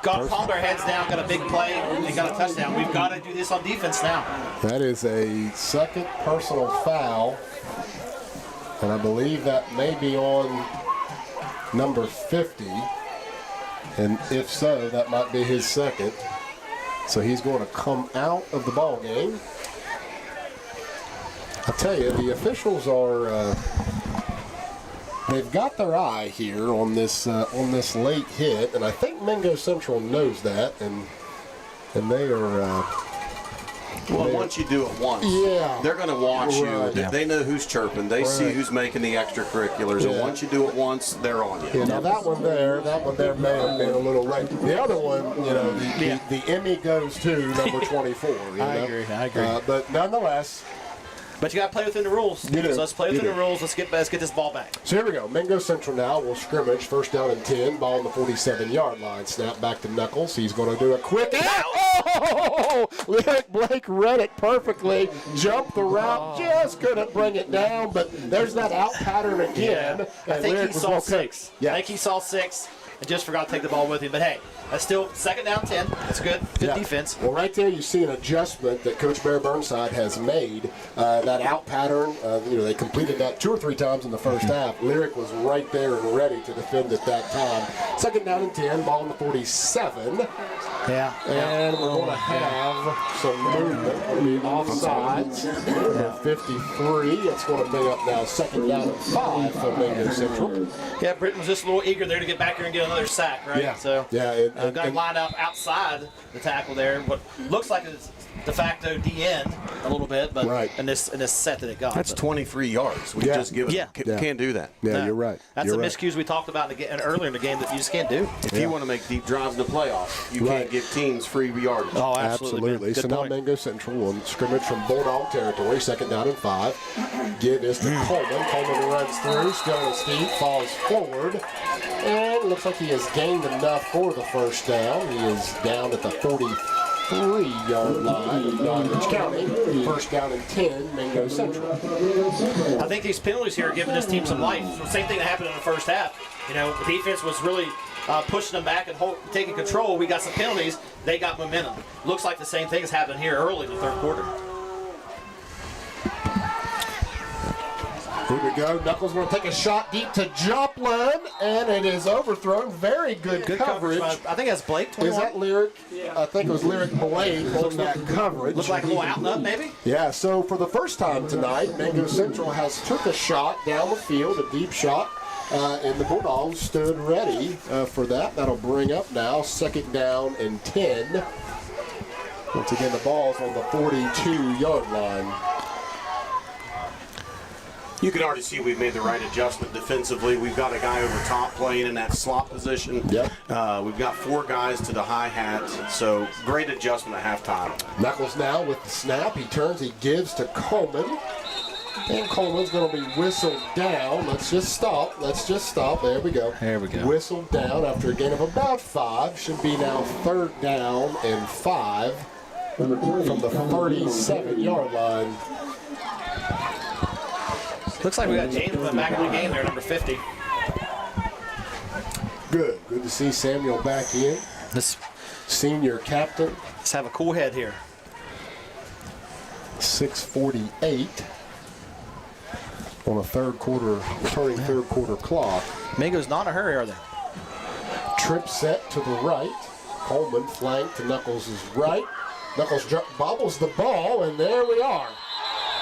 Calmed our heads down, got a big play, and got a touchdown. We've got to do this on defense now. That is a second personal foul, and I believe that may be on number 50. And if so, that might be his second. So he's going to come out of the ball game. I'll tell you, the officials are they've got their eye here on this late hit, and I think Mingo Central knows that, and they are. Well, once you do it once, they're going to watch you. They know who's chirping. They see who's making the extracurriculars. And once you do it once, they're on you. Yeah, now that one there may have been a little late. The other one, you know, the Emmy goes to number 24. I agree. But nonetheless. But you got to play within the rules. So let's play within the rules. Let's get this ball back. So here we go. Mingo Central now will scrimmage. First down and 10. Ball on the 47-yard line. Snap back to Knuckles. He's going to do a quick. Oh! Lyric Blake read it perfectly. Jumped the route. Just couldn't bring it down. But there's that out pattern again. I think he saw 6. I think he saw 6 and just forgot to take the ball with him. But hey, that's still second down 10. That's good. Good defense. Well, right there you see an adjustment that Coach Barry Burnside has made. That out pattern, they completed that 2 or 3 times in the first half. Lyric was right there and ready to defend at that time. Second down and 10, ball on the 47. And we're going to have some movement. It'll be offsides. 53. It's going to bring up now second down and 5 for Mingo Central. Yeah, Britton was just a little eager there to get back here and get another sack, right? Yeah. So got him lined up outside the tackle there. What looks like it's de facto DN a little bit, but in this set that it got. That's 23 yards. We just give it. Can't do that. Yeah, no. You're right. That's the miscues we talked about earlier in the game that you just can't do. If you want to make deep drives in the playoffs, you can't give teams free yardage. Oh, absolutely. So now Mingo Central will scrimmage from Bulldog territory, second down and 5. Give this to Coleman. Coleman runs through, still on his feet, falls forward. And it looks like he has gained enough for the first down. He is down at the 44. 3-yard line of Doddrige County. First down and 10, Mingo Central. I think these penalties here are giving this team some life. So same thing that happened in the first half. You know, the defense was really pushing them back and taking control. We got some penalties. They got momentum. Looks like the same thing is happening here early in the third quarter. Here we go. Knuckles going to take a shot deep to Joplin, and it is overthrown. Very good coverage. I think that's Blake. 21. Is that Lyric? Yeah. I think it was Lyric Blake on that coverage. Looks like a little out and up, maybe? Yeah, so for the first time tonight, Mingo Central has took a shot down the field, a deep shot, and the Bulldogs stood ready for that. That'll bring up now second down and 10. Once again, the ball's on the 42-yard line. You can already see we've made the right adjustment defensively. We've got a guy over top playing in that slot position. Yep. We've got 4 guys to the hi-hat, so great adjustment at halftime. Knuckles now with the snap. He turns, he gives to Coleman. And Coleman's going to be whistled down. Let's just stop. There we go. There we go. Whistled down after a gain of about 5. Should be now third down and 5 from the 37-yard line. Looks like we got James back in the game there, number 50. Good to see Samuel back in. This Senior captain. Let's have a cool head here. 6:48 on a third quarter clock. Mingo's not in a hurry, are they? Trip set to the right. Coleman flank to Knuckles' right. Knuckles bobbles the ball, and there we are.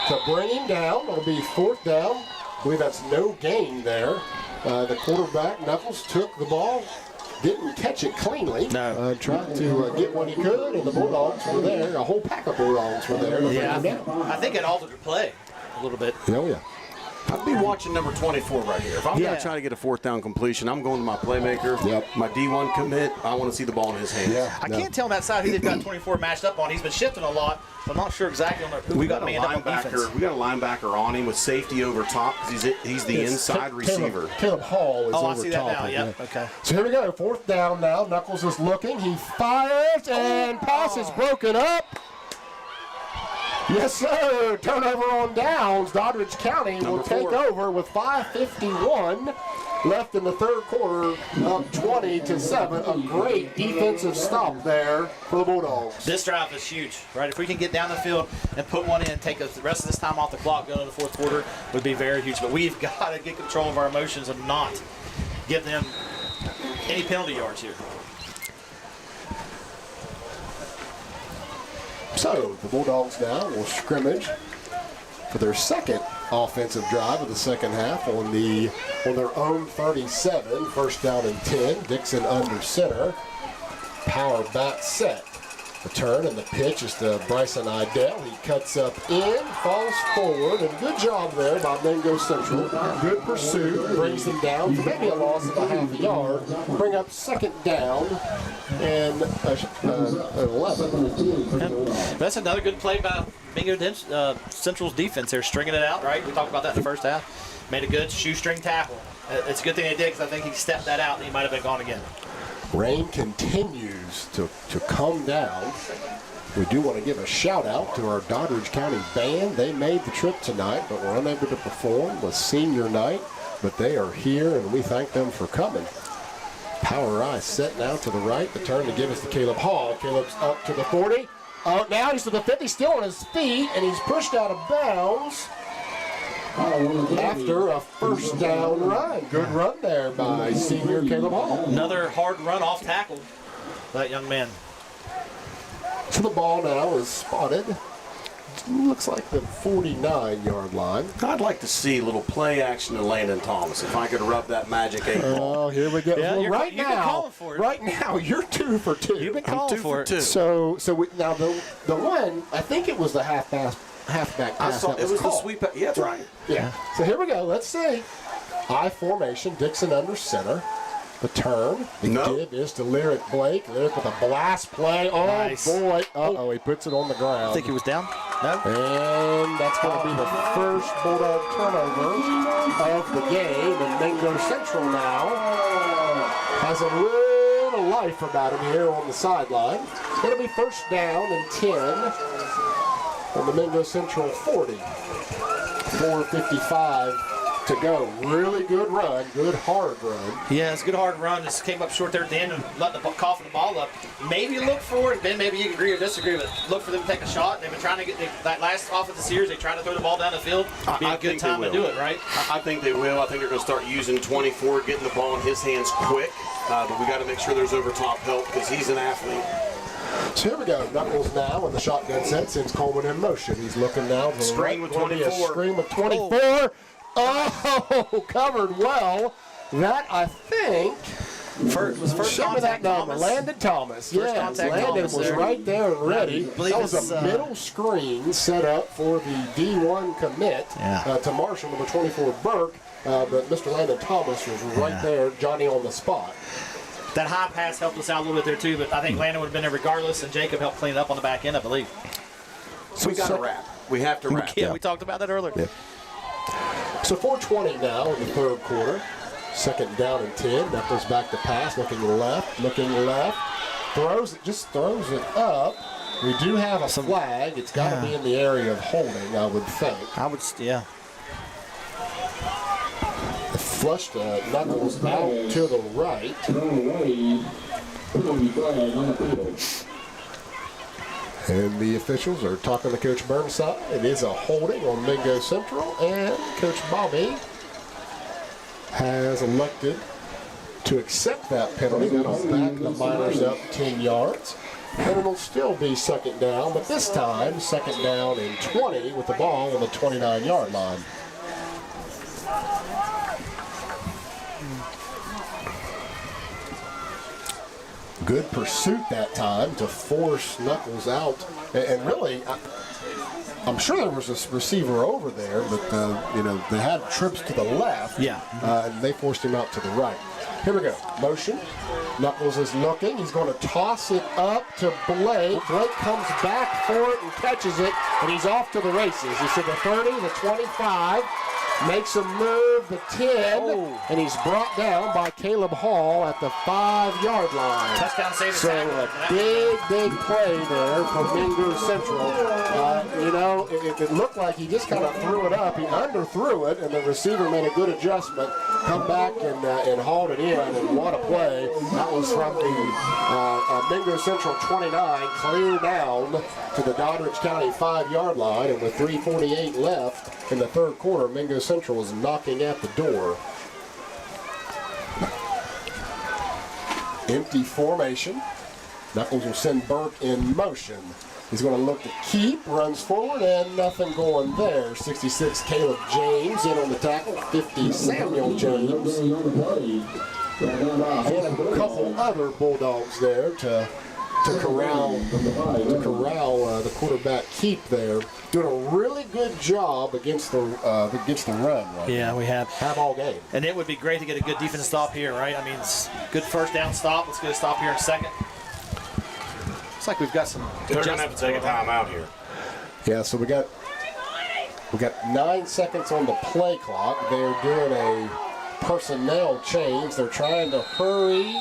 To bring him down, it'll be fourth down. I believe that's no gain there. The quarterback, Knuckles, took the ball, didn't catch it cleanly. No. Tried to get what he could, and the Bulldogs were there. A whole pack of Bulldogs were there. Yeah, I think it altered the play a little bit. Oh, yeah. I'd be watching number 24 right here. If I'm going to try to get a fourth down completion, I'm going to my playmaker. Yep. My D1 commit, I want to see the ball in his hands. Yeah. I can't tell on that side who they've got 24 matched up on. He's been shifting a lot. I'm not sure exactly on who We got a manned up on defense. linebacker. We got a linebacker on him with safety over top because he's the inside receiver. Caleb Hall is over top. I see that now. of Yep. him. Okay. So here we go. Fourth down now. Knuckles is looking. He fires, and pass is broken up. Yes, sir. Turnover on downs. Doddrige County will take over with 5:51 left in the third quarter, up 20-7. A great defensive stop there for the Bulldogs. This drive is huge, right? If we can get down the field and put one in, take the rest of this time off the clock going into the fourth quarter, would be very huge. But we've got to get control of our emotions and not give them any penalty yards here. So the Bulldogs now will scrimmage for their second offensive drive of the second half on their own 37. First down and 10. Dixon under center. Power back set. The turn and the pitch is to Bryson Idell. He cuts up in, falls forward, and good job there by Mingo Central. Good pursuit, brings him down for maybe a loss of a half a yard. Bring up second down and 11. That's another good play by Mingo Central's defense there, stringing it out, right? We talked about that in the first half. Made a good shoestring tackle. It's a good thing they did because I think he stepped that out and he might have been gone again. Rain continues to come down. We do want to give a shout out to our Doddrige County band. They made the trip tonight, but were unable to perform with senior night. But they are here, and we thank them for coming. Power eye set now to the right. The turn to give us to Caleb Hall. Caleb's up to the 40. Now he's to the 50, still on his feet, and he's pushed out of bounds after a first down run. Good run there by senior Caleb Hall. Another hard run off tackle by that young man. So the ball now is spotted. Looks like the 49-yard line. I'd like to see a little play action to Landon Thomas if I could rub that magic 8 ball. Oh, here we go. Yeah, well, you've been calling for it. Right now, you're 2 for 2. You've been calling for it. So now the one, I think it was the halfback pass. It was the sweep. Yeah, that's right. Yeah. So here we go. Let's see. I formation. Dixon under center. The turn. The give is to Lyric Blake. Lyric with a blast play. Oh, nice. Boy. He puts it on the ground. I think he was down. No? And that's going to be the first Bulldog turnover of the game. And Mingo Central now has a life about him here on the sideline. It'll be first down and 10 on the Mingo Central 40. 4:55 to go. Really good run, good hard run. Yeah, it's a good hard run. Just came up short there at the end and let the coughing the ball up. Maybe look for it. Ben, maybe you agree or disagree, but look for them to take a shot. They've been trying to get that last offensive series. They try to throw the ball down the field. Be a good time to do it, right? I think they will. I think they're going to start using 24, getting the ball in his hands quick. But we got to make sure there's over top help because he's an athlete. So here we go. Knuckles now in the shotgun set sends Coleman in motion. He's looking now. To Screen with 24. Screen with 24. Oh, covered well. That, I think, First show me that contact number. Thomas. Landon Thomas. First Yeah, contact Landon Thomas was there. right there and ready. believe That was it's, a middle screen set up for the D1 commit to Marshall, number 24, Burke. But Mr. Landon Thomas was right there, Johnny on the spot. That high pass helped us out a little bit there, too, but I think Landon would have been there regardless, and Jacob helped clean it up on the back end, I believe. So we got to wrap. We have to wrap. Yeah, we talked about that earlier. Yeah. So 4:20 now in the third quarter. Second down and 10. Knuckles back to pass, looking left. Throws it up. We do have a flag. It's got to be in the area of holding, I would think. Yeah. Flushed Knuckles out to the right. And the officials are talking to Coach Burnside. It is a holding on Mingo Central, and Coach Bobby has elected to accept that penalty. That'll back the Miners up 10 yards. And it'll still be second down, but this time, second down and 20 with the ball on the 29-yard line. Good pursuit that time to force Knuckles out. And really, I'm sure there was a receiver over there, but they had trips to the left. Yeah. And they forced him out to the right. Here we go. Motion. Knuckles is looking. He's going to toss it up to Blake. Blake comes back for it and catches it, and he's off to the races. He's to the 30, the 25. Makes a move, the 10, and he's brought down by Caleb Hall at the 5-yard line. Touchdown save. So a big play there from Mingo Central. It looked like he just kind of threw it up. He underthrew it, and the receiver made a good adjustment. Come back and hauled it in, and what a play. That was from the Mingo Central 29, clear down to the Doddrige County 5-yard line, and with 3:48 left in the third quarter, Mingo Central is knocking at the door. Empty formation. Knuckles will send Burke in motion. He's going to look to keep, runs forward, and nothing going there. 66, Caleb James in on the tackle. 50, Samuel James. And a couple other Bulldogs there to corral the quarterback keep there. Doing a really good job against the run. Right Yeah, now. we have all game. And it would be great to get a good defensive stop here, right? I mean, it's good first down stop. Let's get a stop here in a second. Looks like we've got some. They're going to have to take a timeout here. Yeah, so we got 9 seconds on the play clock. They're doing a personnel change. They're trying to hurry.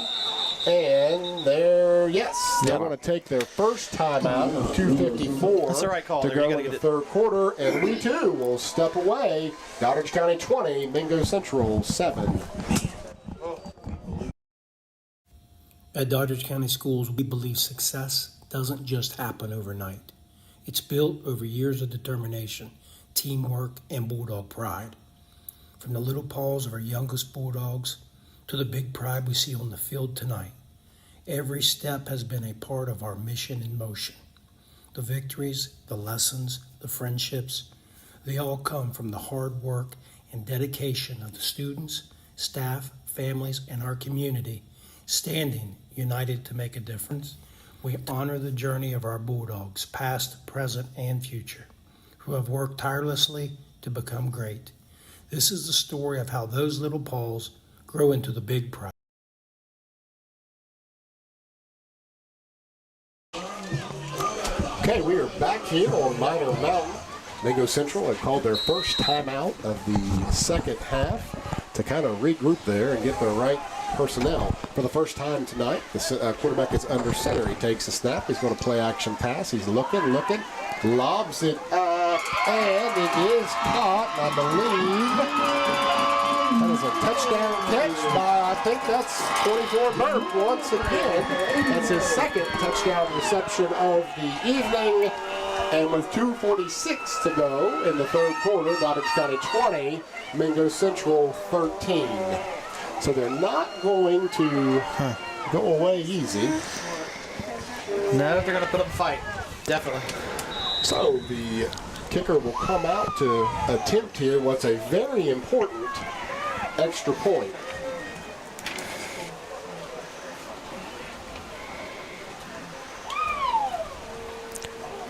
And they're going to take their first timeout of 2:54 That's the right call to there. go in the third quarter, and we too will step away. Doddrige County 20, Mingo Central 7. At Doddrige County Schools, we believe success doesn't just happen overnight. It's built over years of determination, teamwork, and Bulldog pride. From the little paws of our youngest Bulldogs to the big pride we see on the field tonight, every step has been a part of our mission in motion. The victories, the lessons, the friendships, they all come from the hard work and dedication of the students, staff, families, and our community, standing united to make a difference. We honor the journey of our Bulldogs, past, present, and future, who have worked tirelessly to become great. This is the story of how those little paws grow into the big pride. Okay, we are back here on Minor Mountain. Mingo Central had called their first timeout of the second half to kind of regroup there and get their right personnel. For the first time tonight, the quarterback is under center. He takes a snap. He's going to play action pass. He's looking, lobs it up, and it is caught, I believe. That is a touchdown catch by, I think that's 24 Burke once again. That's his second touchdown reception of the evening. And with 2:46 to go in the third quarter, Doddrige County 20, Mingo Central 13. So they're not going to go away easy. No, they're going to put up a fight. Definitely. So the kicker will come out to attempt here what's a very important extra point.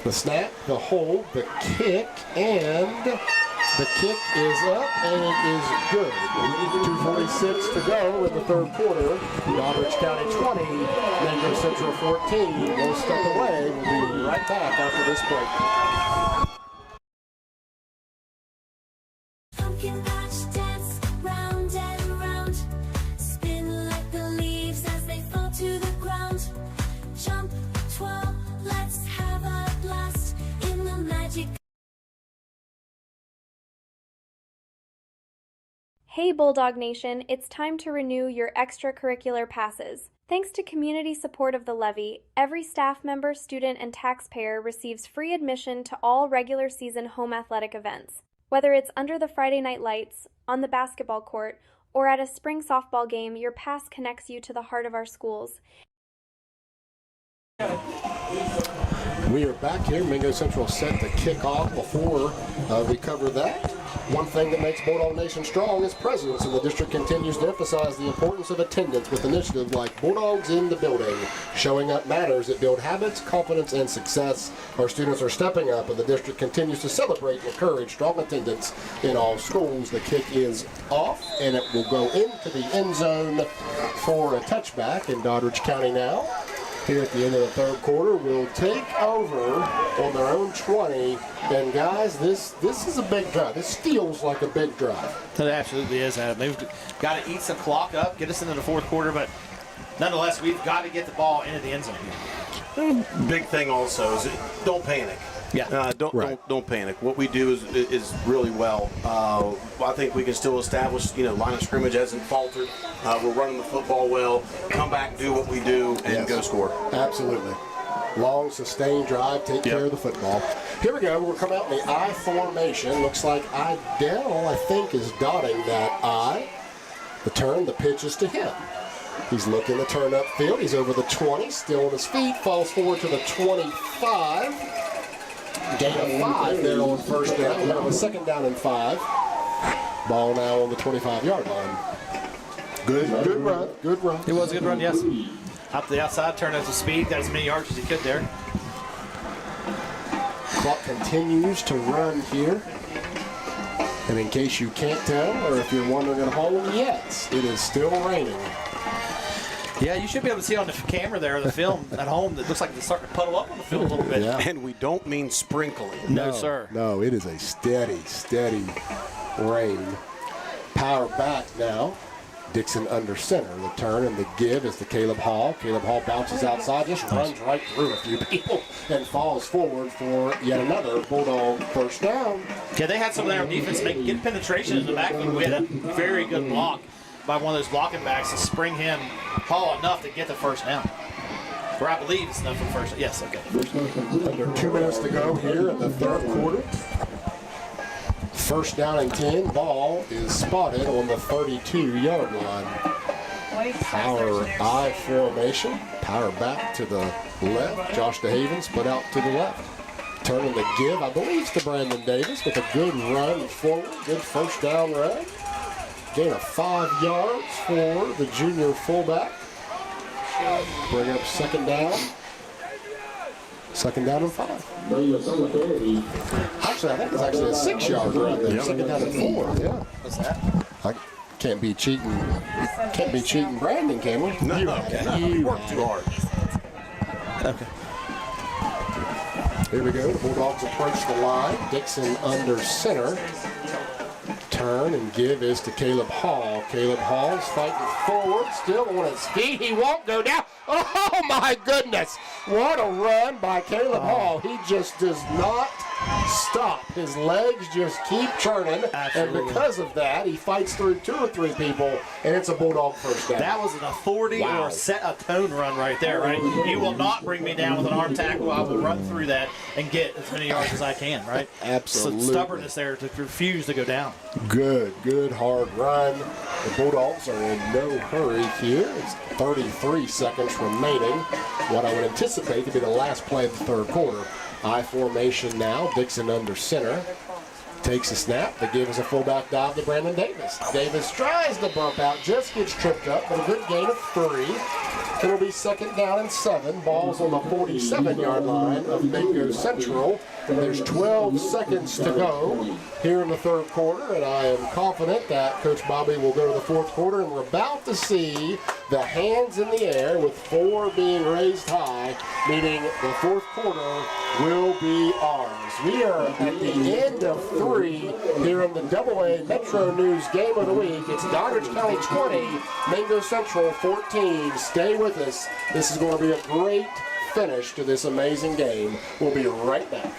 The snap, the hold, the kick, and the kick is up, and it is good. 2:46 to go in the third quarter. Doddrige County 20, Mingo Central 14. We'll step away. We'll be right back after this break. Pumpkin patch dance round and round. Spin like the leaves as they fall to the ground. Jump, twirl, let's have a blast in the magic. Hey Bulldog Nation, it's time to renew your extracurricular passes. Thanks to community support of the levy, every staff member, student, and taxpayer receives free admission to all regular season home athletic events. Whether it's under the Friday night lights, on the basketball court, or at a spring softball game, your pass connects you to the heart of our schools. We are back here. Mingo Central set to kick off. Before we cover that, one thing that makes Bulldog Nation strong is presence, and the district continues to emphasize the importance of attendance with initiatives like Bulldogs in the Building. Showing up matters that build habits, confidence, and success. Our students are stepping up, and the district continues to celebrate and encourage strong attendance in all schools. The kick is off, and it will go into the end zone for a touchback in Doddrige County now. Here at the end of the third quarter, will take over on their own 20. And guys, this is a big drive. This feels like a big drive. It absolutely is, Adam. They've got to eat some clock up, get us into the fourth quarter, but nonetheless, we've got to get the ball into the end zone. Big thing also is don't panic. Yeah. Don't panic. What we do is really well. I think we can still establish, line of scrimmage hasn't faltered. We're running the football well. Come back, do what we do, and go score. Absolutely. Long, sustained drive, take care of the football. Here we go. We'll come out in the I formation. Looks like Idell, I think, is dotting that I. The turn, the pitch is to him. He's looking to turn upfield. He's over the 20, still on his feet, falls forward to the 25. Gain of 5 there on first down. We're on the second down and 5. Ball now on the 25-yard line. Good run. It was a good run, yes. Up to the outside, turned up to speed, got as many yards as he could there. Clock continues to run here. And in case you can't tell, or if you're wondering at home, yes, it is still raining. Yeah, you should be able to see on the camera there, the film at home, that looks like it's starting to puddle up on the field a little bit. Yeah. And we don't mean sprinkling. No, sir. No, it is a steady rain. Power back now. Dixon under center. The turn and the give is to Caleb Hall. Caleb Hall bounces outside, just runs right through a few people and falls forward for yet another Bulldog first down. Yeah, they had some of their defense get penetration in the backfield. We had a very good block by one of those blocking backs to spring him Hall enough to get the first down. Or I believe it's enough for the first. Yes, okay. Under 2 minutes to go here in the third quarter. First down and 10. Ball is spotted on the 32-yard line. Power I formation. Power back to the left. Josh DeHaven split out to the left. Turning the give, I believe, it's to Brandon Davis with a good run forward. Good first down run. Gain of 5 yards for the junior fullback. Bring up second down. Second down and 5. Actually, I think it's actually a 6-yard run there. Second down and 4. Yeah. What's that? I can't be cheating. Can't be cheating Brandon, can we? No, you work too hard. Okay. Here we go. The Bulldogs approach the line. Dixon under center. Turn and give is to Caleb Hall. Caleb Hall's fighting forward, still on his feet. He won't go down. Oh my goodness. What a run by Caleb Hall. He just does not stop. His legs just keep churning. Absolutely. And because of that, he fights through 2 or 3 people, and it's a Bulldog first down. That was an authority Wow. or set a tone run right there, right? You will not bring me down with an arm tackle. I will run through that and get as many yards as I can, right? Absolutely. Some stubbornness there to refuse to go down. Good hard run. The Bulldogs are in no hurry here. It's 33 seconds remaining. What I would anticipate to be the last play of the third quarter. I formation now. Dixon under center. Takes a snap. They give us a fullback dive to Brandon Davis. Davis tries to bump out, just gets tripped up, but a good gain of 3. It'll be 2nd down and 7. Ball's on the 47-yard line of Mingo Central. There's 12 seconds to go here in the third quarter, and I am confident that Coach Bobby will go to the fourth quarter, and we're about to see the hands in the air with 4 being raised high, meaning the fourth quarter will be ours. We are at the end of 3 here in the AA Metro News Game of the Week. It's Doddrige County 20, Mingo Central 14. Stay with us. This is going to be a great finish to this amazing game. We'll be right back.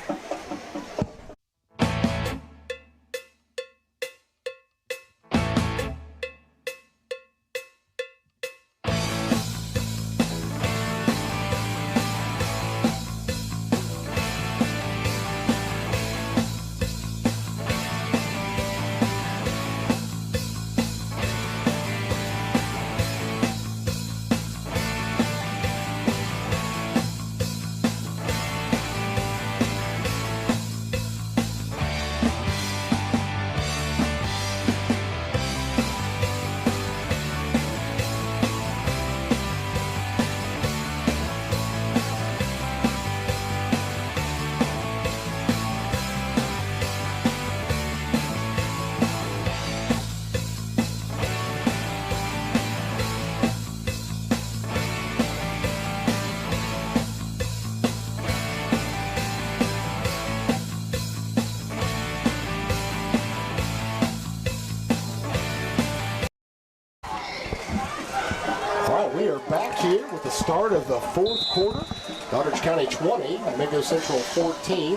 We are back here with the start of the fourth quarter. Doddrige County 20, Mingo Central 14.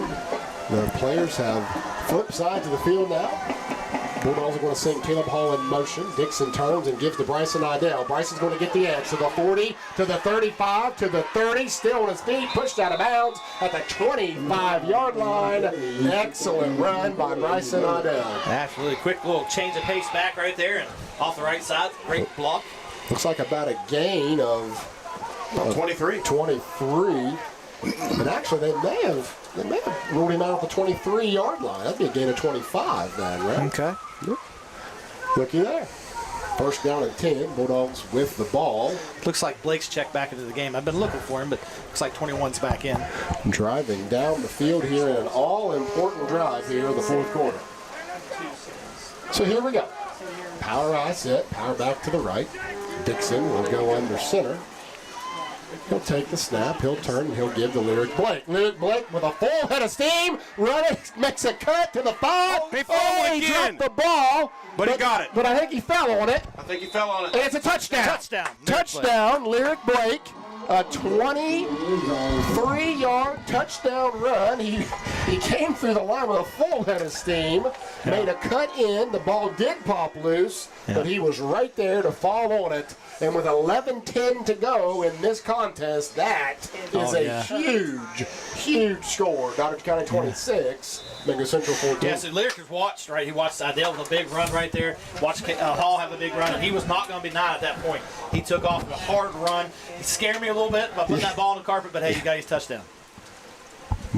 The players have flipped sides of the field now. Bulldogs are going to send Caleb Hall in motion. Dixon turns and gives to Bryson Idell. Bryson's going to get the edge to the 40, to the 35, to the 30. Still on his feet, pushed out of bounds at the 25-yard line. Excellent run by Bryson Idell. Absolutely. Quick little change of pace back right there and off the right side. Great block. Looks like about a gain of 23. 23. But actually, they may have ruled him out at the 23-yard line. That'd be a gain of 25 then, right? Okay. Looky there. First down and 10. Bulldogs with the ball. Looks like Blake's checked back into the game. I've been looking for him, but looks like 21's back in. Driving down the field here in an all-important drive here in the fourth quarter. So here we go. Power I set, power back to the right. Dixon will go under center. He'll take the snap, he'll turn, and he'll give to Lyric Blake. Lyric Blake with a full head of steam, running, makes a cut to the 5. He dropped the ball. But he got it. But I think he fell on it. I think he fell on it. And it's a touchdown. Touchdown. Lyric Blake. A 23-yard touchdown run. He came through the line with a full head of steam, made a cut in. The ball did pop loose, but he was right there to fall on it. And with 11:10 to go in this contest, that is huge score. Doddrige County 26, Mingo Central 14. Yeah, so Lyric has watched, right? He watched Idell with a big run right there. Watched Hall have a big run, and he was not going to be nine at that point. He took off with a hard run. He scared me a little bit by putting that ball on the carpet, but hey, you got his touchdown.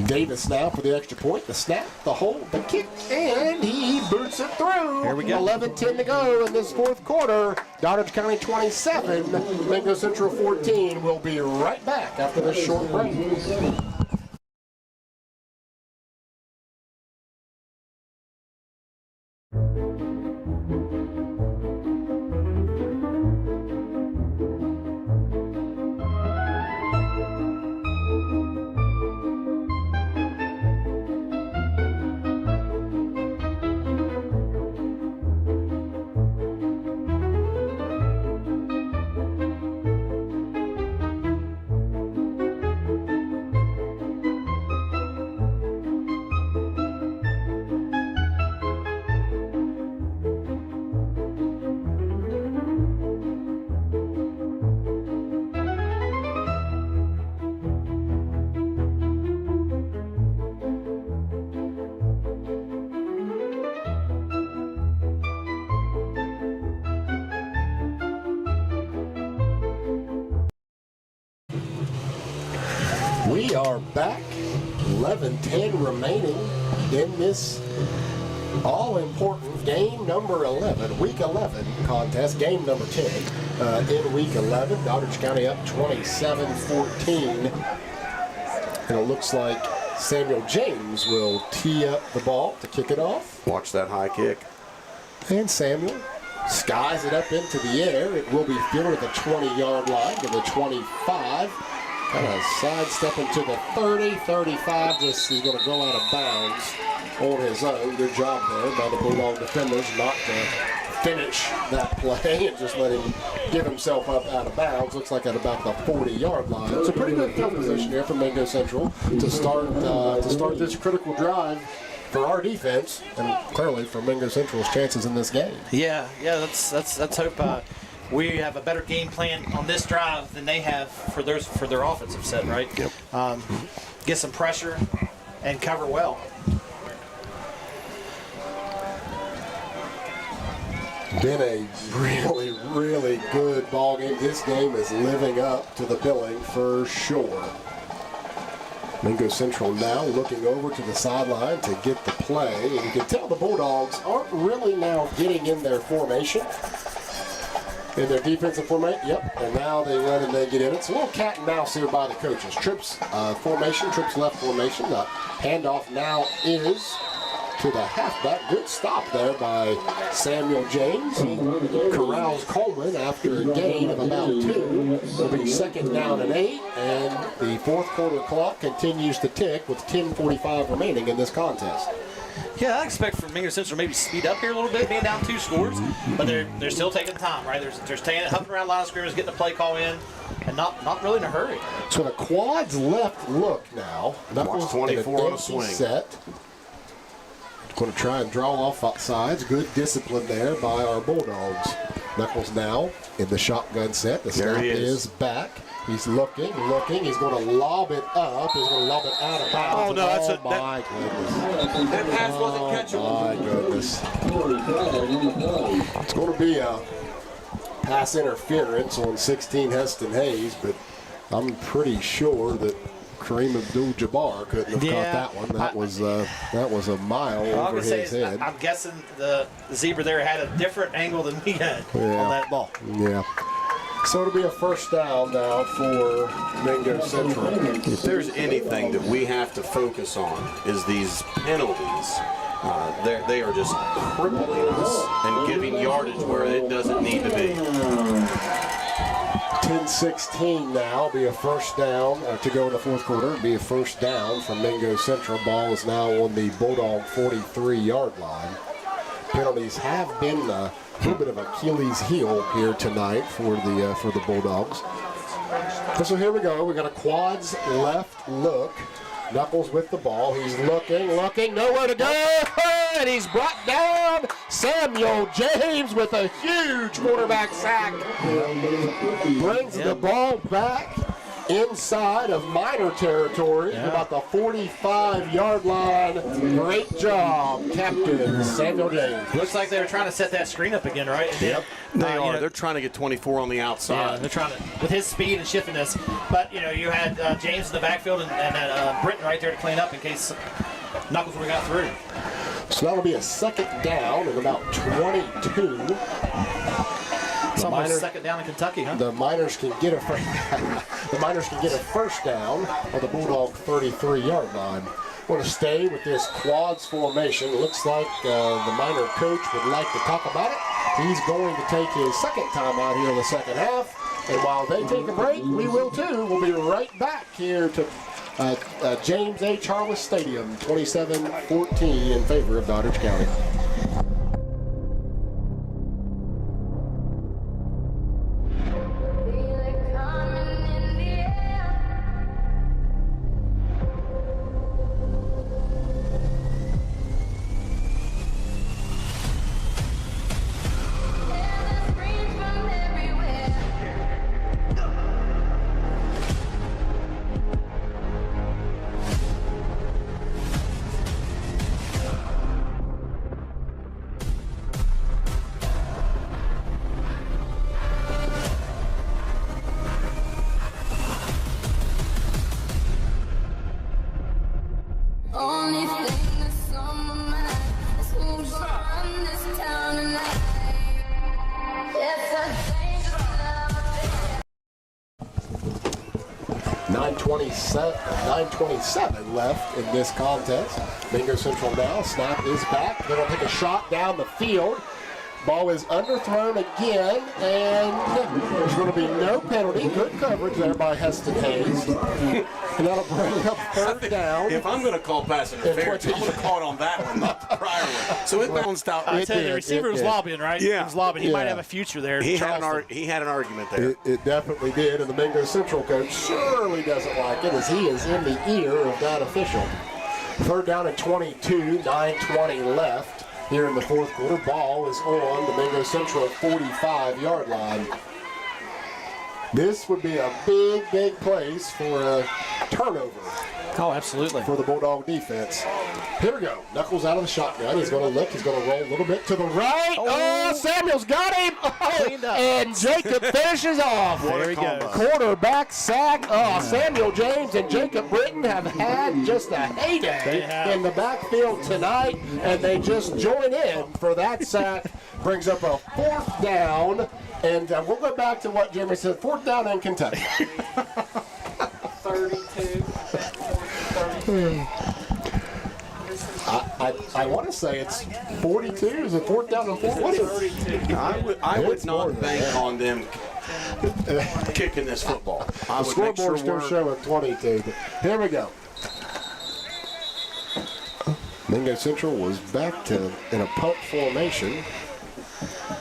Davis now for the extra point, the snap, the hold, the kick, and he boots it through. Here we go. 11:10 to go in this fourth quarter. Doddrige County 27, Mingo Central 14. We'll be right back after this short break. We are back. 11:10 remaining in this all-important game number 11, week 11 contest, game number 10 in week 11. Doddrige County up 27-14. And it looks like Samuel James will tee up the ball to kick it off. Watch that high kick. And Samuel skies it up into the air. It will be fielded at the 20-yard line to the 25. Kind of sidestepping to the 30, 35. Just he's going to go out of bounds on his own. Good job there by the Bulldog defenders not to finish that play and just let him give himself up out of bounds. Looks like at about the 40-yard line. It's a pretty good field position here for Mingo Central to start this critical drive for our defense and clearly for Mingo Central's chances in this game. Yeah. Let's hope we have a better game plan on this drive than they have for their offensive set, right? Yep. Get some pressure and cover well. Been a really, really good ball game. This game is living up to the billing for sure. Mingo Central now looking over to the sideline to get the play. And you can tell the Bulldogs aren't really now getting in their formation. In their defensive formation, yep. And now they run and they get in it. It's a little cat and mouse here by the coaches. Trips formation, trips left formation. The handoff now is to the halfback. Good stop there by Samuel James. He corrals Coleman after a gain of about 2. It'll be 2nd down and 8, and the fourth quarter clock continues to tick with 10:45 remaining in this contest. Yeah, I expect from Mingo Central maybe speed up here a little bit, being down 2 scores, but they're still taking time, right? They're staying huffing around line of scrimmage, getting the play call in, and not really in a hurry. So the quads left look now. Watch 24 on a swing. Set. Going to try and draw off sides. Good discipline there by our Bulldogs. Knuckles now in the shotgun set. The snap is back. He's looking. He's going to lob it up. He's going to lob it out of bounds. Oh, no, that's my goodness. That pass wasn't catchable. My goodness. It's going to be a pass interference on 16 Heston Hayes, but I'm pretty sure that Kareem Abdul-Jabbar couldn't have caught that one. That was a mile over his head. I'm guessing the zebra there had a different angle than we had on that ball. Yeah. So it'll be a first down now for Mingo Central. If there's anything that we have to focus on is these penalties. They are just crippling us and giving yardage where it doesn't need to be. 10-16 now, be a first down to go in the fourth quarter. Be a first down for Mingo Central. Ball is now on the Bulldog 43-yard line. Penalties have been a little bit of Achilles heel here tonight for the Bulldogs. So here we go. We got a quads left look. Knuckles with the ball. He's looking, nowhere to go, and he's brought down. Samuel James with a huge quarterback sack. Brings the ball back inside of minor territory, about the 45-yard line. Great job, Captain Samuel James. Looks like they were trying to set that screen up again, right? Yep. They are. They're trying to get 24 on the outside. Yeah, they're trying to, with his speed and shiftiness. But, you had James in the backfield and Britton right there to clean up in case Knuckles would have got through. So that'll be a second down at about 22. It's almost second down in Kentucky, huh? The Miners can get a first down on the Bulldog 33-yard line. Want to stay with this quads formation. Looks like the Miner coach would like to talk about it. He's going to take his second time out here in the second half. And while they take a break, we will too. We'll be right back here to James H. Harless Stadium, 27-14 in favor of Doddrige County. 9:27 left in this contest. Mingo Central now. Snap is back. They're going to take a shot down the field. Ball is underthrown again, and there's going to be no penalty. Good coverage there by Heston Hayes. And that'll bring up third down. If I'm going to call pass interference, I'm going to call it on that one, not the prior one. So it bounced out. I tell you, the receiver was lobbying, right? Yeah. He was lobbying. He might have a future there. He had an argument there. It definitely did, and the Mingo Central coach surely doesn't like it, as he is in the ear of that official. Third down at 22, 9:20 left. Here in the fourth quarter, ball is on the Mingo Central 45-yard line. This would be a big place for a turnover. Oh, absolutely. For the Bulldog defense. Here we go. Knuckles out of the shotgun. He's going to look. He's going to roll a little bit to the right. Oh, Samuel's got him. Oh, and Jacob finishes off. There he goes. Quarterback sack. Oh, Samuel James and Jacob Britton have had just a heyday in the backfield tonight, and they just join in for that sack. Brings up a fourth down, and we'll go back to what Jeremy said. Fourth down in Kentucky. 32. I want to say it's 42. Is it fourth down and 4? What is it? I would not bank on them kicking this football. The scoreboard's still showing 22. But here we go. Mingo Central was back to in a punt formation,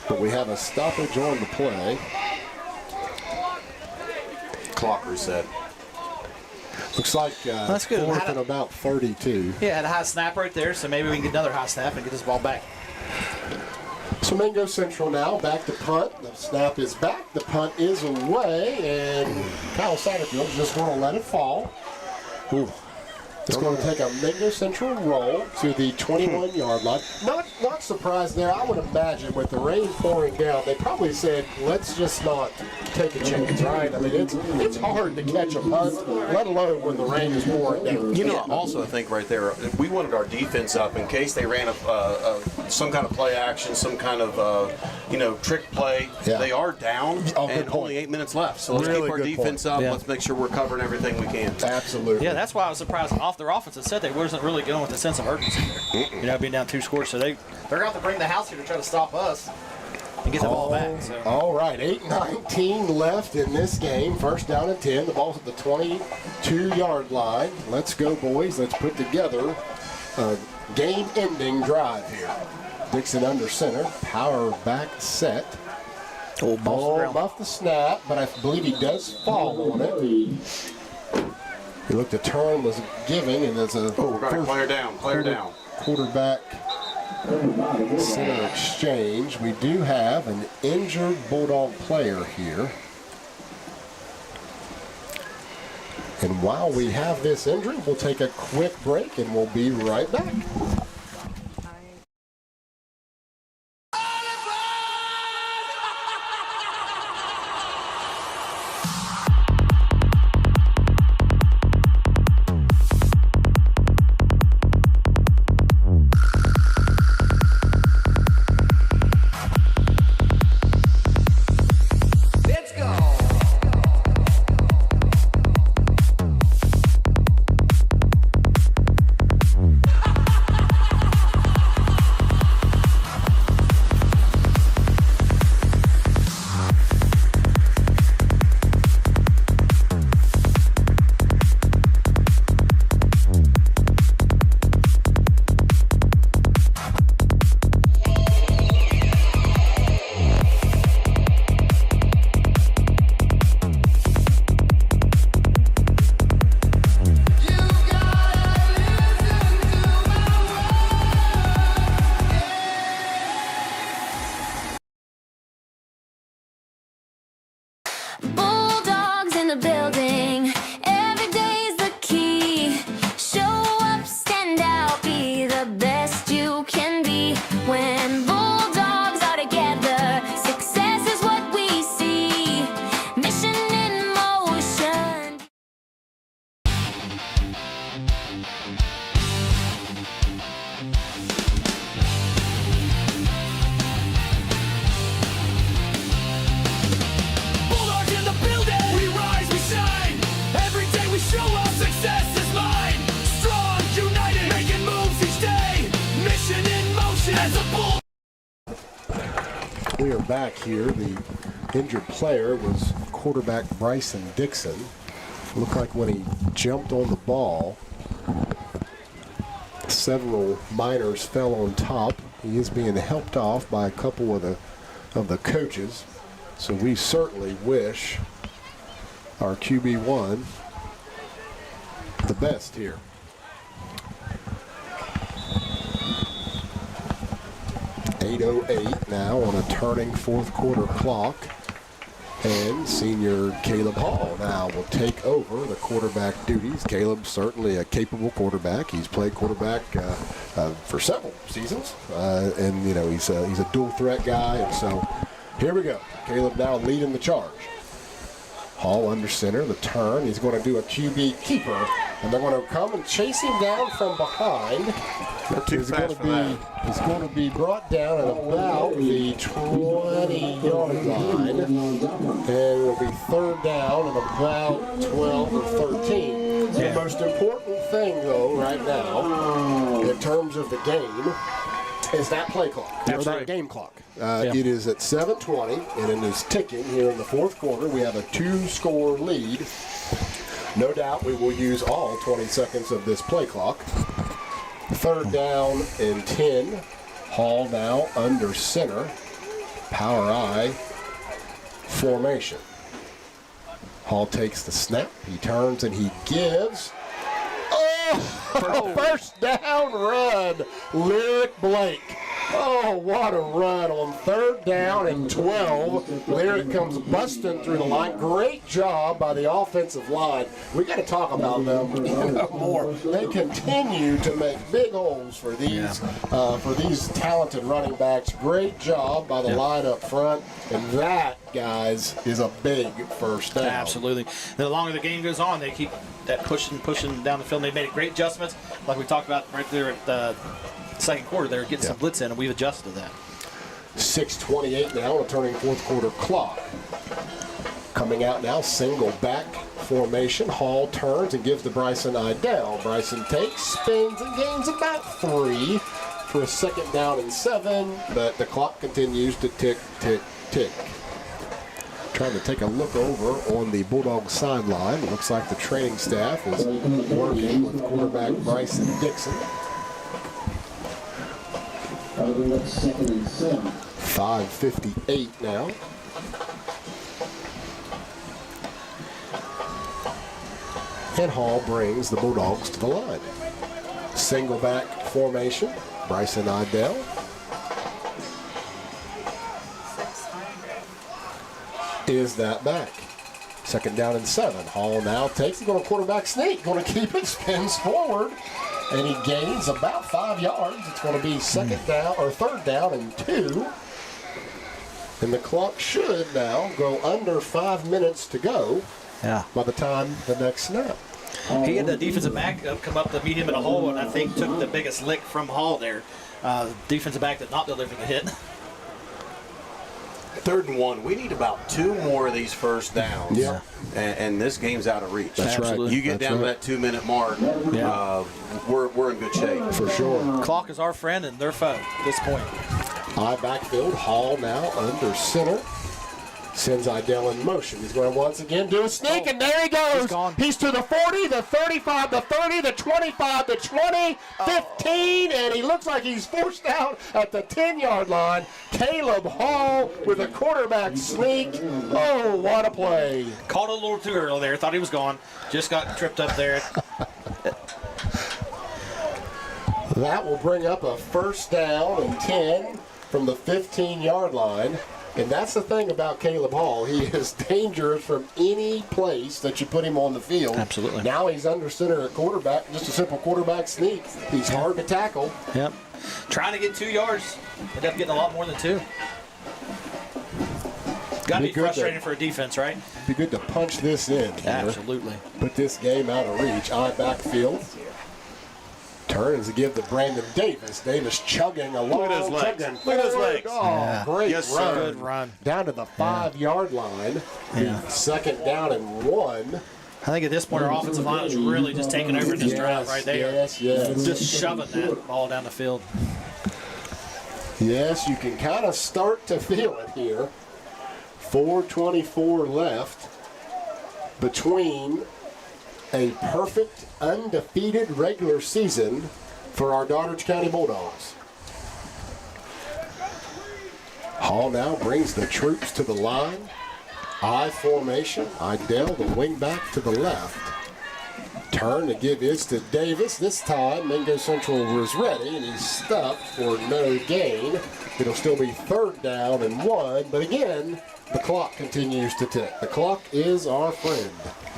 but we have a stoppage on the play. Clock reset. Looks like that's good. Fourth and about 32. Yeah, had a high snap right there, so maybe we can get another high snap and get this ball back. So Mingo Central now back to punt. The snap is back. The punt is away, and Kyle Satterfield's just going to let it fall. Ooh. It's going to take a Mingo Central roll to the 21-yard line. Not surprised there. I would imagine with the rain pouring down, they probably said, let's just not take a chance, right? I mean, it's hard to catch a punt, let alone when the rain is pouring down. You know, also I think right there, we wanted our defense up in case they ran some kind of play action, some kind of trick play. Yeah. They are down, and only 8 minutes left. So let's keep our defense up. Yeah. Let's make sure we're covering everything we can. Absolutely. Yeah, that's why I was surprised off their offensive set. They wasn't really going with a sense of urgency there. Being down 2 scores. So they're going to bring the house here to try to stop us and get the ball back. So. All right, 8:19 left in this game. First down and 10. The ball's at the 22-yard line. Let's go, boys. Let's put together a game-ending drive here. Dixon under center. Power back set. Ball off the snap, but I believe he does fall on it. He looked, the turn was giving, and there's a player down. Quarterback center exchange. We do have an injured Bulldog player here. And while we have this injury, we'll take a quick break and we'll be right back. back here. The injured player was quarterback Bryson Dixon. Looked like when he jumped on the ball, several Miners fell on top. He is being helped off by a couple of the coaches. So we certainly wish our QB1 the best here. .808 now on a turning fourth quarter clock. And senior Caleb Hall now will take over the quarterback duties. Caleb's certainly a capable quarterback. He's played quarterback for several seasons, and you know he's a dual threat guy. And so here we go. Caleb now leading the charge. Hall under center, the turn. He's going to do a QB keeper, and they're going to come and chase him down from behind. He's going to be brought down at about the 20-yard line, and it'll be third down at about 12 or 13. The most important thing, though, right now, in terms of the game, is that play clock, or that game clock. It is at 7:20, and it is ticking here in the fourth quarter. We have a 2-score lead. No doubt we will use all 20 seconds of this play clock. Third down and 10. Hall now under center. Power I formation. Hall takes the snap. He turns and he gives. First down run. Lyric Blake. Oh, what a run on third down and 12. Lyric comes busting through the line. Great job by the offensive line. We got to talk about them more. They continue to make big holes for these talented running backs. Great job by the line up front. And that, guys, is a big first down. Absolutely. The longer the game goes on, they keep that pushing down the field. They made great adjustments, like we talked about right there at the second quarter. They're getting some blitz in, and we've adjusted to that. 6:28 now, a turning fourth quarter clock. Coming out now, single back formation. Hall turns and gives to Bryson Idell. Bryson takes, spins, and gains about 3 for a second down and 7, but the clock continues to tick, tick, tick. Trying to take a look over on the Bulldogs sideline. It looks like the training staff is working with quarterback Bryson Dixon. 5:58 now. And Hall brings the Bulldogs to the line. Single back formation. Bryson Idell. Is that back? Second down and 7. Hall now takes it, going to quarterback sneak, going to keep it, spins forward, and he gains about 5 yards. It's going to be second down or third down and 2. And the clock should now go under 5 minutes to go by the time the next snap. He had the defensive back come up to meet him in a hole, and I think took the biggest lick from Hall there. Defensive back did not deliver the hit. 3rd and 1. We need about 2 more of these first downs. Yeah. And this game's out of reach. That's right. You get down to that 2-minute mark, we're in good shape. For sure. Clock is our friend and their foe at this point. High backfield. Hall now under center. Sends Idell in motion. He's going to once again do a sneak, and there he goes. He's to the 40, the 35, the 30, the 25, the 20, 15, and he looks like he's forced out at the 10-yard line. Caleb Hall with a quarterback sneak. Oh, what a play. Caught a little too early there. Thought he was gone. Just got tripped up there. That will bring up a first down and 10 from the 15-yard line. And that's the thing about Caleb Hall. He is dangerous from any place that you put him on the field. Absolutely. Now he's under center at quarterback, just a simple quarterback sneak. He's hard to tackle. Yep. Trying to get 2 yards. Ended up getting a lot more than 2. Got to be frustrating for a defense, right? Be good to punch this in. Absolutely. Put this game out of reach. Eye backfield. Turns to give to Brandon Davis. Davis chugging along. Look at his legs. Look at his legs. Oh, great run. Good run. Down to the 5-yard line. Second down and 1. I think at this point our offensive line is really just taking over this drive right there. Yes. Just shoving that ball down the field. Yes, you can kind of start to feel it here. 4:24 left between a perfect, undefeated regular season for our Doddrige County Bulldogs. Hall now brings the troops to the line. I formation. Idell, the wing back to the left. Turn to give is to Davis. This time, Mingo Central was ready, and he's stuffed for no gain. It'll still be 3rd down and 1, but again, the clock continues to tick. The clock is our friend.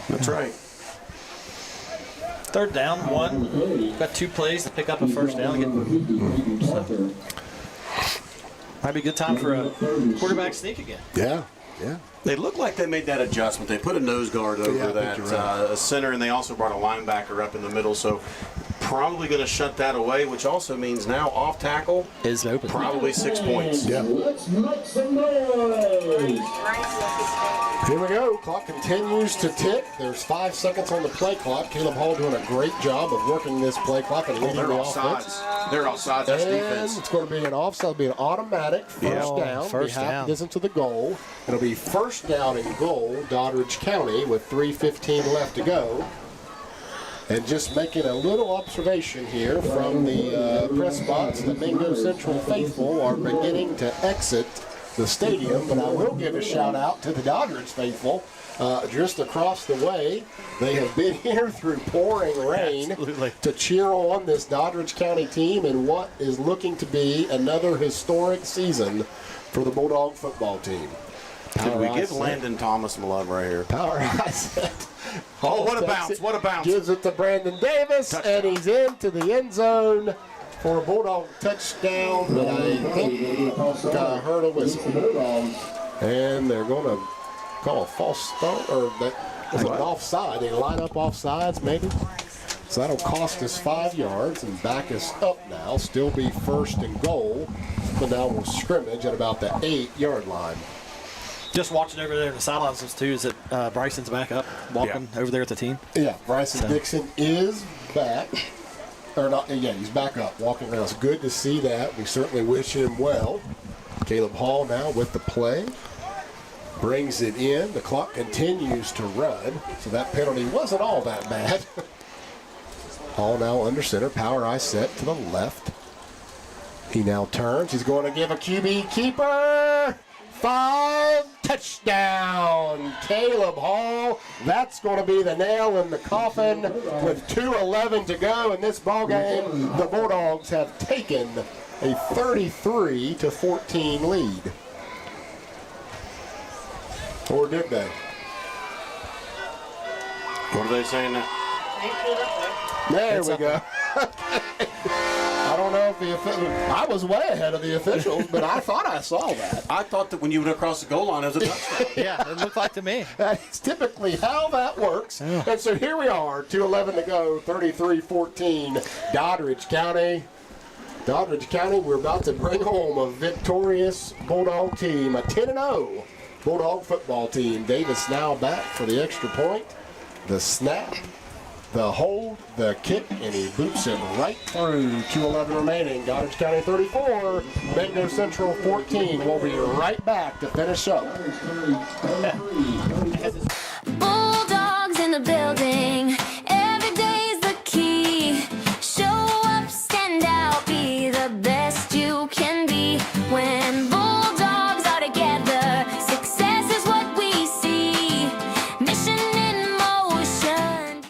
That's right. 3rd down, 1. Got 2 plays to pick up a 1st down. So, might be a good time for a quarterback sneak again. Yeah. They look like they made that adjustment. They put a nose guard over that center, and they also brought a linebacker up in the middle. So probably going to shut that away, which also means now off tackle is open. Probably 6 points. Yeah. Let's make some noise. Here we go. Clock continues to tick. There's 5 seconds on the play clock. Caleb Hall doing a great job of working this play clock and leading the offense. They're offsides. That's defense. It's going to be an offside. It'll be an automatic first down. First down. Distance to the goal. It'll be 1st down and goal, Doddrige County, with 3:15 left to go. And just making a little observation here from the press box, the Mingo Central faithful are beginning to exit the stadium, but I will give a shout out to the Doddrige faithful. Just across the way, they have been here through pouring rain to cheer on this Doddrige County team in what is looking to be another historic season for the Bulldog football team. Could we give Landon Thomas some love right here? Power Asset. Oh, what a bounce. What a bounce. Gives it to Brandon Davis, and he's into the end zone for a Bulldog touchdown. But I think I heard a whistle. And they're going to call a false start, or that was an offside. They line up offsides, maybe. So that'll cost us 5 yards and back us up now. Still be 1st and goal. But now we'll scrimmage at about the 8-yard line. Just watching over there in the sidelines too is that Bryson's back up, walking over there at the team. Yeah, Bryson Dixon is back. Or not, yeah, he's back up, walking around. It's good to see that. We certainly wish him well. Caleb Hall now with the play. Brings it in. The clock continues to run, so that penalty wasn't all that bad. Hall now under center. Power eye set to the left. He now turns. He's going to give a QB keeper. 5, touchdown, Caleb Hall. That's going to be the nail in the coffin with 2:11 to go in this ball game. The Bulldogs have taken a 33-14 lead. Or did they? What are they saying now? There we go. I don't know if I was way ahead of the officials, but I thought I saw that. I thought that when you went across the goal line, it was a touchdown. Yeah, it looked like to me. That's typically how that works. Yeah. And so here we are, 2:11 to go, 33-14, Doddrige County. Doddrige County, we're about to bring home a victorious Bulldog team, a 10-0 Bulldog football team. Davis now back for the extra point. The snap, the hold, the kick, and he boots it right through. 2:11 remaining. Doddrige County 34, Mingo Central 14. We'll be right back to finish up. Bulldogs in the building. Every day's the key. Show up, stand out, be the best you can be. When Bulldogs are together, success is what we see. Mission in motion.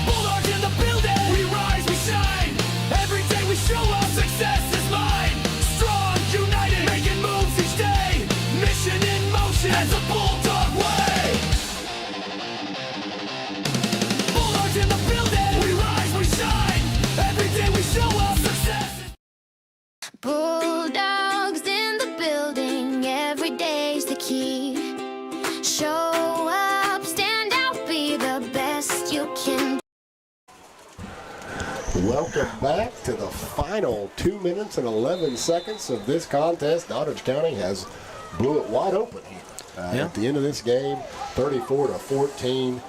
Bulldogs in the building. We rise, we shine. Every day we show up. Success is mine. Strong, united, making moves each day. Mission in motion as a Bulldog way. Bulldogs in the building. We rise, we shine. Every day we show up. Success is Bulldogs in the building, every day's the key. Show up, stand out, be the best you can. Welcome back to the final 2 minutes and 11 seconds of this contest. Doddrige County has blew it wide open here. At the end of this game, 34-14.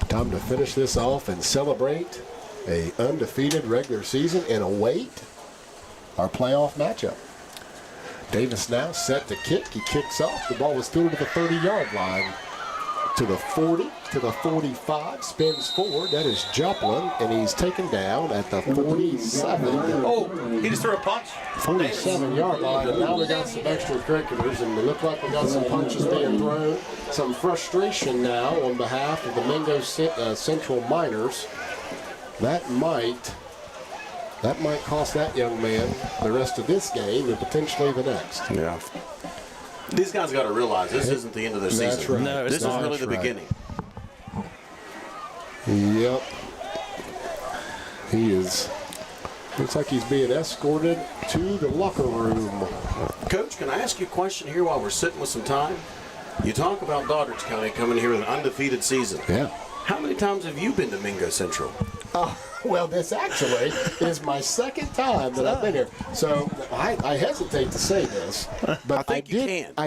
Time to finish this off and celebrate a undefeated regular season and await our playoff matchup. Davis now set to kick. He kicks off. The ball was through to the 30-yard line. To the 40, to the 45, spins forward. That is Joplin, and he's taken down at the 47. Oh, he just threw a punch. 47-yard line, and now we got some extracurriculars, and it looked like we got some punches being thrown. Some frustration now on behalf of the Mingo Central Miners. That might cost that young man the rest of this game and potentially the next. Yeah. These guys got to realize this isn't the end of their season. That's right. No, this is really the beginning. Yep. He is. Looks like he's being escorted to the locker room. Coach, can I ask you a question here while we're sitting with some time? You talk about Doddrige County coming here with an undefeated season. Yeah. How many times have you been to Mingo Central? Well, this actually is my second time that I've been here. So I hesitate to say this, but I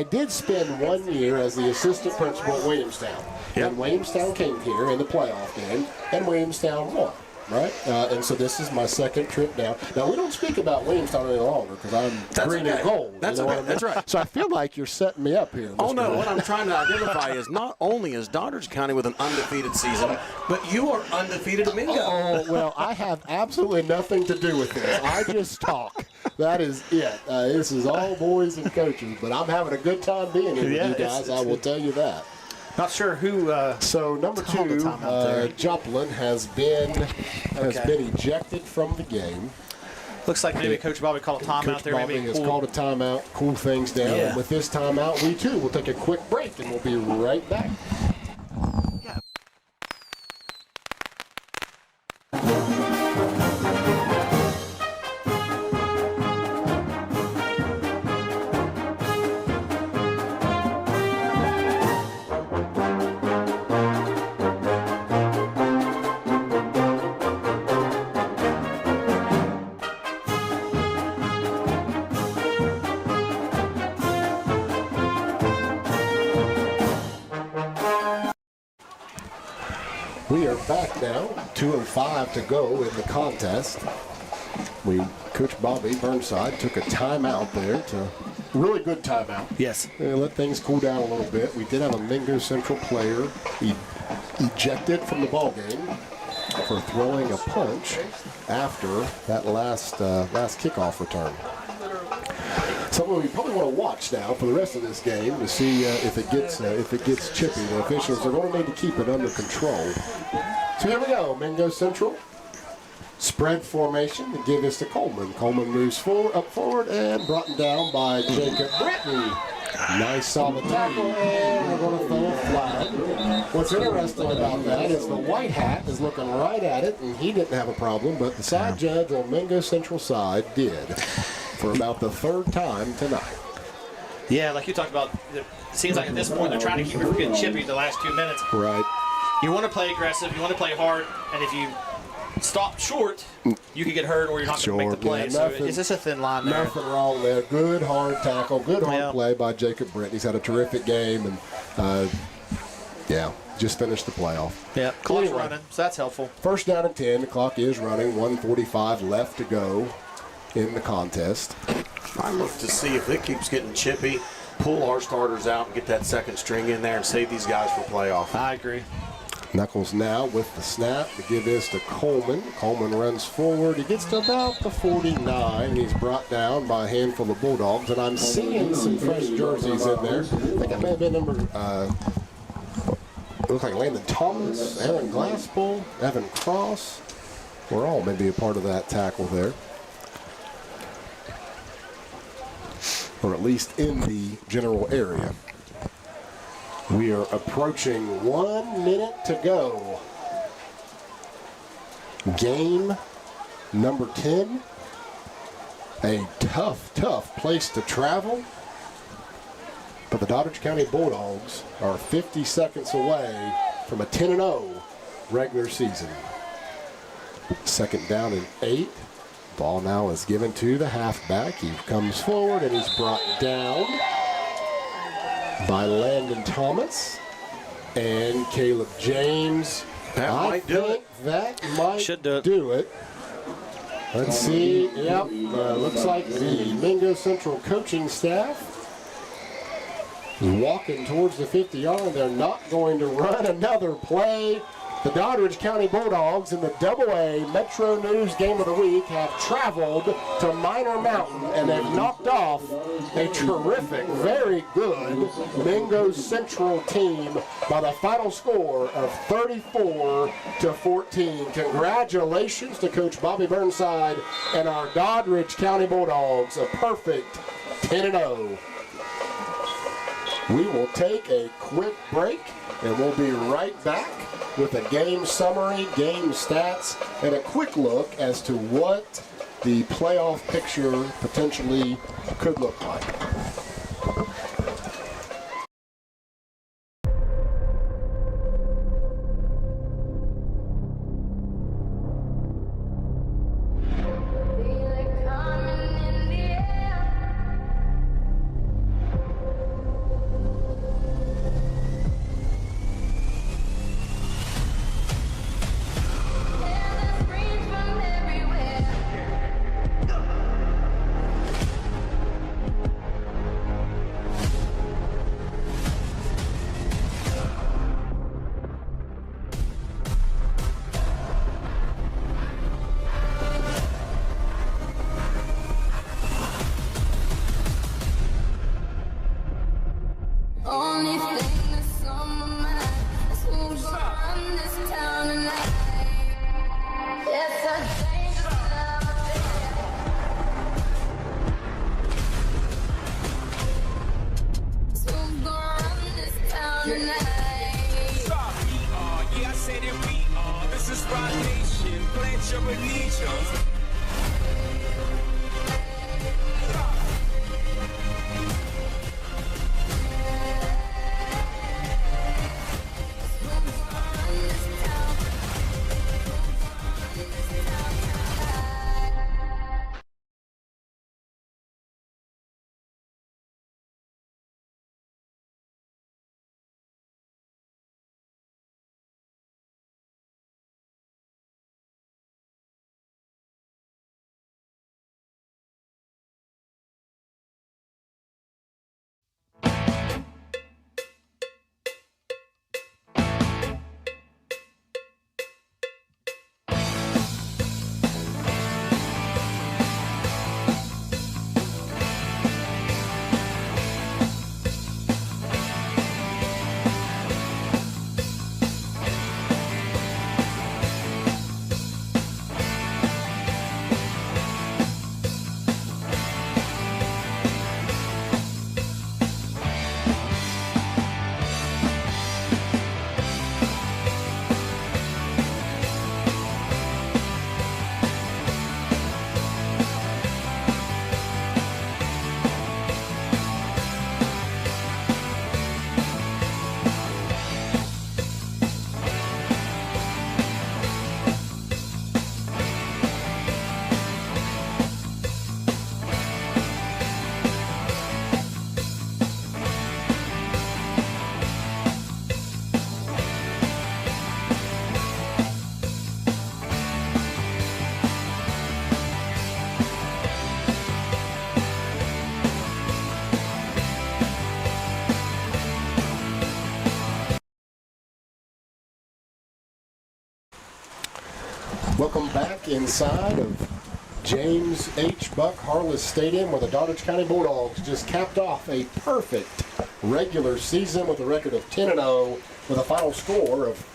did spend 1 year as the assistant principal at Williamstown. Yep. And Williamstown came here in the playoff game, and Williamstown won. Right? And so this is my second trip down. Now, we don't speak about Williamstown any longer because I'm green and gold. That's okay. That's right. So I feel like you're setting me up here. Oh, no. What I'm trying to identify is not only is Doddrige County with an undefeated season, but you are undefeated at Mingo. Oh, well, I have absolutely nothing to do with this. I just talk. That is it. This is all boys and coaches, but I'm having a good time being here with you guys. I will tell you that. Not sure who. So number 2, Joplin has been ejected from the game. Looks like maybe Coach Bobby called a timeout there. Bobby has called a timeout, cool things down. Yeah. And with this timeout, we too will take a quick break, and we'll be right back. We are back now, 2:05 to go in the contest. Coach Bobby Burnside took a timeout there, really good timeout. Yes. Let things cool down a little bit. We did have a Mingo Central player ejected from the ball game for throwing a punch after that last kickoff return. Something we probably want to watch now for the rest of this game to see if it gets chippy. The officials are going to need to keep it under control. So here we go, Mingo Central. Spread formation to give this to Coleman. Coleman moves up forward and brought down by Jacob Britton. Nice solid tackle, and we're going to throw a flag. What's interesting about that is the white hat is looking right at it, and he didn't have a problem, but the side judge on Mingo Central side did for about the third time tonight. Yeah, like you talked about, it seems like at this point they're trying to keep it from getting chippy the last 2 minutes. Right. You want to play aggressive, you want to play hard, and if you stop short, you can get hurt or you're not going to make the play. So it's just a thin line there. Nothing wrong there. Good hard tackle, good hard play by Jacob Britton. He's had a terrific game, and just finished the playoff. Yeah, clock's running, so that's helpful. First down and 10. The clock is running. 1:45 left to go in the contest. I look to see if it keeps getting chippy, pull our starters out and get that second string in there and save these guys for playoff. I agree. Knuckles now with the snap to give this to Coleman. Coleman runs forward. He gets to about the 49. He's brought down by a handful of Bulldogs, and I'm seeing some fresh jerseys in there. I think that may have been number, it looks like Landon Thomas, Aaron Glasspool, Evan Cross. We're all maybe a part of that tackle there. Or at least in the general area. We are approaching 1 minute to go. Game number 10. A tough place to travel. But the Doddrige County Bulldogs are 50 seconds away from a 10-0 regular season. Second down and 8. Ball now is given to the halfback. He comes forward and he's brought down by Landon Thomas and Caleb James. That might do it. That might Should do it. do it. Let's see. Yep. Looks like the Mingo Central coaching staff is walking towards the 50-yard. They're not going to run another play. The Doddrige County Bulldogs in the AA Metro News Game of the Week have traveled to Minor Mountain, and they've knocked off a terrific, very good Mingo Central team by the final score of 34-14. Congratulations to Coach Bobby Burnside and our Doddrige County Bulldogs, a perfect 10-0. We will take a quick break, and we'll be right back with a game summary, game stats, and a quick look as to what the playoff picture potentially could look like. Only thing that's on my mind is who's gonna run this town tonight. It's a dangerous time of day. Who's gonna run this town tonight? Yeah, I say that we are. This is Rock Nation. Pledge your allegiance. Welcome back inside of James H. Buck Harless Stadium, where the Doddrige County Bulldogs just capped off a perfect regular season with a record of 10-0 with a final score of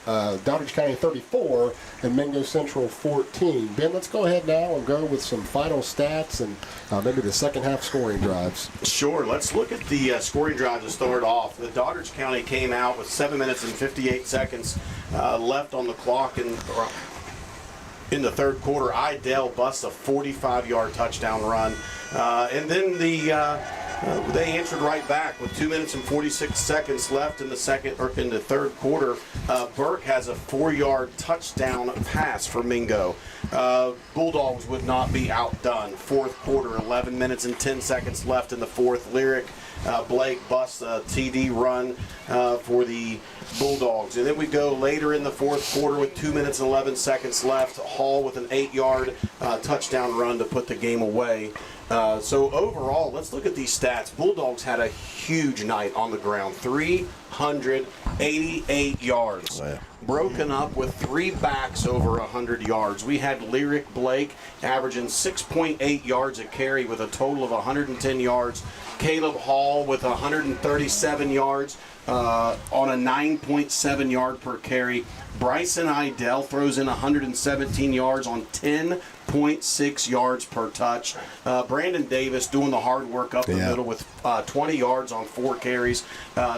Doddrige County 34 and Mingo Central 14. Ben, let's go ahead now and go with some final stats and maybe the second half scoring drives. Sure. Let's look at the scoring drive to start off. The Doddrige County came out with 7 minutes and 58 seconds left on the clock in the third quarter. Idell busts a 45-yard touchdown run. And then they answered right back with 2 minutes and 46 seconds left in the third quarter. Burke has a 4-yard touchdown pass for Mingo. Bulldogs would not be outdone. Fourth quarter, 11 minutes and 10 seconds left in the fourth. Lyric Blake busts a TD run for the Bulldogs. And then we go later in the fourth quarter with 2 minutes and 11 seconds left. Hall with an 8-yard touchdown run to put the game away. So overall, let's look at these stats. Bulldogs had a huge night on the ground, 388 yards. Wow. Broken up with 3 backs over 100 yards. We had Lyric Blake averaging 6.8 yards a carry with a total of 110 yards. Caleb Hall with 137 yards on a 9.7 yard per carry. Bryson Idell throws in 117 yards on 10.6 yards per touch. Brandon Davis doing the hard work up the middle with 20 yards on 4 carries.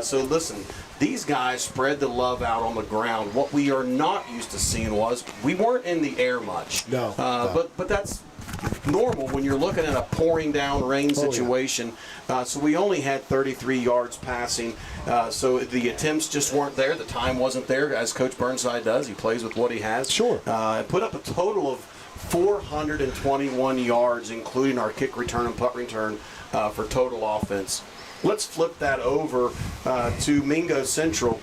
So listen, these guys spread the love out on the ground. What we are not used to seeing was we weren't in the air much. No. But that's normal when you're looking at a pouring down rain situation. So we only had 33 yards passing. So the attempts just weren't there. The time wasn't there, as Coach Burnside does. He plays with what he has. Sure. Put up a total of 421 yards, including our kick return and punt return for total offense. Let's flip that over to Mingo Central.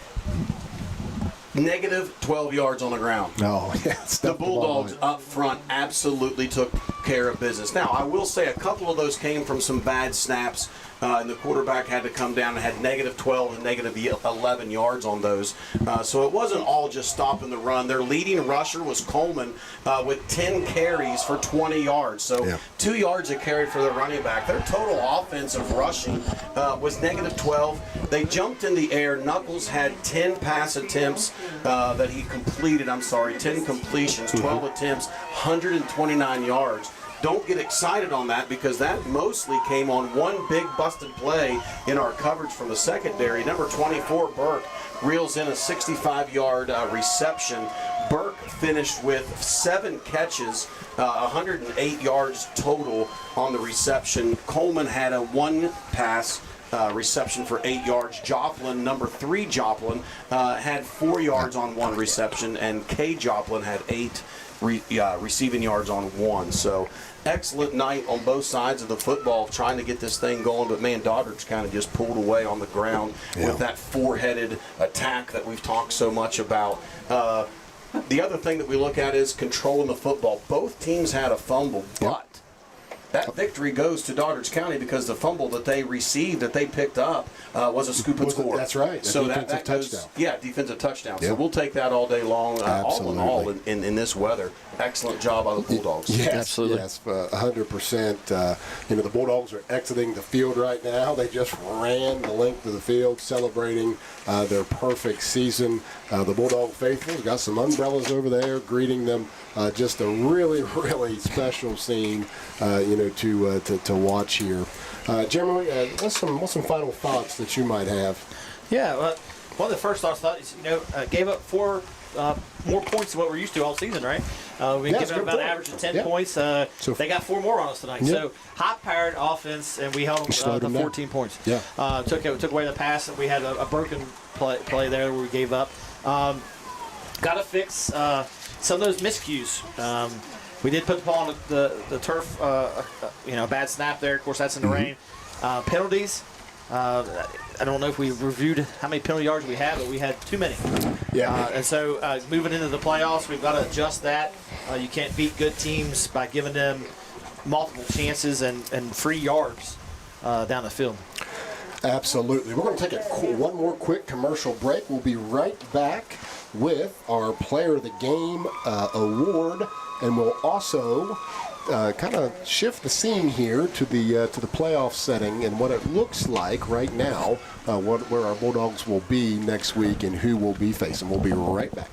Negative 12 yards on the ground. Oh, yes. The Bulldogs up front absolutely took care of business. Now, I will say a couple of those came from some bad snaps, and the quarterback had to come down and had negative 12 and negative 11 yards on those. So it wasn't all just stopping the run. Their leading rusher was Coleman with 10 carries for 20 yards. So 2 yards a carry for the running back. Their total offensive rushing was negative 12. They jumped in the air. Knuckles had 10 pass attempts that he completed. 10 completions, 12 attempts, 129 yards. Don't get excited on that because that mostly came on one big busted play in our coverage from the secondary. Number 24, Burke, reels in a 65-yard reception. Burke finished with 7 catches, 108 yards total on the reception. Coleman had a 1 pass reception for 8 yards. Joplin, number 3 Joplin, had 4 yards on 1 reception, and K. Joplin had 8 receiving yards on 1. So excellent night on both sides of the football trying to get this thing going, but man, Doddrige kind of just pulled away on the ground with that 4-headed attack that we've talked so much about. The other thing that we look at is controlling the football. Both teams had a fumble, but that victory goes to Doddrige County because the fumble that they received, that they picked up, was a scoop and score. That's right. So defensive touchdown. Defensive touchdown. So we'll take that all day long. All in all, in this weather, excellent job by the Bulldogs. Yes, absolutely. Yes, 100%. The Bulldogs are exiting the field right now. They just ran the length of the field, celebrating their perfect season. The Bulldog faithful got some umbrellas over there greeting them. Just a really, really special scene, to watch here. Jeremy, what's some final thoughts that you might have? Yeah, one of the first thoughts is, gave up 4 more points than what we're used to all season, right? We've given up about an average of 10 points. So they got 4 more on us tonight. So high-powered offense, and we held them to 14 points. Yeah. Took away the pass, and we had a broken play there where we gave up. Got to fix some of those miscues. We did put the ball on the turf, bad snap there. Of course, that's in the rain. Penalties. I don't know if we reviewed how many penalty yards we had, but we had too many. Yeah. And so moving into the playoffs, we've got to adjust that. You can't beat good teams by giving them multiple chances and free yards down the field. Absolutely. We're going to take one more quick commercial break. We'll be right back with our Player of the Game award, and we'll also kind of shift the scene here to the playoff setting and what it looks like right now, where our Bulldogs will be next week and who we'll be facing. We'll be right back.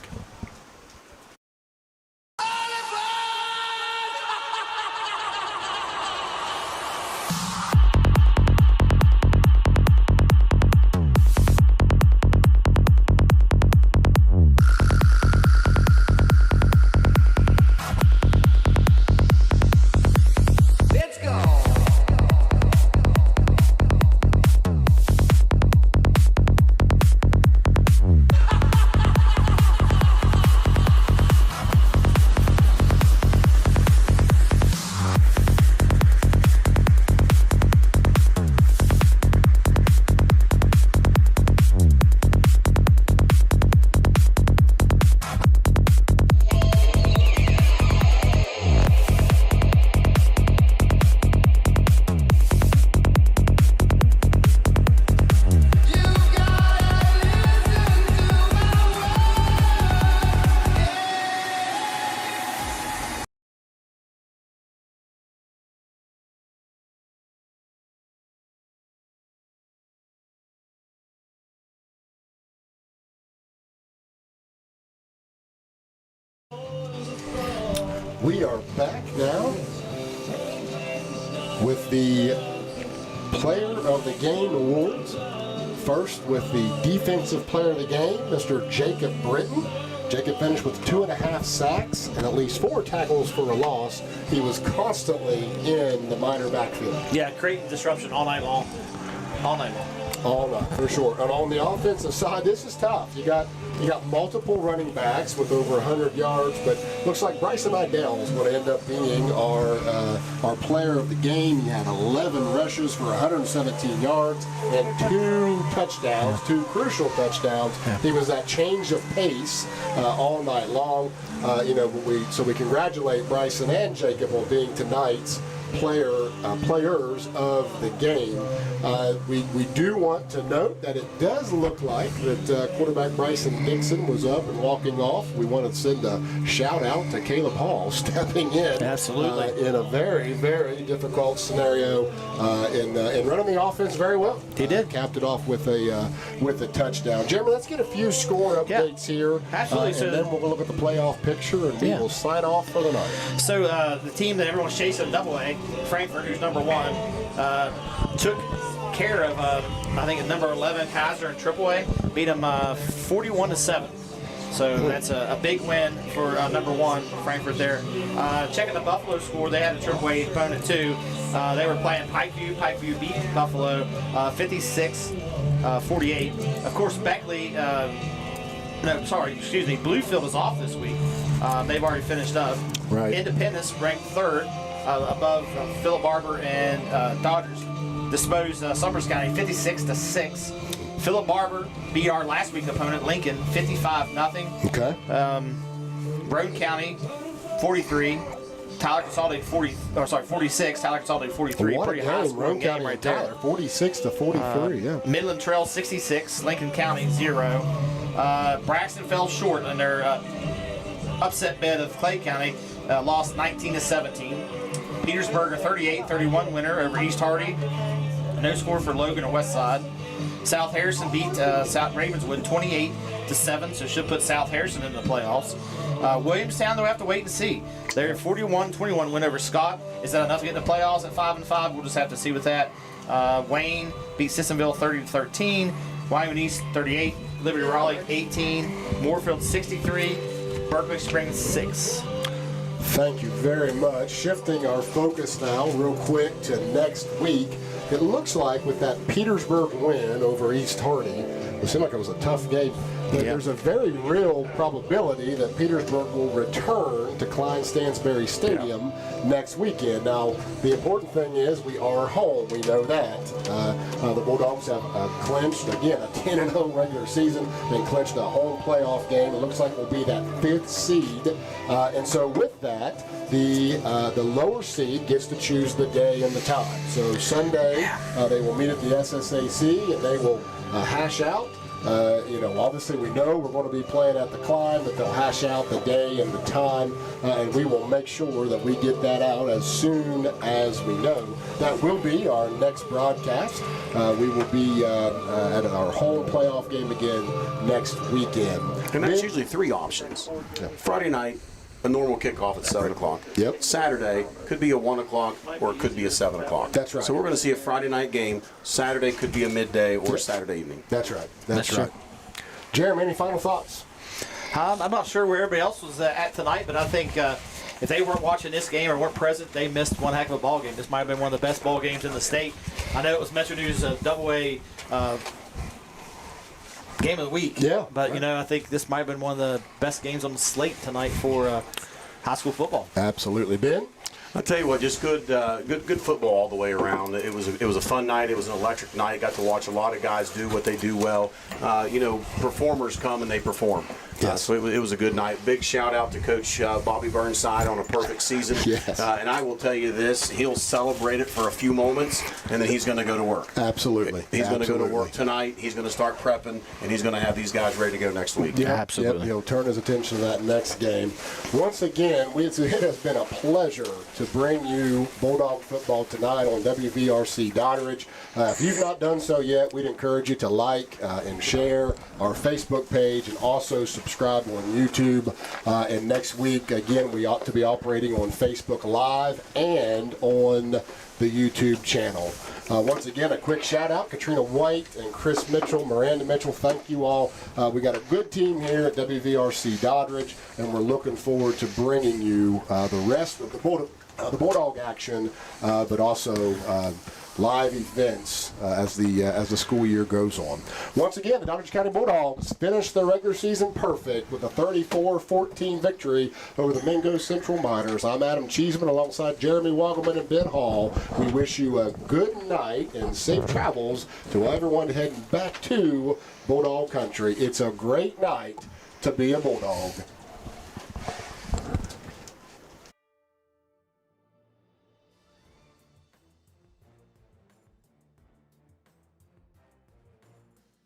We are back now with the Player of the Game awards. First with the Defensive Player of the Game, Mr. Jacob Britton. Jacob finished with 2.5 sacks and at least 4 tackles for a loss. He was constantly in the minor backfield. Yeah, creating disruption all night long. All night long. All night, for sure. And on the offensive side, this is tough. You got multiple running backs with over 100 yards, but looks like Bryson Idell is going to end up being our player of the game. He had 11 rushes for 117 yards and 2 touchdowns, 2 crucial touchdowns. He was that change of pace all night long. So we congratulate Bryson and Jacob on being tonight's players of the game. We do want to note that it does look like that quarterback Bryson Dixon was up and walking off. We want to send a shout out to Caleb Hall stepping in. Absolutely. In a very, very difficult scenario and running the offense very well. He did. Capped it off with a touchdown. Jeremy, let's get a few score updates here. Absolutely. And then we'll look at the playoff picture and we will sign off for the night. So the team that everyone's chasing in Double-A, Frankfurt, who's number 1, took care of I think number 11 Kaiser in Triple-A, beat them 41-7. So that's a big win for number 1 Frankfurt there. Checking the Buffalo score, they had a Triple-A opponent too. They were playing Pikeview. Pikeview beat Buffalo 56-48. Of course, Beckley. Bluefield is off this week. They've already finished up. Right. Independence ranked 3rd above Philip Barber and Doddrige. Disposed Summers County 56-6. Philip Barber beat our last week opponent Lincoln 55-0. Okay. Roane County 43. Tyler Consolidated 46. Tyler Consolidated 43. What Pretty a high game. scoring Roane game County right and there. Tyler, 46-43. Yeah. Midland Trail 66. Lincoln County 0. Braxton fell short in their upset bid of Clay County. Lost 19-17. Petersburg, a 38-31 winner over East Hardy. No score for Logan or Westside. South Harrison beat South Ravenswood 28-7, so should put South Harrison in the playoffs. Williamstown, they'll have to wait and see. They're 41-21 win over Scott. Is that enough to get in the playoffs at 5-5? We'll just have to see with that. Wayne beat Sissonville 30-13. Wyoming East 38. Liberty Raleigh 18. Moorfield 63. Berkeley Springs 6. Thank you very much. Shifting our focus now real quick to next week. It looks like with that Petersburg win over East Hardy, it seemed like it was a tough game, but there's a very real probability that Petersburg will return to Klein-Stansberry Stadium next weekend. Now, the important thing is we are home. We know that. The Bulldogs have clinched, again, a 10-0 regular season, and clinched a home playoff game. It looks like we'll be that 5th seed. And so with that, the lower seed gets to choose the day and the time. So Sunday, they will meet at the SSAC, and they will hash out. Obviously we know we're going to be playing at the Klein, but they'll hash out the day and the time, and we will make sure that we get that out as soon as we know. That will be our next broadcast. We will be at our home playoff game again next weekend. And that's usually 3 options. Friday night, a normal kickoff at 7 o'clock. Yep. Saturday could be a 1 o'clock or it could be a 7 o'clock. That's right. So we're going to see a Friday night game. Saturday could be a midday or a Saturday evening. That's right. That's right. Jeremy, any final thoughts? I'm not sure where everybody else was at tonight, but I think if they weren't watching this game or weren't present, they missed one heck of a ball game. This might have been one of the best ball games in the state. I know it was Metro News Double-A game of the week. Yeah. But, I think this might have been one of the best games on the slate tonight for high school football. Absolutely. Ben? I'll tell you what, just good football all the way around. It was a fun night. It was an electric night. Got to watch a lot of guys do what they do well. Performers come and they perform. So it was a good night. Big shout out to Coach Bobby Burnside on a perfect season. Yes. And I will tell you this, he'll celebrate it for a few moments, and then he's going to go to work. Absolutely. He's going to go to work tonight. He's going to start prepping, and he's going to have these guys ready to go next week. Yep, Absolutely. Yep, he'll turn his attention to that next game. Once again, it has been a pleasure to bring you Bulldog football tonight on WVRC Doddrige. If you've not done so yet, we'd encourage you to like and share our Facebook page and also subscribe subscribe on YouTube. And next week, again, we ought to be operating on Facebook Live and on the YouTube channel. Once again, a quick shout out, Katrina White and Chris Mitchell, Miranda Mitchell, thank you all. We got a good team here at WVRC Doddrige, and we're looking forward to bringing you the rest of the Bulldog action, but also live events as the school year goes on. Once again, the Doddrige County Bulldogs finished their regular season perfect with a 34-14 victory over the Mingo Central Miners. I'm Adam Cheeseman alongside Jeremy Wogelman and Ben Hall. We wish you a good night and safe travels to everyone heading back to Bulldog Country. It's a great night to be a Bulldog.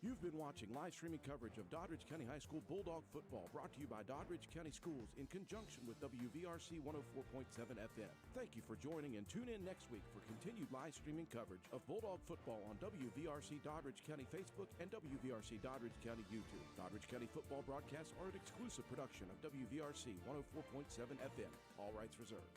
You've been watching live streaming coverage of Doddrige County High School Bulldog football, brought to you by Doddrige County Schools in conjunction with WVRC 104.7 FM. Thank you for joining, and tune in next week for continued live streaming coverage of Bulldog football on WVRC Doddrige County Facebook and WVRC Doddrige County YouTube. Doddrige County football broadcasts are an exclusive production of WVRC 104.7 FM. All rights reserved.